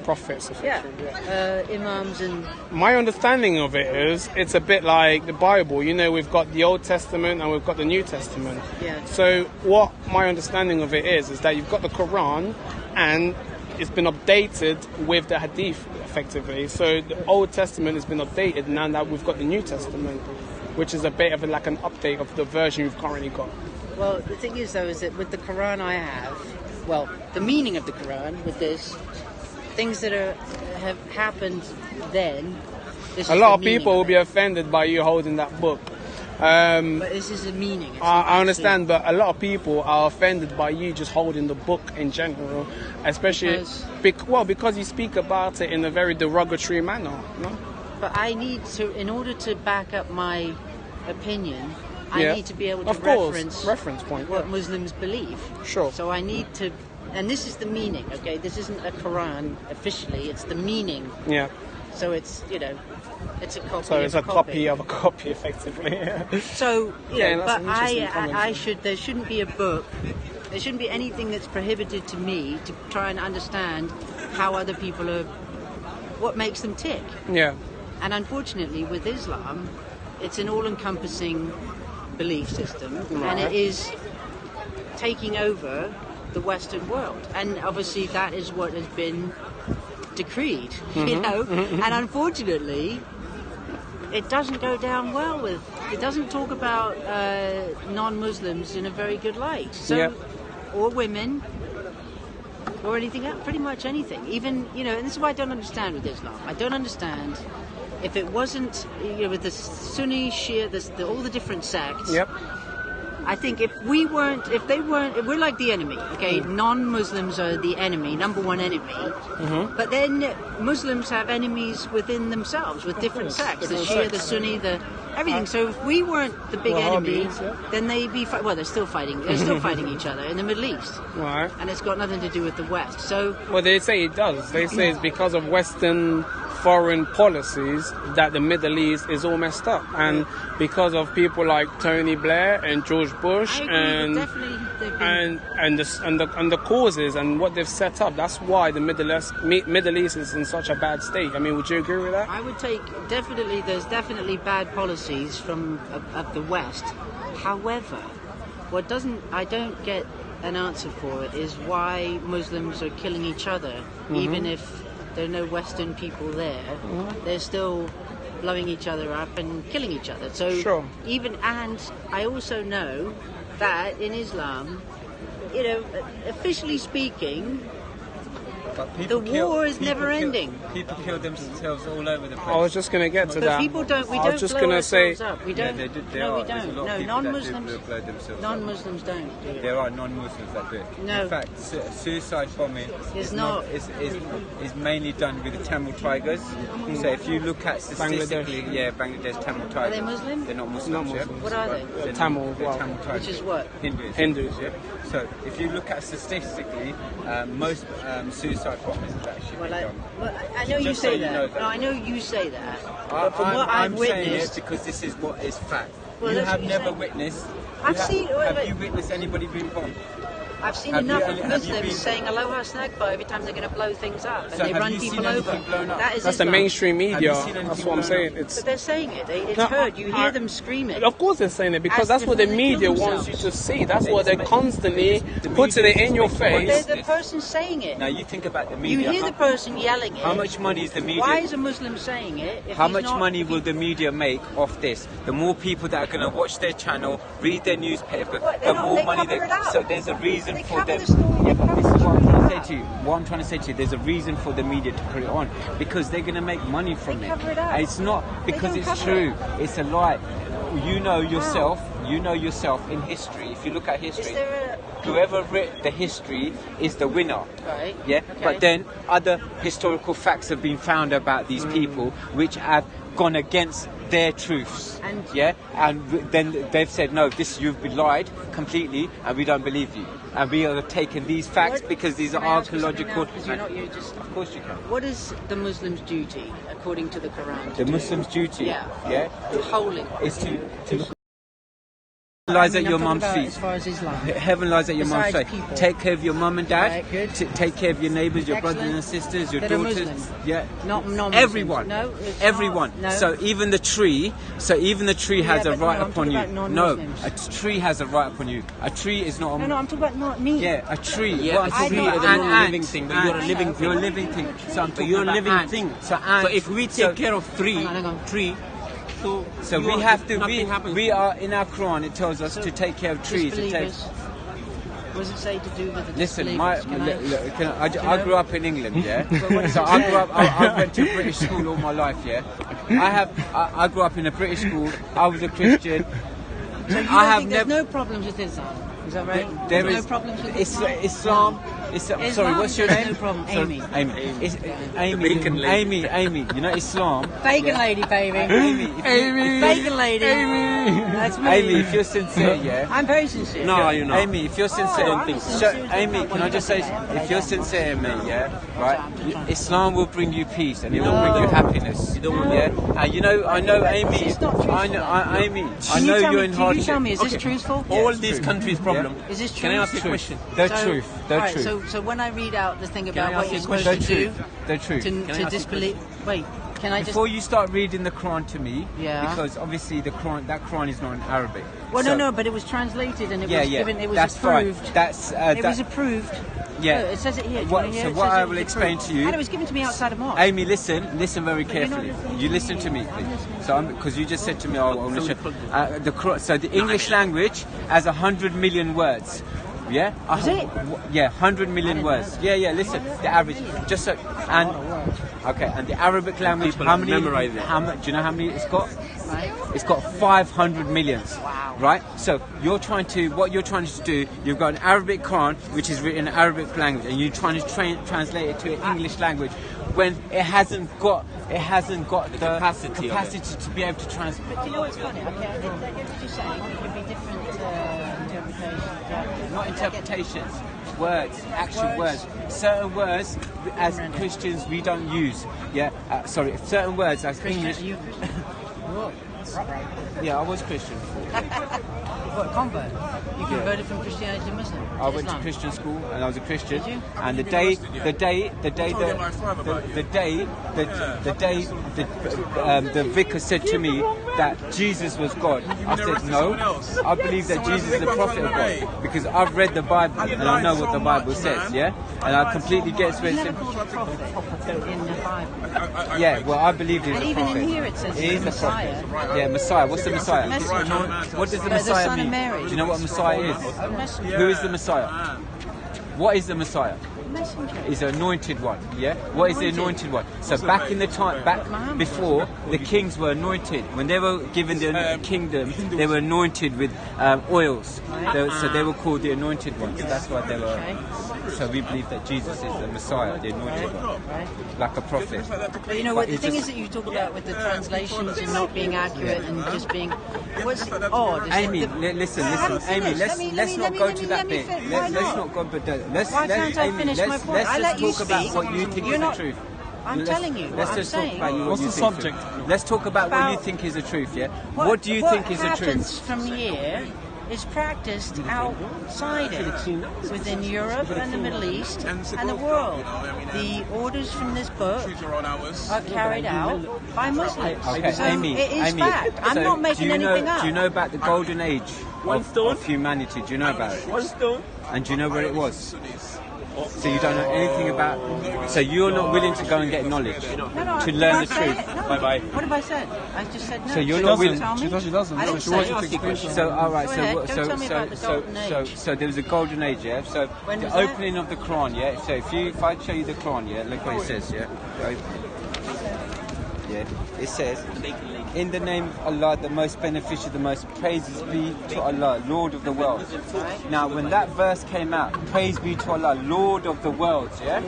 prophets. Imams and... My understanding of it is, it's a bit like the Bible. You know, we've got the Old Testament and we've got the New Testament. So what my understanding of it is that you've got the Quran and it's been updated with the Hadith, effectively. So the Old Testament has been updated now that we've got the New Testament, which is a bit of an update of the version we've currently got. Well, the thing is, though, is that with the Quran I have, well, the meaning of the Quran with this, things that have happened then. A lot of people will be offended by you holding that book. But this is a meaning. I understand, but a lot of people are offended by you just holding the book in general, especially because you speak about it in a very derogatory manner. No? But I need to, in order to back up my opinion, I need to be able to reference point what Muslims believe. Sure. So I need to, and this is the meaning. Okay, this isn't a Quran officially; it's the meaning. Yeah. So it's, you know, it's a copy. So it's a copy of a copy, effectively. So but there shouldn't be a book. There shouldn't be anything that's prohibited to me to try and understand how other people are, what makes them tick. Yeah. And unfortunately, with Islam, it's an all-encompassing belief system, and it is taking over the Western world. And obviously, that is what has been decreed, you know. And unfortunately, it doesn't go down well with. It doesn't talk about non-Muslims in a very good light. So, or women, or anything else, pretty much anything. Even, you know, and this is what I don't understand with Islam. I don't understand if it wasn't, you know, with the Sunni, Shia, all the different sects. I think if they weren't, we're like the enemy, okay? Non-Muslims are the enemy, number one enemy. But then Muslims have enemies within themselves, with different sects, the Shia, the Sunni, everything. So if we weren't the big enemy, then they'd be, they're still fighting. They're still fighting each other in the Middle East. Right. And it's got nothing to do with the West. So. Well, they say it does. They say it's because of Western foreign policies that the Middle East is all messed up, and because of people like Tony Blair and George Bush and the causes and what they've set up, that's why the Middle East is in such a bad state. I mean, would you agree with that? I would there's definitely bad policies of the West. However, I don't get an answer for it is why Muslims are killing each other, even if there are no Western people there. They're still blowing each other up and killing each other. So and I also know that in Islam, you know, officially speaking, the war is never ending. People kill themselves all over the place. I was just going to get to But that. people don't. We I don't was just blow gonna ourselves say, up. We don't. Yeah, they no, we there's a don't. lot of No, people non-Muslims. that do blow themselves up. Non-Muslims don't do it. There are non-Muslims that do it. No. In fact, suicide bombing It's not. is mainly done with the Tamil Tigers. So if you look at statistically, Bangladesh Tamil Tigers. Are they Muslim? They're not Muslims. Not Muslim. Yeah? What are they? They're Tamil. They're Tamil Tigers. Which is what? Hindus. Yeah. So if you look at statistically, most suicide bombings have actually been done. Well, I know you Just so say you that. know that. No, I know you say that. But from what I'm I've saying witnessed, it because this is what is fact. Well, You that's have what you're never saying. witnessed. I've seen. Have you witnessed anybody being bombed? I've seen Have enough you- of have you Muslims been- saying Aloha Snagpa every time they're going to blow things up, and So they have run you seen people over. anything blown up? That is That's the Islam. mainstream media. Have you seen That's anything what I'm blown saying. up? It's But they're saying it. It's No, heard. You hear them screaming. Of course they're saying it because As that's what the before they kill media wants you themselves. to see. That's what they're constantly putting it in your But face. they're the person saying it. Now you think about the You media. hear the person yelling it. How much money is the media? Why is a Muslim saying it? If How he's much not, money will the media make off this? The more people that are going to watch their channel, read their newspaper, the more money they. So there's a reason for them. Yeah, but this is what I'm trying to say to you. What I'm trying to say to you, there's a reason for the media to put it on because they're going to make money from it. And it's not because it's true. It's a lie. You know yourself. You know yourself in history. If you look at history, whoever wrote the history is the winner. Right. Yeah. Okay. But then other historical facts have been found about these people, which have gone against their truths. And then they've said, no, you've been lied completely, and we don't believe you. And we are taking these facts because these are Can I ask you something archaeological. now? 'Cause you're just. Of course you can. What is the Muslim's duty according to the Quran? The Muslim's duty, Yeah. Holy. is to lies at your mum's feet. As far as Islam. Heaven lies at your mum's Besides feet. people. Take care of your mum and dad. Right, good. Take care of your neighbours, your Excellent. brothers and sisters, your That are daughters. Muslim. Yeah. Not non-Muslims. Everyone. No. It's Everyone. Not. No. So even the tree. has a but right no, I'm upon talking you. about No, non-Muslims. a tree has a right upon you. A tree is not. No, I'm talking about not me. Yeah, a tree. Yeah, Well, a I'm tree talking is about not a an living ant. thing, but you're a living thing. You're a living thing. So I'm But talking you're a about living ant. thing. So ants. So if we take care of tree, So we have to. We are in our Quran. It tells us to take care of trees. It takes. Disbelievers. What does it say to do with the Listen, disbelievers? I grew up in England, yeah. So I grew up. I went to British school all my life, yeah. I grew up in a British school. I was a Christian. So you I have think there's no problems with Islam? Is that right? There There's is no problems with Islam. Sorry, what's your there's name? No problem. Sorry, Amy. Amy. You know Islam. Bacon lady, baby. Amy. Bacon lady. That's me. Amy, if you're sincere, yeah. I'm very sincere. No, you're not. Amy, if you're sincere, Oh, I'm sincere. Amy, can I just say, if you're sincere, mate, yeah, right? Islam will bring you peace and it will bring you happiness. Yeah, and I know, Amy. Amy. I know you're in hardship. Can you tell me, is this truthful? All these countries' problem. Is this true? Can I ask you a question? The So- truth. Alright, so when I read out the thing about I what ask you're you a supposed question? to do The truth. to disbelieve. Wait, can I just? Before you start reading the Quran to me, Yeah. because obviously that Quran is not in Arabic. Well, So- no, but it was translated and it Yeah, was yeah. given. It was That's approved. fine. That's It was approved. Yeah. No, it says it here. Do you What- wanna hear so it? It what says I it will was explain approved. to you- And it was given to me outside of mosque. Amy, listen very But you're not carefully. listening You to listen me. to me, I'm please. listening. Because you just said to me, I want to show. So the English language has 100 million words. Yeah? Is it? Yeah, 100 million words. Yeah, listen. The average. Just so. And the Arabic language, how many? memorize it. Do you know how many it's got? It's got 500 millions. Wow. Right? So what you're trying to do, you've got an Arabic Quran which is written in Arabic language, and you're trying to translate it to an English language when it hasn't got the capacity to be able to translate. But do you know what's funny? Okay, I get what you're saying. It could be different interpretations. Not interpretations, words, actual words. Certain words as Christians we don't use. Yeah, certain words as English. Are you a Christian? Yeah, I was Christian. What, convert? You converted from Christianity to Muslim? I went to Islam? Christian school and I was a Christian. Did you? And the day the vicar said to me that Jesus was God, I said no. I believe that Jesus is the prophet of God because I've read the Bible and I know what the Bible says. Yeah, and I completely get He's it. never called a prophet in the Bible. Yeah, well, I believe he's And a even prophet. in here it says He is he's the Messiah. prophet. Yeah, Messiah. What's the Messiah? Messenger. What does the The Messiah Son of Mary. Do you know what Messiah is? Who is the Messiah? What is the Messiah? Messenger. Is an anointed one, yeah? What is the anointed one? So back in the time, back before, the kings were anointed. When they were given the kingdom, they were anointed with oils. So they were called the anointed ones. That's why they were. So we believe that Jesus is the Messiah, the anointed one, like a prophet. But you know what? The thing is that you talk about with the translations and not being accurate and just being what's odd. Amy, listen, Amy. Let's not go to that bit. Let's not go. But let's just talk about what you think is the truth. I'm telling you. Let's just talk about what you think. What's the subject? Let's talk about what you think is the truth. Yeah. What do you think is the truth? What happens from here is practiced outside it, within Europe and the Middle East and the world. The orders from this book are carried out by Muslims. Okay, so Amy, it is fact. I'm not making anything up. Do you know about the golden age of humanity? Do you know about it? One stone. And do you know where it was? So you don't know anything about. So you're not willing to go and get knowledge to learn the truth. Bye bye. What have I said? I just said no. So you're not willing. She doesn't. I didn't She wants you to explain. So all right. So there was a golden age. Yeah. So the opening of the Quran. Yeah. So if I show you the Quran. Yeah. Look what it says. Yeah. Yeah. It says, in the name of Allah, the most beneficial, the most praises be to Allah, Lord of the world. Now, when that verse came out, praise be to Allah, Lord of the worlds, yeah?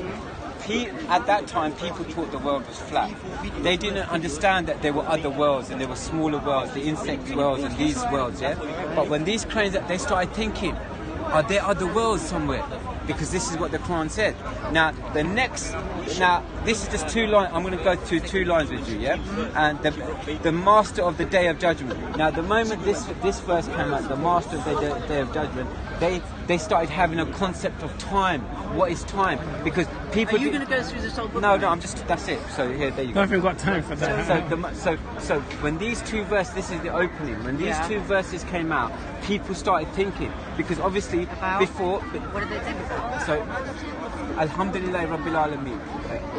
At that time, people thought the world was flat. They didn't understand that there were other worlds and there were smaller worlds, the insect worlds and these worlds, yeah? But when these cranes, they started thinking, are there other worlds somewhere? Because this is what the Quran said. Now, this is just 2 lines. I'm going to go through 2 lines with you, yeah? And the master of the day of judgment. Now, the moment this verse came out, the master of the day of judgment, they started having a concept of time. What is time? Because people. Are you going to go through this whole book? No, that's it. So here, there you go. I haven't got time for that. So when these 2 verses, this is the opening. When these 2 verses came out, people started thinking, because obviously before. What did they think about? So, Alhamdulillah Rabbil Alameen.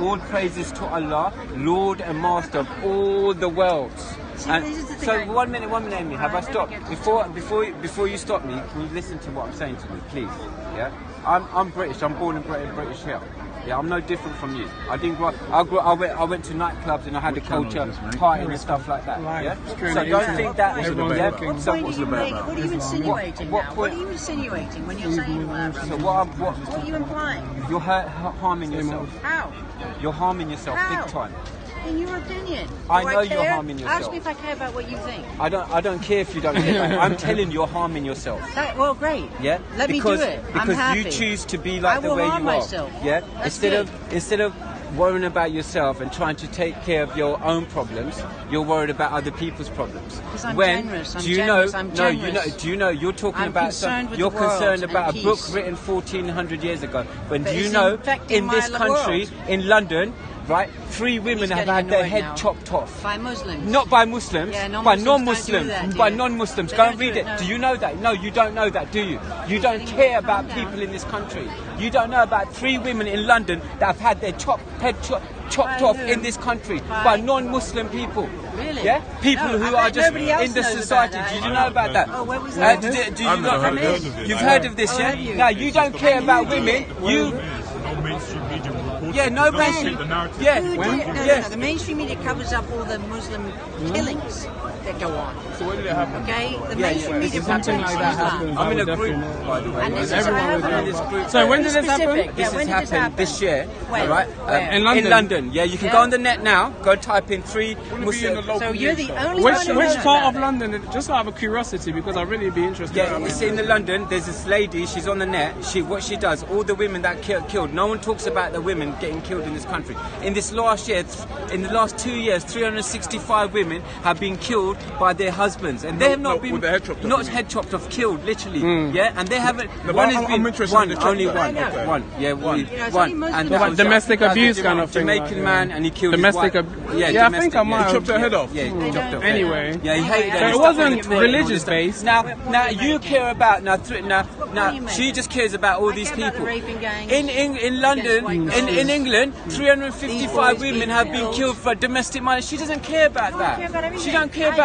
All praises to Allah, Lord and Master of all the worlds. And so 1 minute, Amy. Have I stopped? Before you stop me, can you listen to what I'm saying to you, please? Yeah. I'm British. I'm born and bred British here. Yeah, I'm no different from you. I didn't grow up. I went to nightclubs and I had a culture, partying and stuff like that. Yeah. So don't think that. What are you insinuating now? What are you insinuating when you're saying that? So what are you implying? You're harming yourself. How? You're harming yourself big time. In your opinion. I know you're harming yourself. Ask me if I care about what you think. I don't care if you don't care about it. I'm telling you, you're harming yourself. Well, great. Yeah. Let me do it. I'm happy. Because you choose to be like the way you are. Myself. Yeah. That's Instead of worrying about yourself and trying to take care of your own problems, you're worried about other people's problems. Because I'm generous. Do you know you're talking about you're concerned about a book written 1400 years ago. When do you know in this country, in London, right, 3 women have had their head chopped off. By Muslims. Not by Muslims, by non-Muslims. By non-Muslims. Go and read it. No. Do you know that? No, you don't know that, do you? You don't care about people in this country. You don't know about 3 women in London that have had their head chopped off in this country by non-Muslim people. Really? Yeah? People who are just in the society. Did you know about that? Oh, where was that? Do you not? You've heard of this, yeah? No, you don't care about women. Mainstream media reports. Yeah, no mainstream. Yeah, no. The mainstream media covers up all the Muslim killings that go on. So when did it happen? Okay, the mainstream media something like that happens. I'm in a group, by the way. And this group. So when did this happen? This has happened this year. When? All right. In London. In London. Yeah, you can go on the net now. Go type in 3 Muslim. So you're the only one who Which knows part about of London? Just out of curiosity, because I'd really be interested. Yeah, it's in the London. There's this lady. She's on the net. What she does, all the women that killed. No one talks about the women getting killed in this country. In this last year, in the last 2 years, 365 women have been killed by their husbands, and they have not been head chopped off, killed literally. Yeah, and they haven't. One has been only one. Yeah, one. And domestic abuse kind of thing. Jamaican man, and he killed domestic his wife. Yeah, I think I might. He chopped her head off. Yeah, he chopped her. Anyway. Yeah, he hated her. So it wasn't religious based. Now you care about now. She just cares about all these people. In London, in England, 355 women have been killed for domestic violence. She doesn't care about that. She don't care about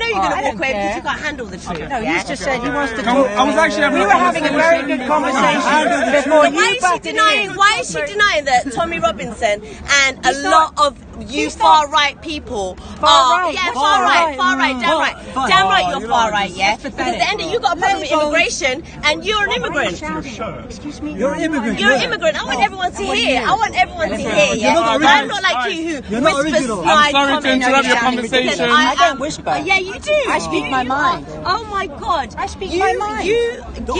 know you're going to walk away because you can't handle the truth. No, he's just said he wants to talk. I was actually we were having a very good conversation before you Why is she denying that Tommy Robinson and a lot of you far-right people are... Yeah, far right, damn right, you're far-right, yeah? Because at the end of you got a problem with immigration. question, and you're an immigrant. Excuse me. You're an immigrant. You're an immigrant. I want everyone to hear. I want everyone to hear. Yeah? I'm not like you who whispers snide comments. I'm sorry to interrupt your conversation. I don't whisper. Yeah, you do. I speak my mind. Oh my God. I speak my mind. You give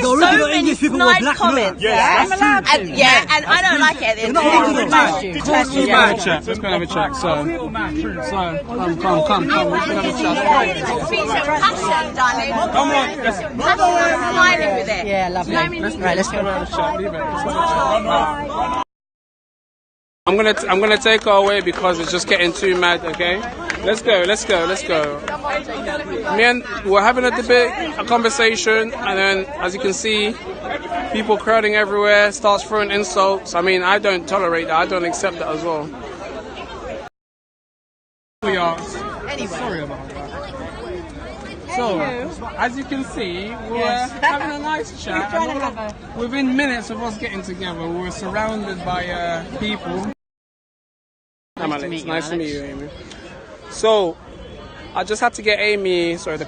so many snide comments. Yeah, I'm allowed to. Yeah, and I don't like it. Let's go and have a chat. Let's go and have a chat. So, come. Let's go and have a chat. Speak some passion, darling. Come on. Passion, smiling with it. Yeah, lovely. Right, let's go and have a chat. Leave it. I'm gonna take her away because it's just getting too mad. Okay, let's go. Me and we're having a debate, a conversation, and then as you can see, people crowding everywhere, starts throwing insults. I mean, I don't tolerate that. I don't accept that as well. We are. Sorry about that. So, as you can see, we're having a nice chat. Within minutes of us getting together, we're surrounded by people. I'm Alex. Nice to meet you, Amy. So, I just had to get Amy. Sorry,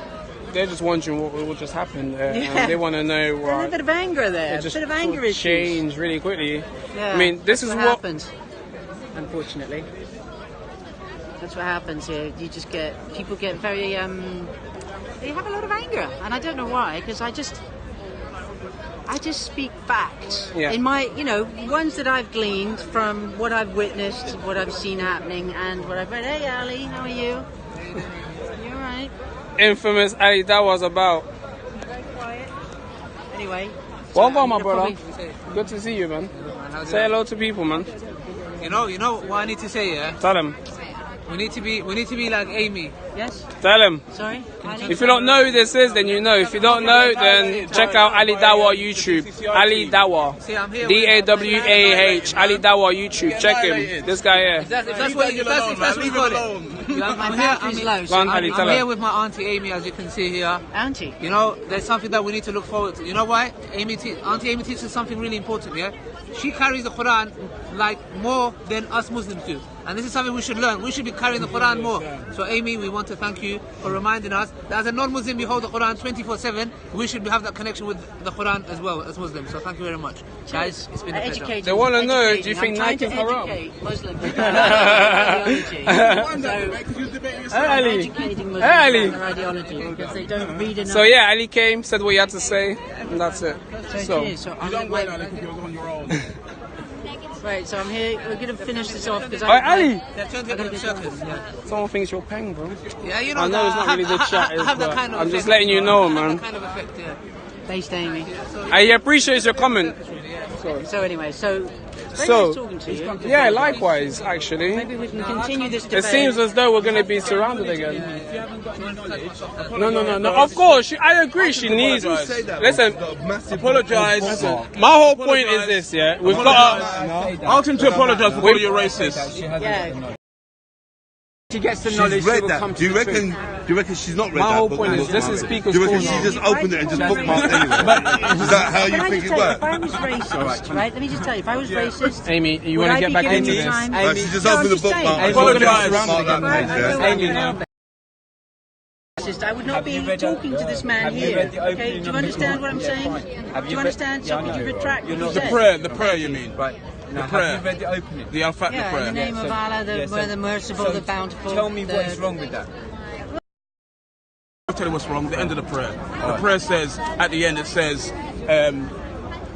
they're just wondering what just happened there. Yeah. They want to know why. There's a bit of anger there. Just a bit of anger issues. Changed really quickly. Yeah, I mean, this is what happens. Unfortunately, that's what happens here. You just get people get very they have a lot of anger, and I don't know why. Because I just speak facts. Yeah. In my, ones that I've gleaned from what I've witnessed, what I've seen happening, and what I've read. Hey, Ali, how are you? You all right? Infamous Ali, that was about. Anyway. Welcome, my brother. Good to see you, man. Say hello to people, man. You know what I need to say, yeah? Tell them. We need to be like Amy. Yes. Tell him. Sorry. If you don't know who this is, then you know. If you don't know, then check out Ali Dawa YouTube. Ali Dawa. DAWAH. Ali Dawa YouTube. Check him. This guy here. If that's what you call it. I'm here with my auntie Amy, as you can see here. Auntie. There's something that we need to look forward to. You know why? Auntie Amy teaches something really important. Yeah. She carries the Quran like more than us Muslims do. And this is something we should learn. We should be carrying the Quran more. So Amy, we want to thank you for reminding us that as a non-Muslim we hold the Quran 24/7. We should have that connection with the Quran as well as Muslims. So thank you very much. Guys, it's been a pleasure. They want to know, do you think Nike is haram? Muslim ideology because they don't read enough. So yeah, Ali came, said what he had to say, and that's it. So you don't wait, Ali, because you're on your own. Right, so I'm here. We're going to finish this off because Ali! Yeah. Someone thinks you're peng, bro. Yeah, I know it's not really the chat, but I'm just letting you know, man. Based Amy. I appreciate your comment. So anyway, nice talking to you. Yeah, likewise, actually. Maybe we can continue this debate. It seems as though we're going to be surrounded again. No. Of course, I agree. She needs. Listen, apologise. My whole point is this. Yeah, we've got to ask him to apologise for calling you racist. Yeah. She gets the knowledge. She's read that. Do you reckon she's not read My that? whole point is this is speaker's Do you reckon corner. she just opened it and just bookmarked it anyway? Is that how you think it works? If I was racist, right? Let me just tell you, if I was racist, Amy, you want to get back into this? Amy, she just opened the bookmark. Apologise. I would not be talking to this man here. Okay? Do you understand what I'm saying? Do you understand? So could you retract what you said? The prayer, you mean? Right. The prayer. Have you read the opening? The Al-Fatih Yeah, prayer. in the name of Allah, the merciful, the bountiful. Tell me what is wrong with that. I'll tell you what's wrong. The end of the prayer. The prayer says, at the end, it says,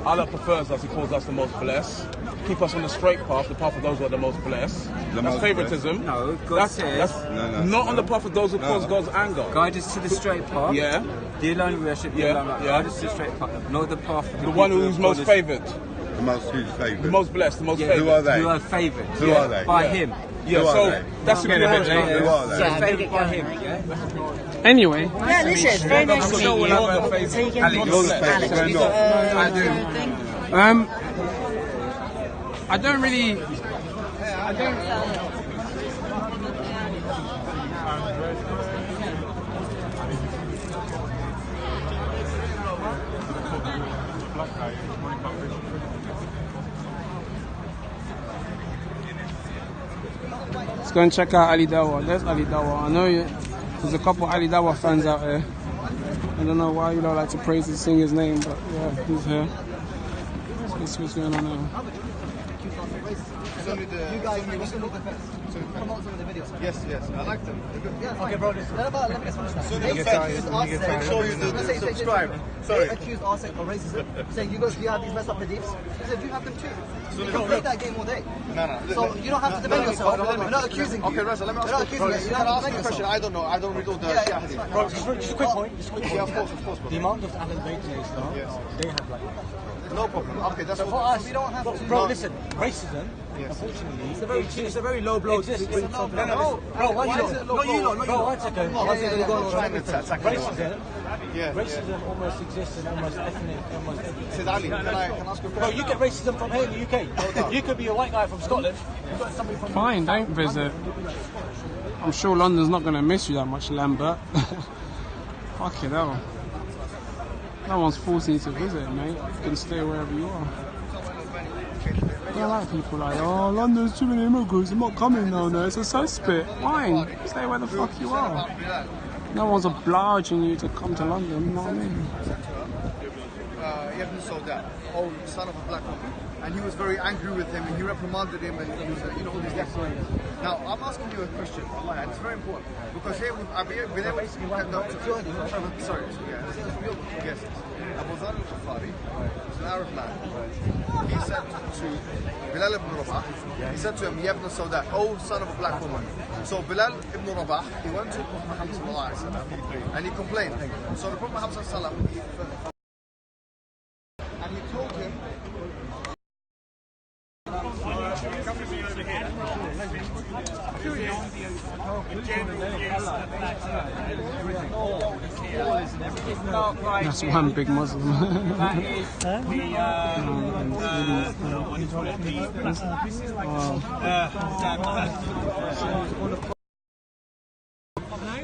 Allah prefers us. He calls us the most blessed. Keep us on the straight path, the path of those who are the most blessed. That's favoritism. No, God says... not on the path of those who cause God's anger. Guide us to the straight path. Yeah. The alone worship. Guide us to the straight path. Not the path of the one who's most favoured. The most who's favoured? The most blessed, the most favoured. Who are they? Who are favoured. Who are they? By him. Yeah, so that's the Who are they? So favoured by him. Yeah? Anyway. Yeah, listen, it's very nice to meet you. I don't really. Let's go and check out Ali Dawa. There's Ali Dawa. I know there's a couple Ali Dawa fans out here. I don't know why you don't like to praise and sing his name, but yeah, he's here. Let's see what's going on now. You guys, promote some of the videos. Yes, I like them. Yeah, okay, bro. Let me just finish that. They subscribe. They accused us of racism, saying you have these messed up beliefs. He said you have them too. You can play that game all day. No. So you don't have to defend yourself. We're not accusing you. Okay, Reza, let me ask you a question. I don't know. I don't read all the Shia hadith. Bro, just a quick point. Yeah, of course, bro. The amount of Ahlul Bayt in Islam, they have like... No problem. Okay, that's for us. We don't have to. Bro, listen. Racism, unfortunately, it's a very low blow. Bro, one second. Racism almost exists in almost ethnic. Said Ali, can I ask you a question? Bro, you get racism from here in the UK. You could be a white guy from Scotland. You've got somebody from. Fine, don't visit. I'm sure London's not going to miss you that much, Lambert. Fucking hell. No one's forcing you to visit, mate. You can stay wherever you are. I don't like people like, oh, London's too many immigrants, I'm not coming down there, it's a cesspit. Fine, stay where the fuck you are. No one's obliging you to come to London, you know what I mean? Ibn Sauda, son of a black woman, and he was very angry with him, and he reprimanded him, and he was, all these things. Now, I'm asking you a question, and it's very important, because here I've been able to... Sorry, yes. Abu Dharr al-Ghifari is an Arab man. He said to Bilal ibn Rabah, he said to him, Ya Ibn Sauda, oh son of a black woman. So Bilal ibn Rabah, he went to Prophet Muhammad sallallahu alaihi wasallam, and he complained. So the Prophet Muhammad sallallahu alaihi wasallam, and he told him, That's one big Muslim.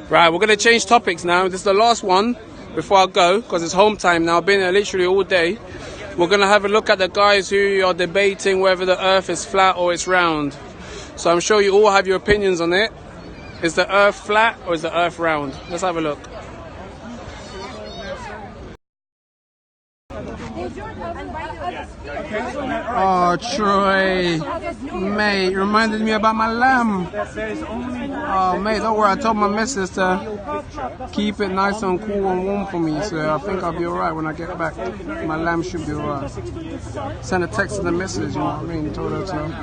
Right, we're going to change topics now. This is the last one before I go, because it's home time now. I've been here literally all day. We're going to have a look at the guys who are debating whether the earth is flat or it's round. So I'm sure you all have your opinions on it. Is the earth flat or is the earth round? Let's have a look. Oh, Troy, mate, you reminded me about my lamb. Oh, mate, don't worry, I told my missus to keep it nice and cool and warm for me, so I think I'll be alright when I get back. My lamb should be alright. Send a text to the missus, you know what I mean, told her to. And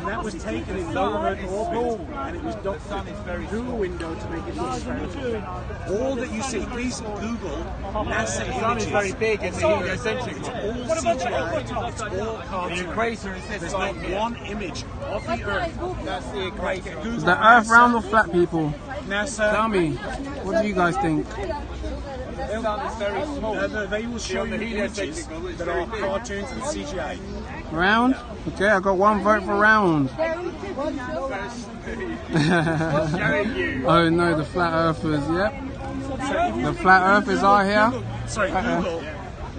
that was taken in London or Poole, and it was done through a window to make it transparent. All that you see, please Google NASA images. Is very big and heliocentric. It's all CGI, it's all cartoon. The equator is this. There's not one image of the Earth. That's the equator. Is the Earth round or flat, people? NASA. Tell me, what do you guys think? Very small. They will show you images that are cartoons and CGI. Round? Okay, I got one vote for round. Oh no, the flat earthers, yep. The flat earthers are here. Sorry,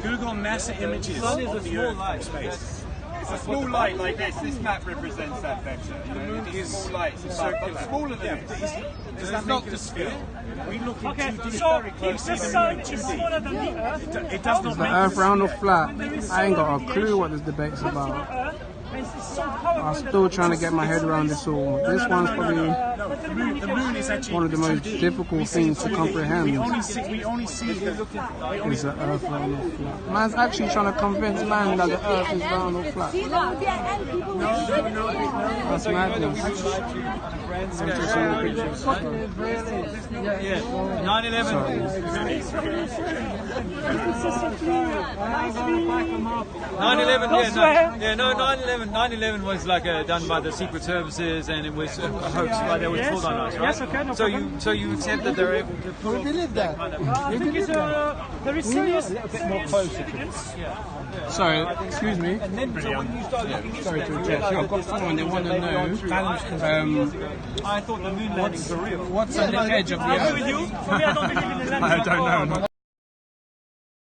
Google NASA images of the Earth space. It's a small light like this. This map represents that better. The moon is a small light. It's circular. Smaller than this. Does that make it a sphere? We look into very close. If the sun is smaller than the Earth, it does not make the Earth round or flat? I ain't got a clue what this debate's about. I'm still trying to get my head around this all. This one's probably one of the most difficult things to comprehend. We only see is the Earth round or flat. Man's actually trying to convince man that the Earth is round or flat. That's madness. 9/11 was like done by the Secret Services, and it was a hoax by they were told on us, right? Yes, okay, no problem. So you accept that they're able to pull off. We believe that. There is serious evidence. Sorry, excuse me. Sorry to interrupt. I've got someone, they want to know I thought the moon landings are real. What's on the edge of the Earth? I don't know.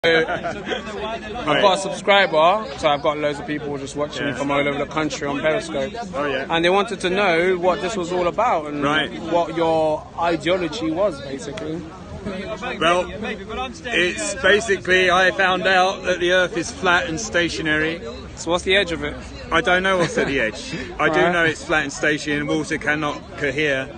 I've got a subscriber, so I've got loads of people just watching me from all over the country on Periscope. Oh yeah. And they wanted to know what this was all about and what your ideology was, basically. Well, it's basically, I found out that the Earth is flat and stationary. So what's the edge of it? I don't know what's at the edge. I do know it's flat and stationary, and water cannot cohere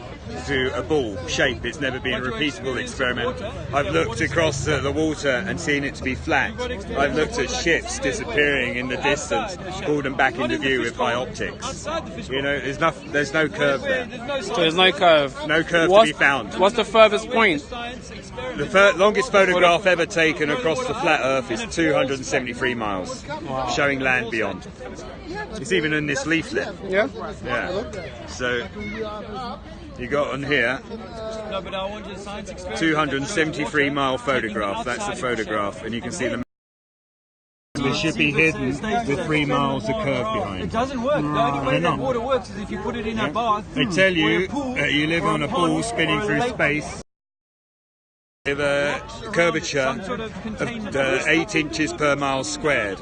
to a ball shape. It's never been a repeatable experiment. I've looked across the water and seen it to be flat. I've looked at ships disappearing in the distance, pulled them back into view with high optics. You know, there's no curve there. So there's no curve? No curve to be found. What's the furthest point? The longest photograph ever taken across the flat Earth is 273 miles, showing land beyond. It's even in this leaflet. Yeah? Yeah. So you got on here 273 mile photograph. That's the photograph, and you can see the. It should be hidden with 3 miles of curve behind. It doesn't work. The only way that water works is if you put it in a bath. They tell you that you live on a ball spinning through space with a curvature of 8 inches per mile squared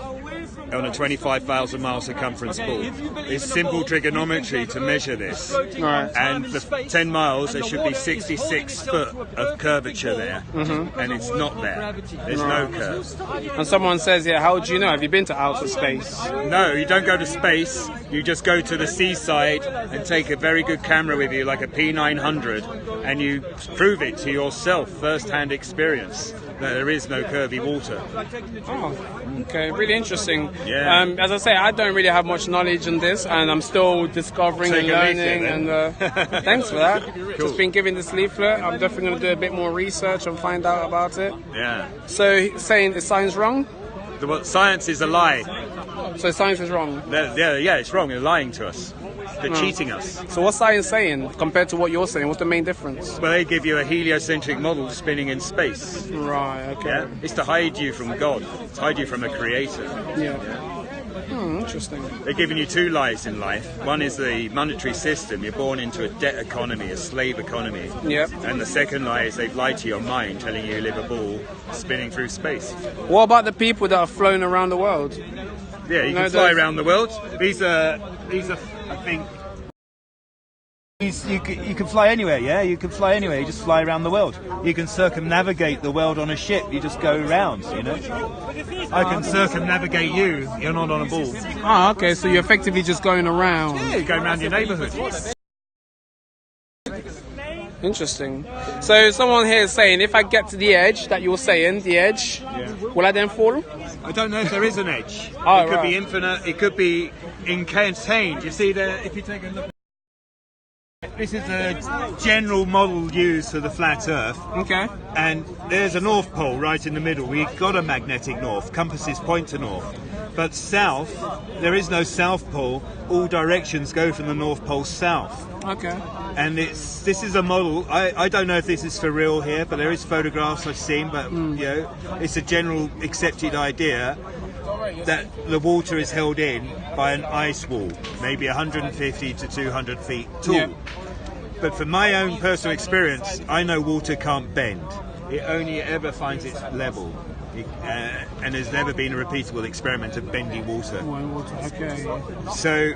on a 25,000 mile circumference ball. It's simple trigonometry to measure this. Right. And for 10 miles there should be 66 foot of curvature there, and it's not there. There's no curve. And someone says, yeah, how do you know? Have you been to outer space? No, you don't go to space. You just go to the seaside and take a very good camera with you, like a P900, and you prove it to yourself, first-hand experience, that there is no curvy water. Oh, okay, really interesting. Yeah. As I say, I don't really have much knowledge on this, and I'm still discovering and learning. And thanks for that. Cool. Just been given this leaflet. I'm definitely going to do a bit more research and find out about it. Yeah. So, saying the science wrong? Science is a lie. So science is wrong? Yeah, it's wrong. They're lying to us. They're cheating us. So what's science saying compared to what you're saying? What's the main difference? Well, they give you a heliocentric model spinning in space. Right, okay. Yeah? It's to hide you from God. It's to hide you from a creator. Yeah. Interesting. They're giving you two lies in life. One is the monetary system. You're born into a debt economy, a slave economy. Yep. And the second lie is they've lied to your mind, telling you live a ball spinning through space. What about the people that are flown around the world? Yeah, you can fly around the world. These are, I think. You can fly anywhere, yeah? You can fly anywhere, you just fly around the world. You can circumnavigate the world on a ship, you just go around, you know? I can circumnavigate you, you're not on a ball. Ah, okay, so you're effectively just going around. Yeah, you're going around your neighbourhood. Interesting. So someone here is saying, if I get to the edge that you're saying, the edge, will I then fall? I don't know if there is an edge. Oh, it could be infinite, it could be contained. You see, if you take a look. This is a general model used for the flat Earth. Okay. And there's a North Pole right in the middle. We've got a magnetic north. Compasses point to north. But south, there is no South Pole. All directions go from the North Pole south. Okay. And this is a model. I don't know if this is for real here, but there is photographs I've seen. But you know, it's a general accepted idea that the water is held in by an ice wall, maybe 150 to 200 feet tall. Yeah. But from my own personal experience, I know water can't bend. It only ever finds its level. And there's never been a repeatable experiment of bendy water. Okay. So,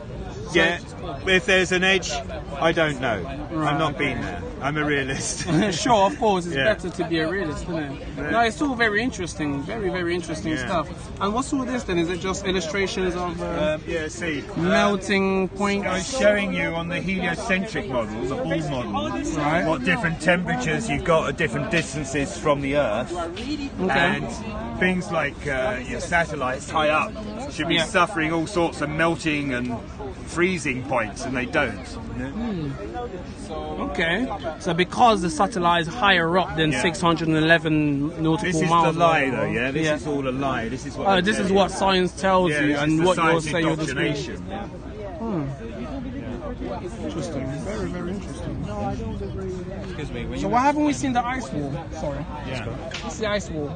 yeah, if there's an edge, I don't know. Right. I've not been there. I'm a realist. Sure, of course, it's better to be a realist, isn't it? Yeah. No, it's all very interesting, very, very interesting stuff. And what's all this then? Is it just illustrations of melting points? I'm showing you on the heliocentric model, the ball model, what different temperatures you've got at different distances from the Earth. Okay. And things like your satellites high up should be suffering all sorts of melting and freezing points, and they don't. Okay, so because the satellite is higher up than 611 nautical miles. This is the lie, though. Yeah, this is all a lie. This is what. This is what science tells you, and what you're saying with the indoctrination. Interesting. Very, very interesting. Excuse me. So why haven't we seen the ice wall? Sorry. Yeah. It's the ice wall.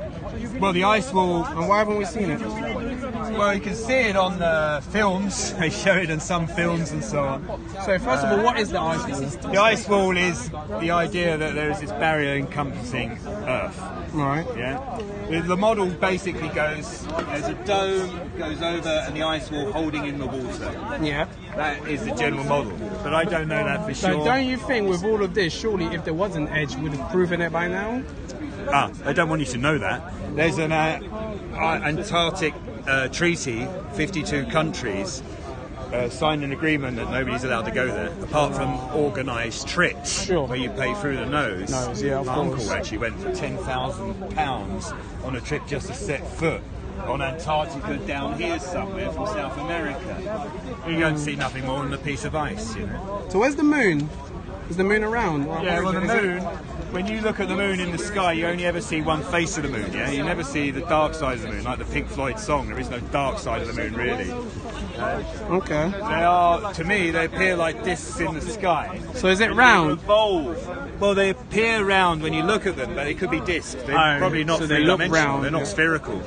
Well, the ice wall. And why haven't we seen it? Well, you can see it on films. They show it in some films and so on. So first of all, what is the ice wall? The ice wall is the idea that there is this barrier encompassing Earth. Right. Yeah. The model basically goes, there's a dome, goes over, and the ice wall holding in the water. Yeah. That is the general model. But I don't know that for sure. So don't you think with all of this, surely if there was an edge, we'd have proven it by now? I don't want you to know that. There's an Antarctic treaty, 52 countries signed an agreement that nobody's allowed to go there, apart from organised trips where you pay through the nose. Yeah, My uncle actually went for £10,000 on a trip just to set foot on Antarctica down here somewhere from South America. You don't see nothing more than a piece of ice, you know. So where's the moon? Is the moon around? Yeah, well, the moon, when you look at the moon in the sky, you only ever see one face of the moon, yeah? You never see the dark side of the moon, like the Pink Floyd song. There is no dark side of the moon, really. Okay. They are, to me, they appear like discs in the sky. So is it round? They revolve. Well, they appear round when you look at them, but they could be discs. They're probably not so they look three-dimensional. round, They're not yeah. spherical.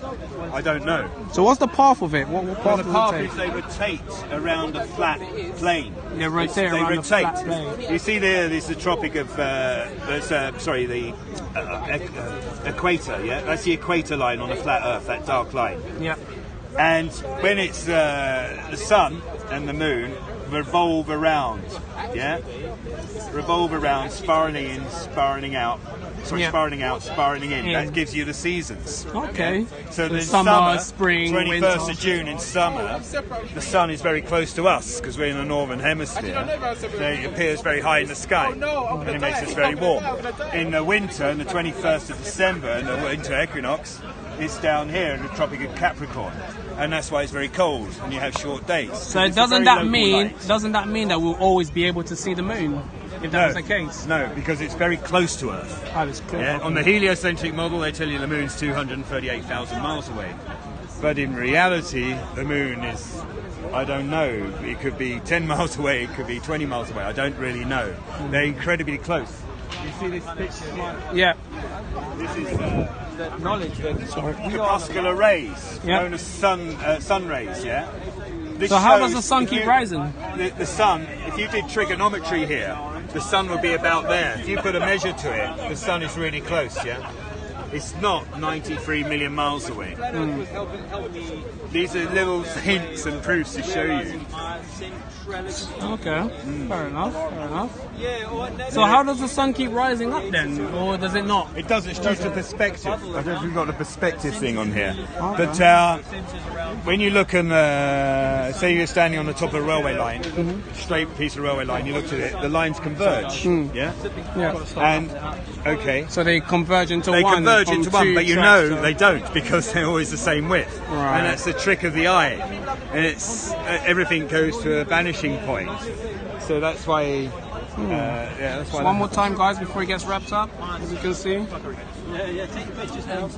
I don't know. So what's the path of it? What Well, path the does path it is take? they rotate around a flat plane. They rotate They around a rotate. flat plane. You see there, there's the tropic of, the equator, yeah? That's the equator line on the flat Earth, that dark line. Yeah. And when it's the sun and the moon revolve around, yeah? Revolve around, spiraling in, spiraling out. Sorry, spiraling out, spiraling in. Yeah. That gives you the seasons. Okay. So So the summer, spring, 21st winter. of June in summer, the sun is very close to us because we're in the northern hemisphere. So it appears very high in the sky and it makes us very warm. In the winter, on the 21st of December, in the winter equinox, it's down here in the Tropic of Capricorn. And that's why it's very cold and you have short days. So It's a doesn't very that local mean light. that we'll always be able to see the moon? If that was the case? No, because it's very close to Earth. Oh, it's close. Yeah, on the heliocentric model, they tell you the moon's 238,000 miles away. But in reality, the moon is, I don't know, it could be 10 miles away, it could be 20 miles away, I don't really know. They're incredibly close. You see this picture? Yeah. This is the knowledge that Sorry. corpuscular rays, known as sun rays, yeah? This So how does shows the sun if keep you- rising? The sun, if you did trigonometry here, the sun would be about there. If you put a measure to it, the sun is really close, yeah? It's not 93 million miles away. These are little hints and proofs to show you. Okay. Fair enough. Fair enough. So how does the sun keep rising up then, or does it not? It does. It's just a perspective. I don't know if we've got a perspective thing on here, Okay. but when you look and say you're standing on the top of a railway line, straight piece of railway line, you look at it, the lines converge. Yeah. Yeah. And okay. So they converge into They one. converge from into one, two but you tracks, know so- they don't because they're always the same width, Right. and that's the trick of the eye. And it's everything goes to a vanishing point, so that's why. Yeah, that's why. So one more time, guys, before it gets wrapped up, as you can see. Yeah, take the pictures now.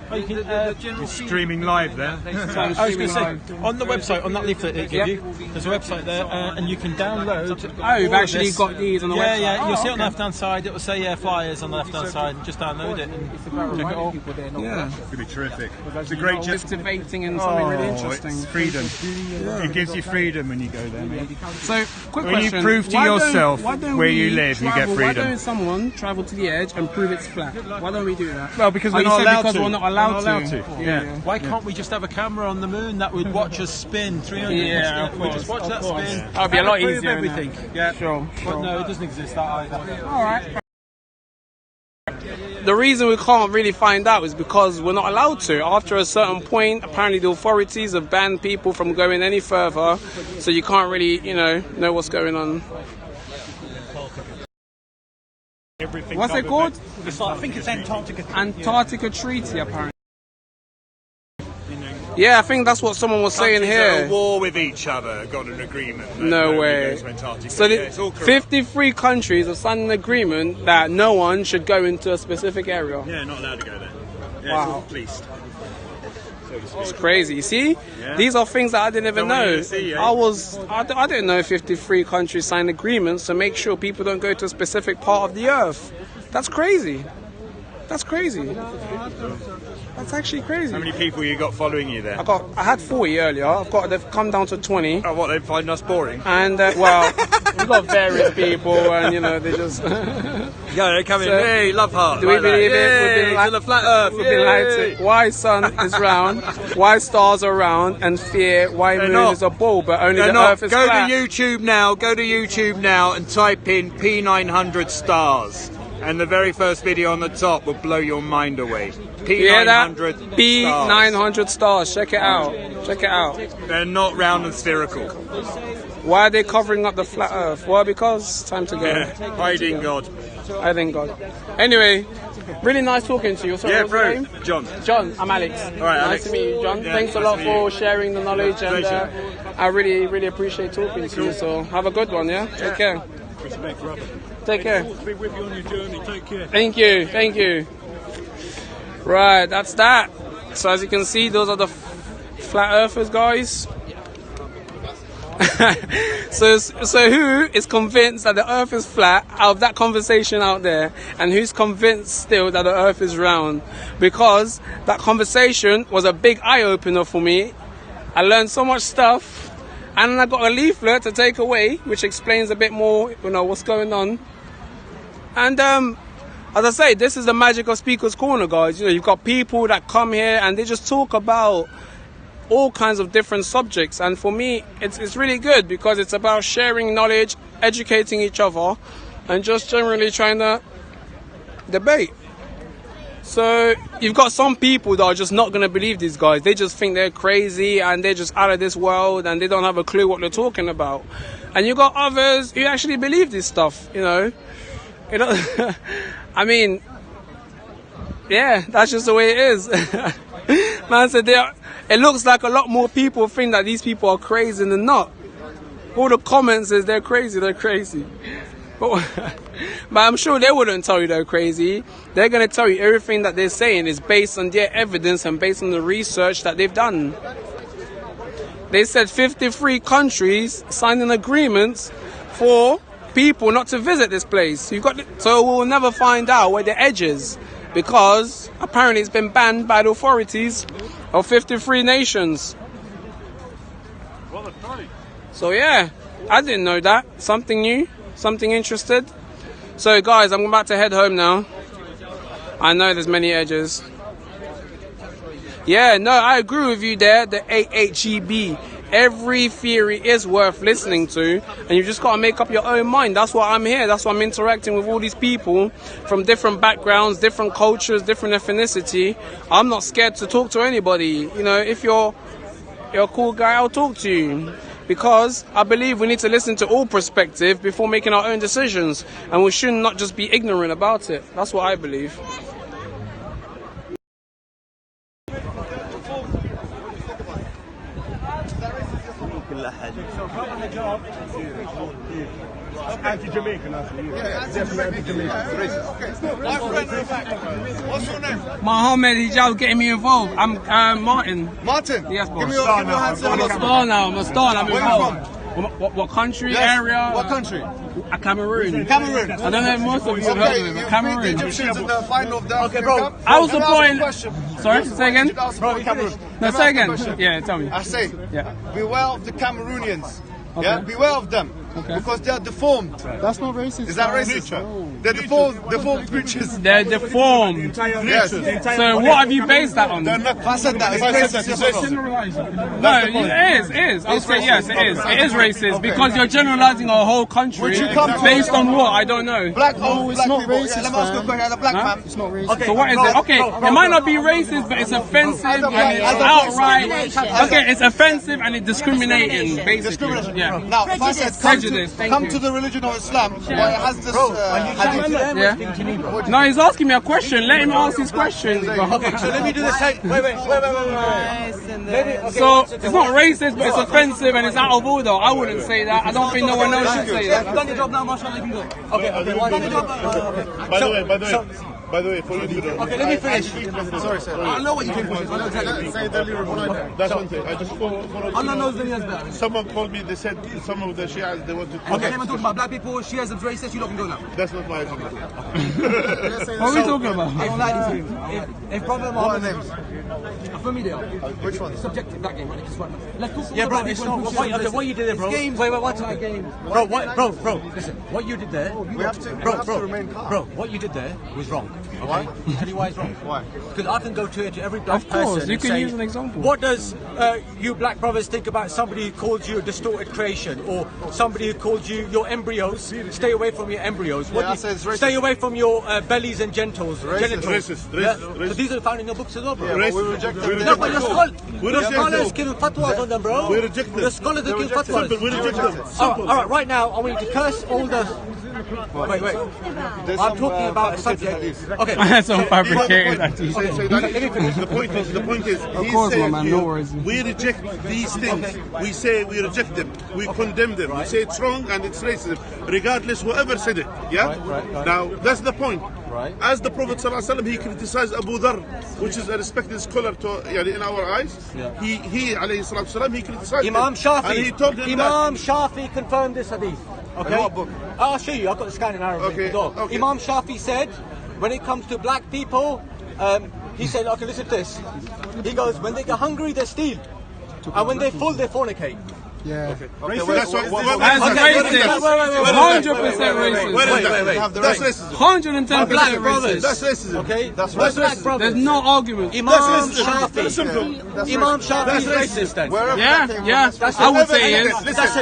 You're streaming live there. I was going to say, on the website, on that leaflet it gives you, there's a website there, and you can download. Oh, you've all of actually this. got these on the yeah, website? Yeah, Oh, you'll see it on the okay. left-hand side. It will say flyers on the left-hand side, and just download it and check it all. Yeah. It's going to be terrific. It's a great job. Activating and something really interesting. It's freedom. It gives you freedom when you go there, mate. So, quick When question. you prove to Why don't- yourself why don't where we you live, you get travel- Why freedom. don't someone travel to the edge and prove it's flat? Why don't we do that? Well, because Oh, we're you not said allowed because to. we're not allowed to. Yeah. Why can't we just have a camera on the moon that would watch us spin 300? Yeah, of We course, just watch of that course. spin. That'd be a lot Prove easier, everything. wouldn't it? Yeah, Sure. But no, it doesn't exist that either. All right. The reason we can't really find out is because we're not allowed to. After a certain point, apparently the authorities have banned people from going any further, so you can't really, know what's going on. What's it called? I think it's Antarctica. Antarctica Treaty, apparently. Yeah, I think that's what someone was saying Countries that are here. at war with each other got an agreement. that No nobody way. goes to Antarctica. So Yeah, it's all corrupt. 53 countries have signed an agreement that no one should go into a specific area. Yeah, not allowed to go there. Yeah, Wow. it's all policed. It's crazy. You see, Yeah. these are things that I didn't even Don't want you know. to see, eh? I didn't know 53 countries signed agreements to make sure people don't go to a specific part of the earth. That's crazy. That's crazy. That's actually crazy. How many people you got following you there? I had 40 earlier. They've come down to 20. Oh, what, they find us boring? And well, we've got various people, and they just. Yeah, they come in. So, Hey, love heart. Do we like that. believe it? Yay, We've been to the flat Earth. We've been lied Yay. to. Why sun is round? Why stars are round? And fear why They're moon not. is a ball, but only They're the not. Earth is Go flat. to YouTube now. Go to YouTube now and type in P900 stars. And the very first video on the top will blow your mind away. You hear that? P900 P900 stars. Check it out. Check it out. They're not round and spherical. Why are they covering up the flat Earth? Well, because time to go. Yeah, hiding God. Hiding God. Anyway, really nice talking to you. Sorry, Yeah, what's your bro. name? John. John, I'm Alex. All right, nice Alex. to meet you, John. Yeah, Thanks a nice lot to meet for you. sharing the knowledge, and I really appreciate talking to you. So have a good one, yeah? Take care. Take care. Be with you on your journey. Take care. Thank you, thank you. Right, that's that. So as you can see, those are the flat earthers, guys. so who is convinced that the earth is flat out of that conversation out there, and who's convinced still that the earth is round? Because that conversation was a big eye-opener for me. I learned so much stuff, and I got a leaflet to take away which explains a bit more, you know, what's going on. And as I say, this is the magic of Speaker's Corner, guys. You know, you've got people that come here and they just talk about all kinds of different subjects, and for me it's really good because it's about sharing knowledge, educating each other, and just generally trying to debate. So you've got some people that are just not going to believe these guys. They just think they're crazy and they're just out of this world and they don't have a clue what they're talking about. And you've got others who actually believe this stuff, you know. I mean, yeah, that's just the way it is. Man said it looks like a lot more people think that these people are crazy than not. All the comments is they're crazy. But I'm sure they wouldn't tell you they're crazy. They're going to tell you everything that they're saying is based on their evidence and based on the research that they've done. They said 53 countries signed an agreement for people not to visit this place. So we'll never find out where the edge is, because apparently it's been banned by the authorities of 53 nations. So yeah, I didn't know that. Something new, something interested. So guys, I'm about to head home now. I know there's many edges. Yeah, no, I agree with you there, the AHEB. Every theory is worth listening to, and you just got to make up your own mind. That's why I'm here. That's why I'm interacting with all these people from different backgrounds, different cultures, different ethnicity. I'm not scared to talk to anybody. You know, if you're a cool guy, I'll talk to you. Because I believe we need to listen to all perspectives before making our own decisions, and we should not just be ignorant about it. That's what I believe. Anti-Jamaican, What's your name? Mohammed Hijab getting me involved. I'm Martin. Martin? Yes, boss. Give me your hands. I'm a star now. I'm a star. I'm Where involved. What country, area? What country? Cameroon. Cameroon. I don't know if most of you have heard of it. Cameroon. The Egyptians in the final of the Okay, bro. I was supporting. Sorry, say again. Cameroon. No, say again. Yeah, tell me. I say, yeah. Beware of the Cameroonians. Okay. Yeah, beware of them. Okay. Because they are deformed. That's not racist. Is that racist? They're deformed creatures. They're deformed. Yes. So what have you based that on? If I said that, it's racist. No, it is. I'll say yes, it is. It is racist because you're generalizing a whole country based on what? I don't know. It's not racist, Let me ask you a question as a black man. It's not racist. So what is it? Okay, it might not be racist, but it's offensive and it's outright. Okay, it's offensive and it's discriminating, basically. Yeah. Now, if I said come to the religion of Islam, why it has this yeah. No, he's asking me a question. Let him ask his questions. Okay, so let me do this. Wait. So it's not racist, but it's offensive and it's out of order. I wouldn't say that. I don't think no one else should say that. You've done your job now, mashallah, you can go. Okay. By the way, for you to okay, let me finish. Sorry. I know what you came for. I know exactly. That's one thing. I just Allah knows the years better. Someone called me, they said some of the Shias, they want to... Okay, I'm talking about black people, Shias and racist, you don't can go now. That's not my opinion. What are we talking about? I don't like these things. If Prophet Muhammad... For me, they are. Which one? Subjective, that game, right? Let's talk yeah, bro, it's not... What you did there, bro? Games. Wait, what's my game? Bro, listen, what you did there... We have to remain calm. Bro, what you did there was wrong. Okay? Tell you why it's wrong. Why? Because I can go to every black Of course, person you and can say, use an example. what does you black brothers think about somebody who calls you a distorted creation, or somebody who calls you your embryos? Stay away from your embryos. What Yeah, I say it's racist. stay away from your bellies and genitals. Racist. So these are found in your books as well, bro. Yeah, but we reject them. No, but your We reject scholars them. giving fatwas on them, bro. We reject them. The scholars are giving fatwas. Simple, we reject them. All right, right now I want you to curse all the. Wait. I'm talking about a subject. Okay. That's all fabricated. The point is, Of course, my man, no worries. we reject these things. We say we reject them. We condemn them. We say it's wrong and it's racism, regardless whoever said it. Yeah. Now that's the point. As the Prophet ﷺ, he criticized Abu Dharr, which is a respected scholar in our eyes. He alayhi salatu wasalam, he criticized Imam him. Shafi. And he told him Imam Shafi confirmed this hadith. Okay. In what book? I'll show you. I've got the scan in Arabic. Okay, as well. okay. Imam Shafi said, when it comes to black people, he said, okay, listen to this. He goes, when they get hungry, they steal, and when they're full, they fornicate. Yeah. Okay, that's That's racist. 100% racist. Wait. That's racism. 110% Black brothers. racist. That's racism. Okay. That's Black racist. brothers. There's no argument. Imam That's Shafi. That's simple. Imam Shafi is racist then. Yeah, I would say he is.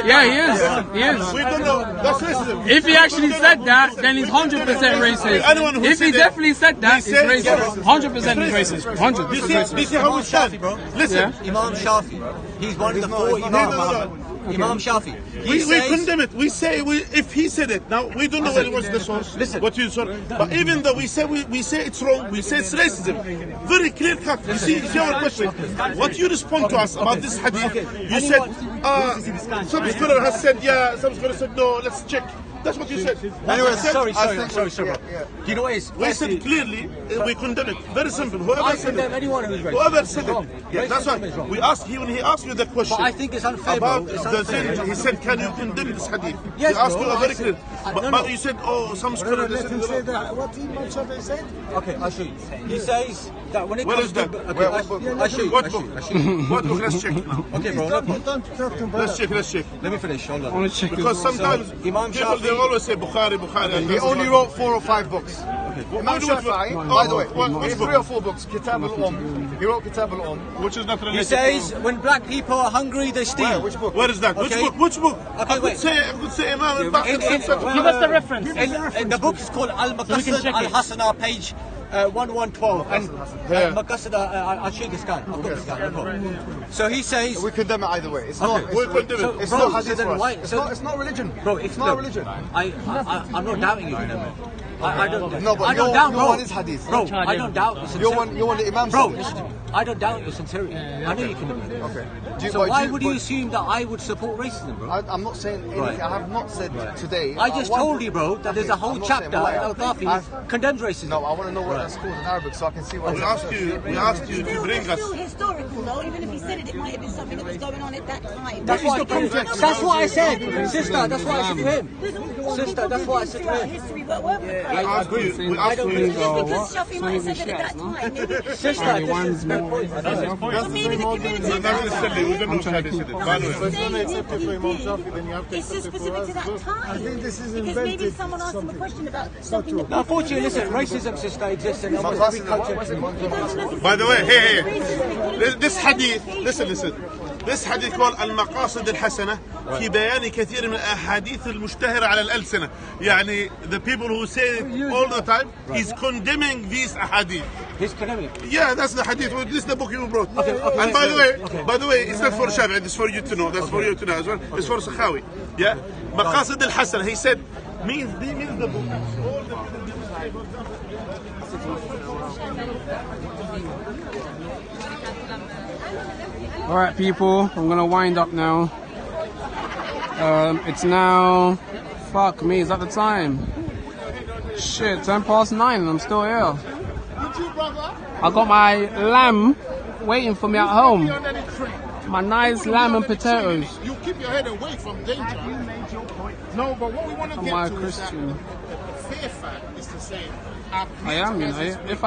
Yeah, he is. We don't know. That's racism. If he actually said that, then he's 100% racist. Anyone who If he said that, definitely said that, he's said- racist. 100% is racist. 100% Do you racist. see how we Shafi, bro? Listen. Imam Shafi. He's one of the four Imams. Imam Shafi. We condemn it. We say if he said it. Now we don't know what it was the source. Listen. What you saw. But even though we say it's wrong, we say it's racism. Very clear cut. You see our question. What you respond to us about this hadith? You said some scholar has said yeah, some scholar said no. Let's check. That's what you said. Anyway, sorry, bro. Do you know what it is? We said clearly we condemn it. Very simple. Whoever I said condemn it. anyone who's racist. Whoever said Wrong. it. Yeah, that's Racism is right. wrong. We asked when he asked you the question. But I think it's unfair, about bro. It's the unfair. sin. He said, "Can you condemn this hadith?" Yes, he asked bro, you a I very said- clear. no, But you said, "Oh, some scholar." Let him say that. What Imam Shafi said? Okay, I'll show you. He says that when it Where comes is that? to... Okay, Where- I'll show you. What book? What book? Let's check now. Okay, bro. Let's check. Let me finish. Hold I on. want to check Because sometimes Imam people they Shafi... always say Bukhari. He only wrote 4 or 5 books. Imam Shafi'i, by the way, which he 3 or 4 books. Kitab al-Umm. He wrote Kitab al-Umm. which is not He related. says when black people are hungry, they steal. Which book? Where is that? Okay. Which book? Okay, I wait. could say Imam al-Baqir. Give us the reference. And the book is called Al-Maqasid check it. Al-Hasana, page 1112. And Maqasid, I'll show you the scan. I've got the scan. No problem. So he says... We condemn it either way. It's not. Okay. It's, We condemn it. it's Bro, not so hadith then for us. why- It's so- not. It's not religion. Bro, It's not religion. I'm not doubting you, man. I don't. No, but I don't your- doubt, your bro. one is hadith. Bro, I don't doubt your sincerity. You're one the Imam Bro, said. listen to me. I don't doubt your sincerity. I know you can. Okay. So why would you assume that I would support racism, bro? I'm not saying anything. Right. I have not said today. I just told you, bro, that there's a whole I'm not saying chapter why. in Al-Qafi condemns racism. No, I want to know what that's called in Arabic so I can see what We it's asked you to bring It's us. still historical, though. Even if he said it, it might have been something that was going on at that time. That's what That's what I said, sister. That's what I said to him. Sister, that's what I said to him. History, but we're We asked you. We I asked don't you. believe just because Shafi might have said it at that time. Maybe Sister, this is the point. but maybe the community. Not necessarily. We don't know how they said it. By the way. It's just specific to that time. I think this is Because maybe invented someone asked him a question about something that. Now, unfortunately, listen, racism, sister, exists in almost every culture. By the way, hey. This hadith. Listen. This hadith called المقاصد الحسنة في بيان كثير من الأحاديث المشتهرة على الألسنة. يعني the people who say it all the time, he's condemning these ahadith. He's condemning. Yeah, that's the hadith. This is the book you brought. Okay, and by the way, it's not for Shafi'i. It's for you to know. That's for you to know as well. It's for Sakhawi. Yeah, مقاصد الحسنة. He said means the book. All the Alright, people, I'm gonna wind up now. It's now. Fuck me, is that the time? Shit, 9:10 and I'm still here. I got my lamb waiting for me at home. My nice lamb and potatoes. You keep your head away from danger. You made your point. No, but what we want to Am get I a to Christian? is that the fair fact is to say. I am, you know. If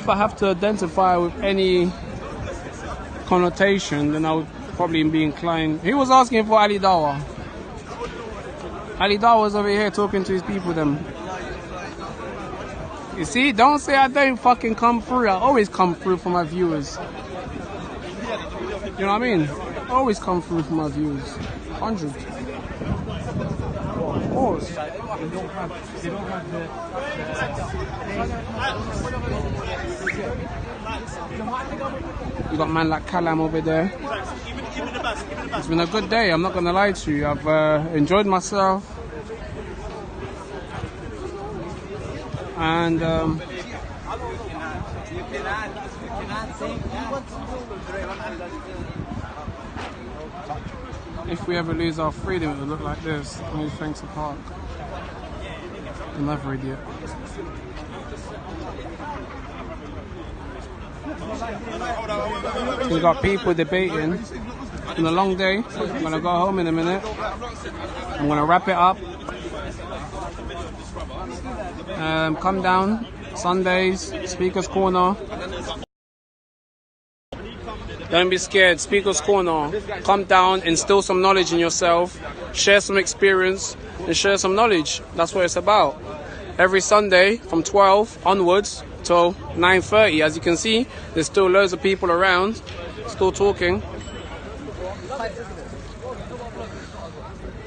I have to identify with any connotation, then I would probably be inclined. He was asking for Ali Dawa. Ali Dawa was over here talking to his people. Them. You see, don't say I don't fucking come through. I always come through for my viewers. You know what I mean? Always come through for my viewers. 100. Of course. You got man like Callum over there. It's been a good day, I'm not gonna lie to you. I've enjoyed myself. And if we ever lose our freedom, it will look like this. Only thanks to Park. Another idiot. We got people debating. It's been a long day. I'm gonna go home in a minute. I'm gonna wrap it up. Come down Sundays, Speaker's Corner. Don't be scared, Speaker's Corner. Come down, instill some knowledge in yourself, share some experience, and share some knowledge. That's what it's about. Every Sunday from 12 onwards till 9:30. As you can see, there's still loads of people around, still talking.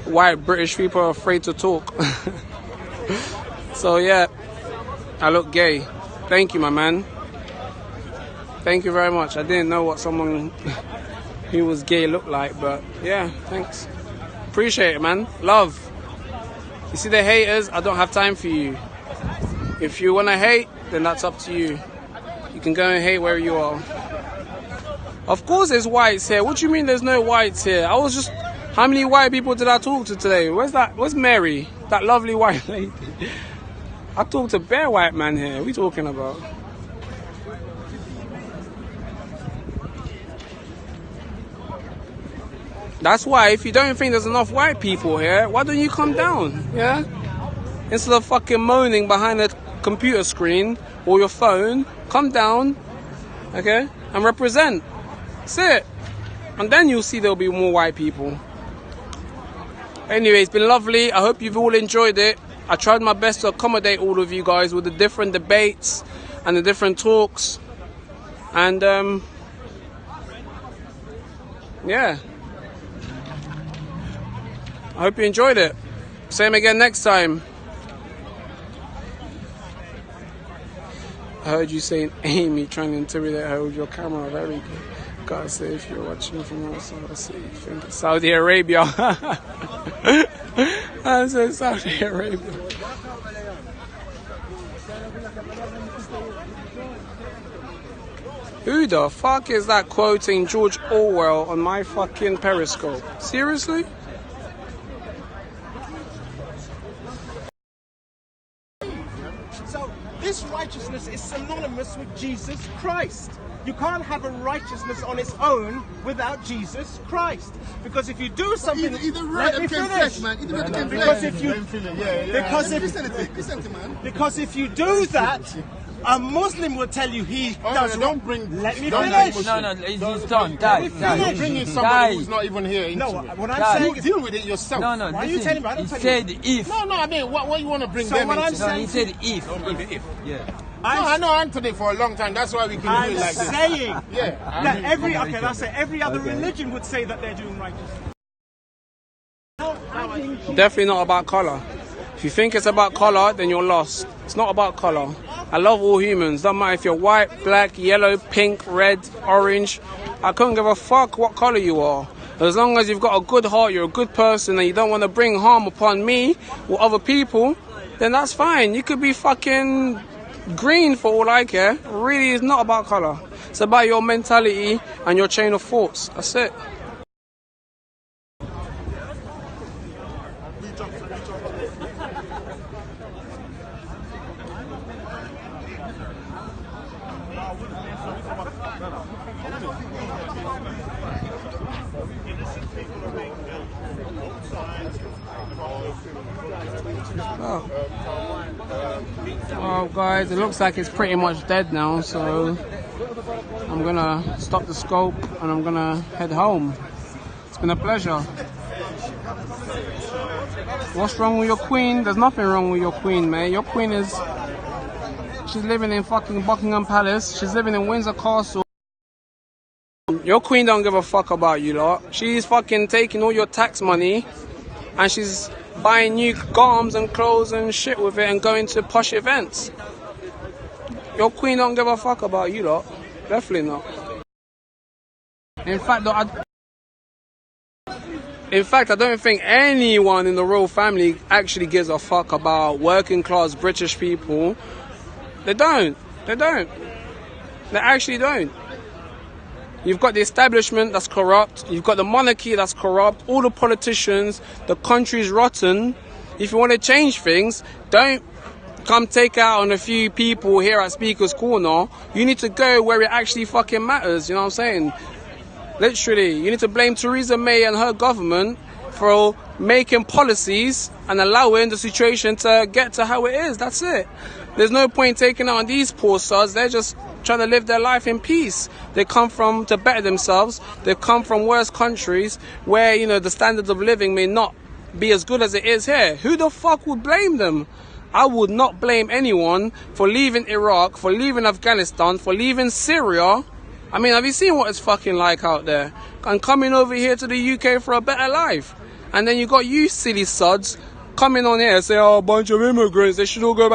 White British people are afraid to talk. So yeah, I look gay. Thank you, my man. Thank you very much. I didn't know what someone who was gay looked like, but yeah, thanks. Appreciate it, man. Love. You see the haters, I don't have time for you. If you want to hate, then that's up to you. You can go and hate wherever you are. Of course there's whites here. What do you mean there's no whites here? I was just... How many white people did I talk to today? Where's Mary? That lovely white lady. I talked to bare white man here. What are we talking about? That's why if you don't think there's enough white people here, why don't you come down? Yeah? Instead of fucking moaning behind a computer screen or your phone, come down, okay, and represent. That's it. And then you'll see there'll be more white people. Anyway, it's been lovely. I hope you've all enjoyed it. I tried my best to accommodate all of you guys with the different debates and the different talks. And, yeah. I hope you enjoyed it. Same again next time. I heard you saying Amy trying to intimidate her with your camera. Very good. Gotta say, if you're watching from outside, I see you think it's Saudi Arabia. I said Saudi Arabia. Who the fuck is that quoting George Orwell on my fucking Periscope? Seriously? So this righteousness is synonymous with Jesus Christ. You can't have a righteousness on its own without Jesus Christ. Because if you do something, because if you do that, a Muslim will tell you he does. Don't bring. Let me finish. No, it's done. Guys, You're bringing somebody who's not even here. No, what I'm saying is deal with it yourself. No. Why are you telling me? I don't He said if. No, I mean, what you want to bring So them what I'm into? saying, He said if. Yeah. I know Anthony for a long time. That's why we can do it like this. I'm saying Yeah. that every other religion would say that they're doing righteous. Definitely not about colour. If you think it's about colour, then you're lost. It's not about colour. I love all humans. Doesn't matter if you're white, black, yellow, pink, red, orange. I couldn't give a fuck what colour you are. As long as you've got a good heart, you're a good person, and you don't want to bring harm upon me or other people, then that's fine. You could be fucking green for all I care. Really, it's not about colour. It's about your mentality and your chain of thoughts. That's it. Well, guys, it looks like it's pretty much dead now, so I'm gonna stop the scope and I'm gonna head home. It's been a pleasure. What's wrong with your queen? There's nothing wrong with your queen, mate. Your queen is She's living in fucking Buckingham Palace. She's living in Windsor Castle. Your queen don't give a fuck about you lot. She's fucking taking all your tax money and she's buying new garms and clothes and shit with it and going to posh events. Your queen don't give a fuck about you lot. Definitely not. In fact, I don't think anyone in the royal family actually gives a fuck about working class British people. They don't. They don't. They actually don't. You've got the establishment that's corrupt. You've got the monarchy that's corrupt. All the politicians. The country's rotten. If you want to change things, don't come take out on a few people here at Speaker's Corner. You need to go where it actually fucking matters. You know what I'm saying? Literally, you need to blame Theresa May and her government for making policies and allowing the situation to get to how it is. That's it. There's no point taking out on these poor sods. They're just trying to live their life in peace. They come from to better themselves. They come from worse countries where, you know, the standards of living may not be as good as it is here. Who the fuck would blame them? I would not blame anyone for leaving Iraq, for leaving Afghanistan, for leaving Syria. I mean, have you seen what it's fucking like out there? And coming over here to the UK for a better life. And then you got you silly sods coming on here and say, oh, a bunch of immigrants, they should all go back.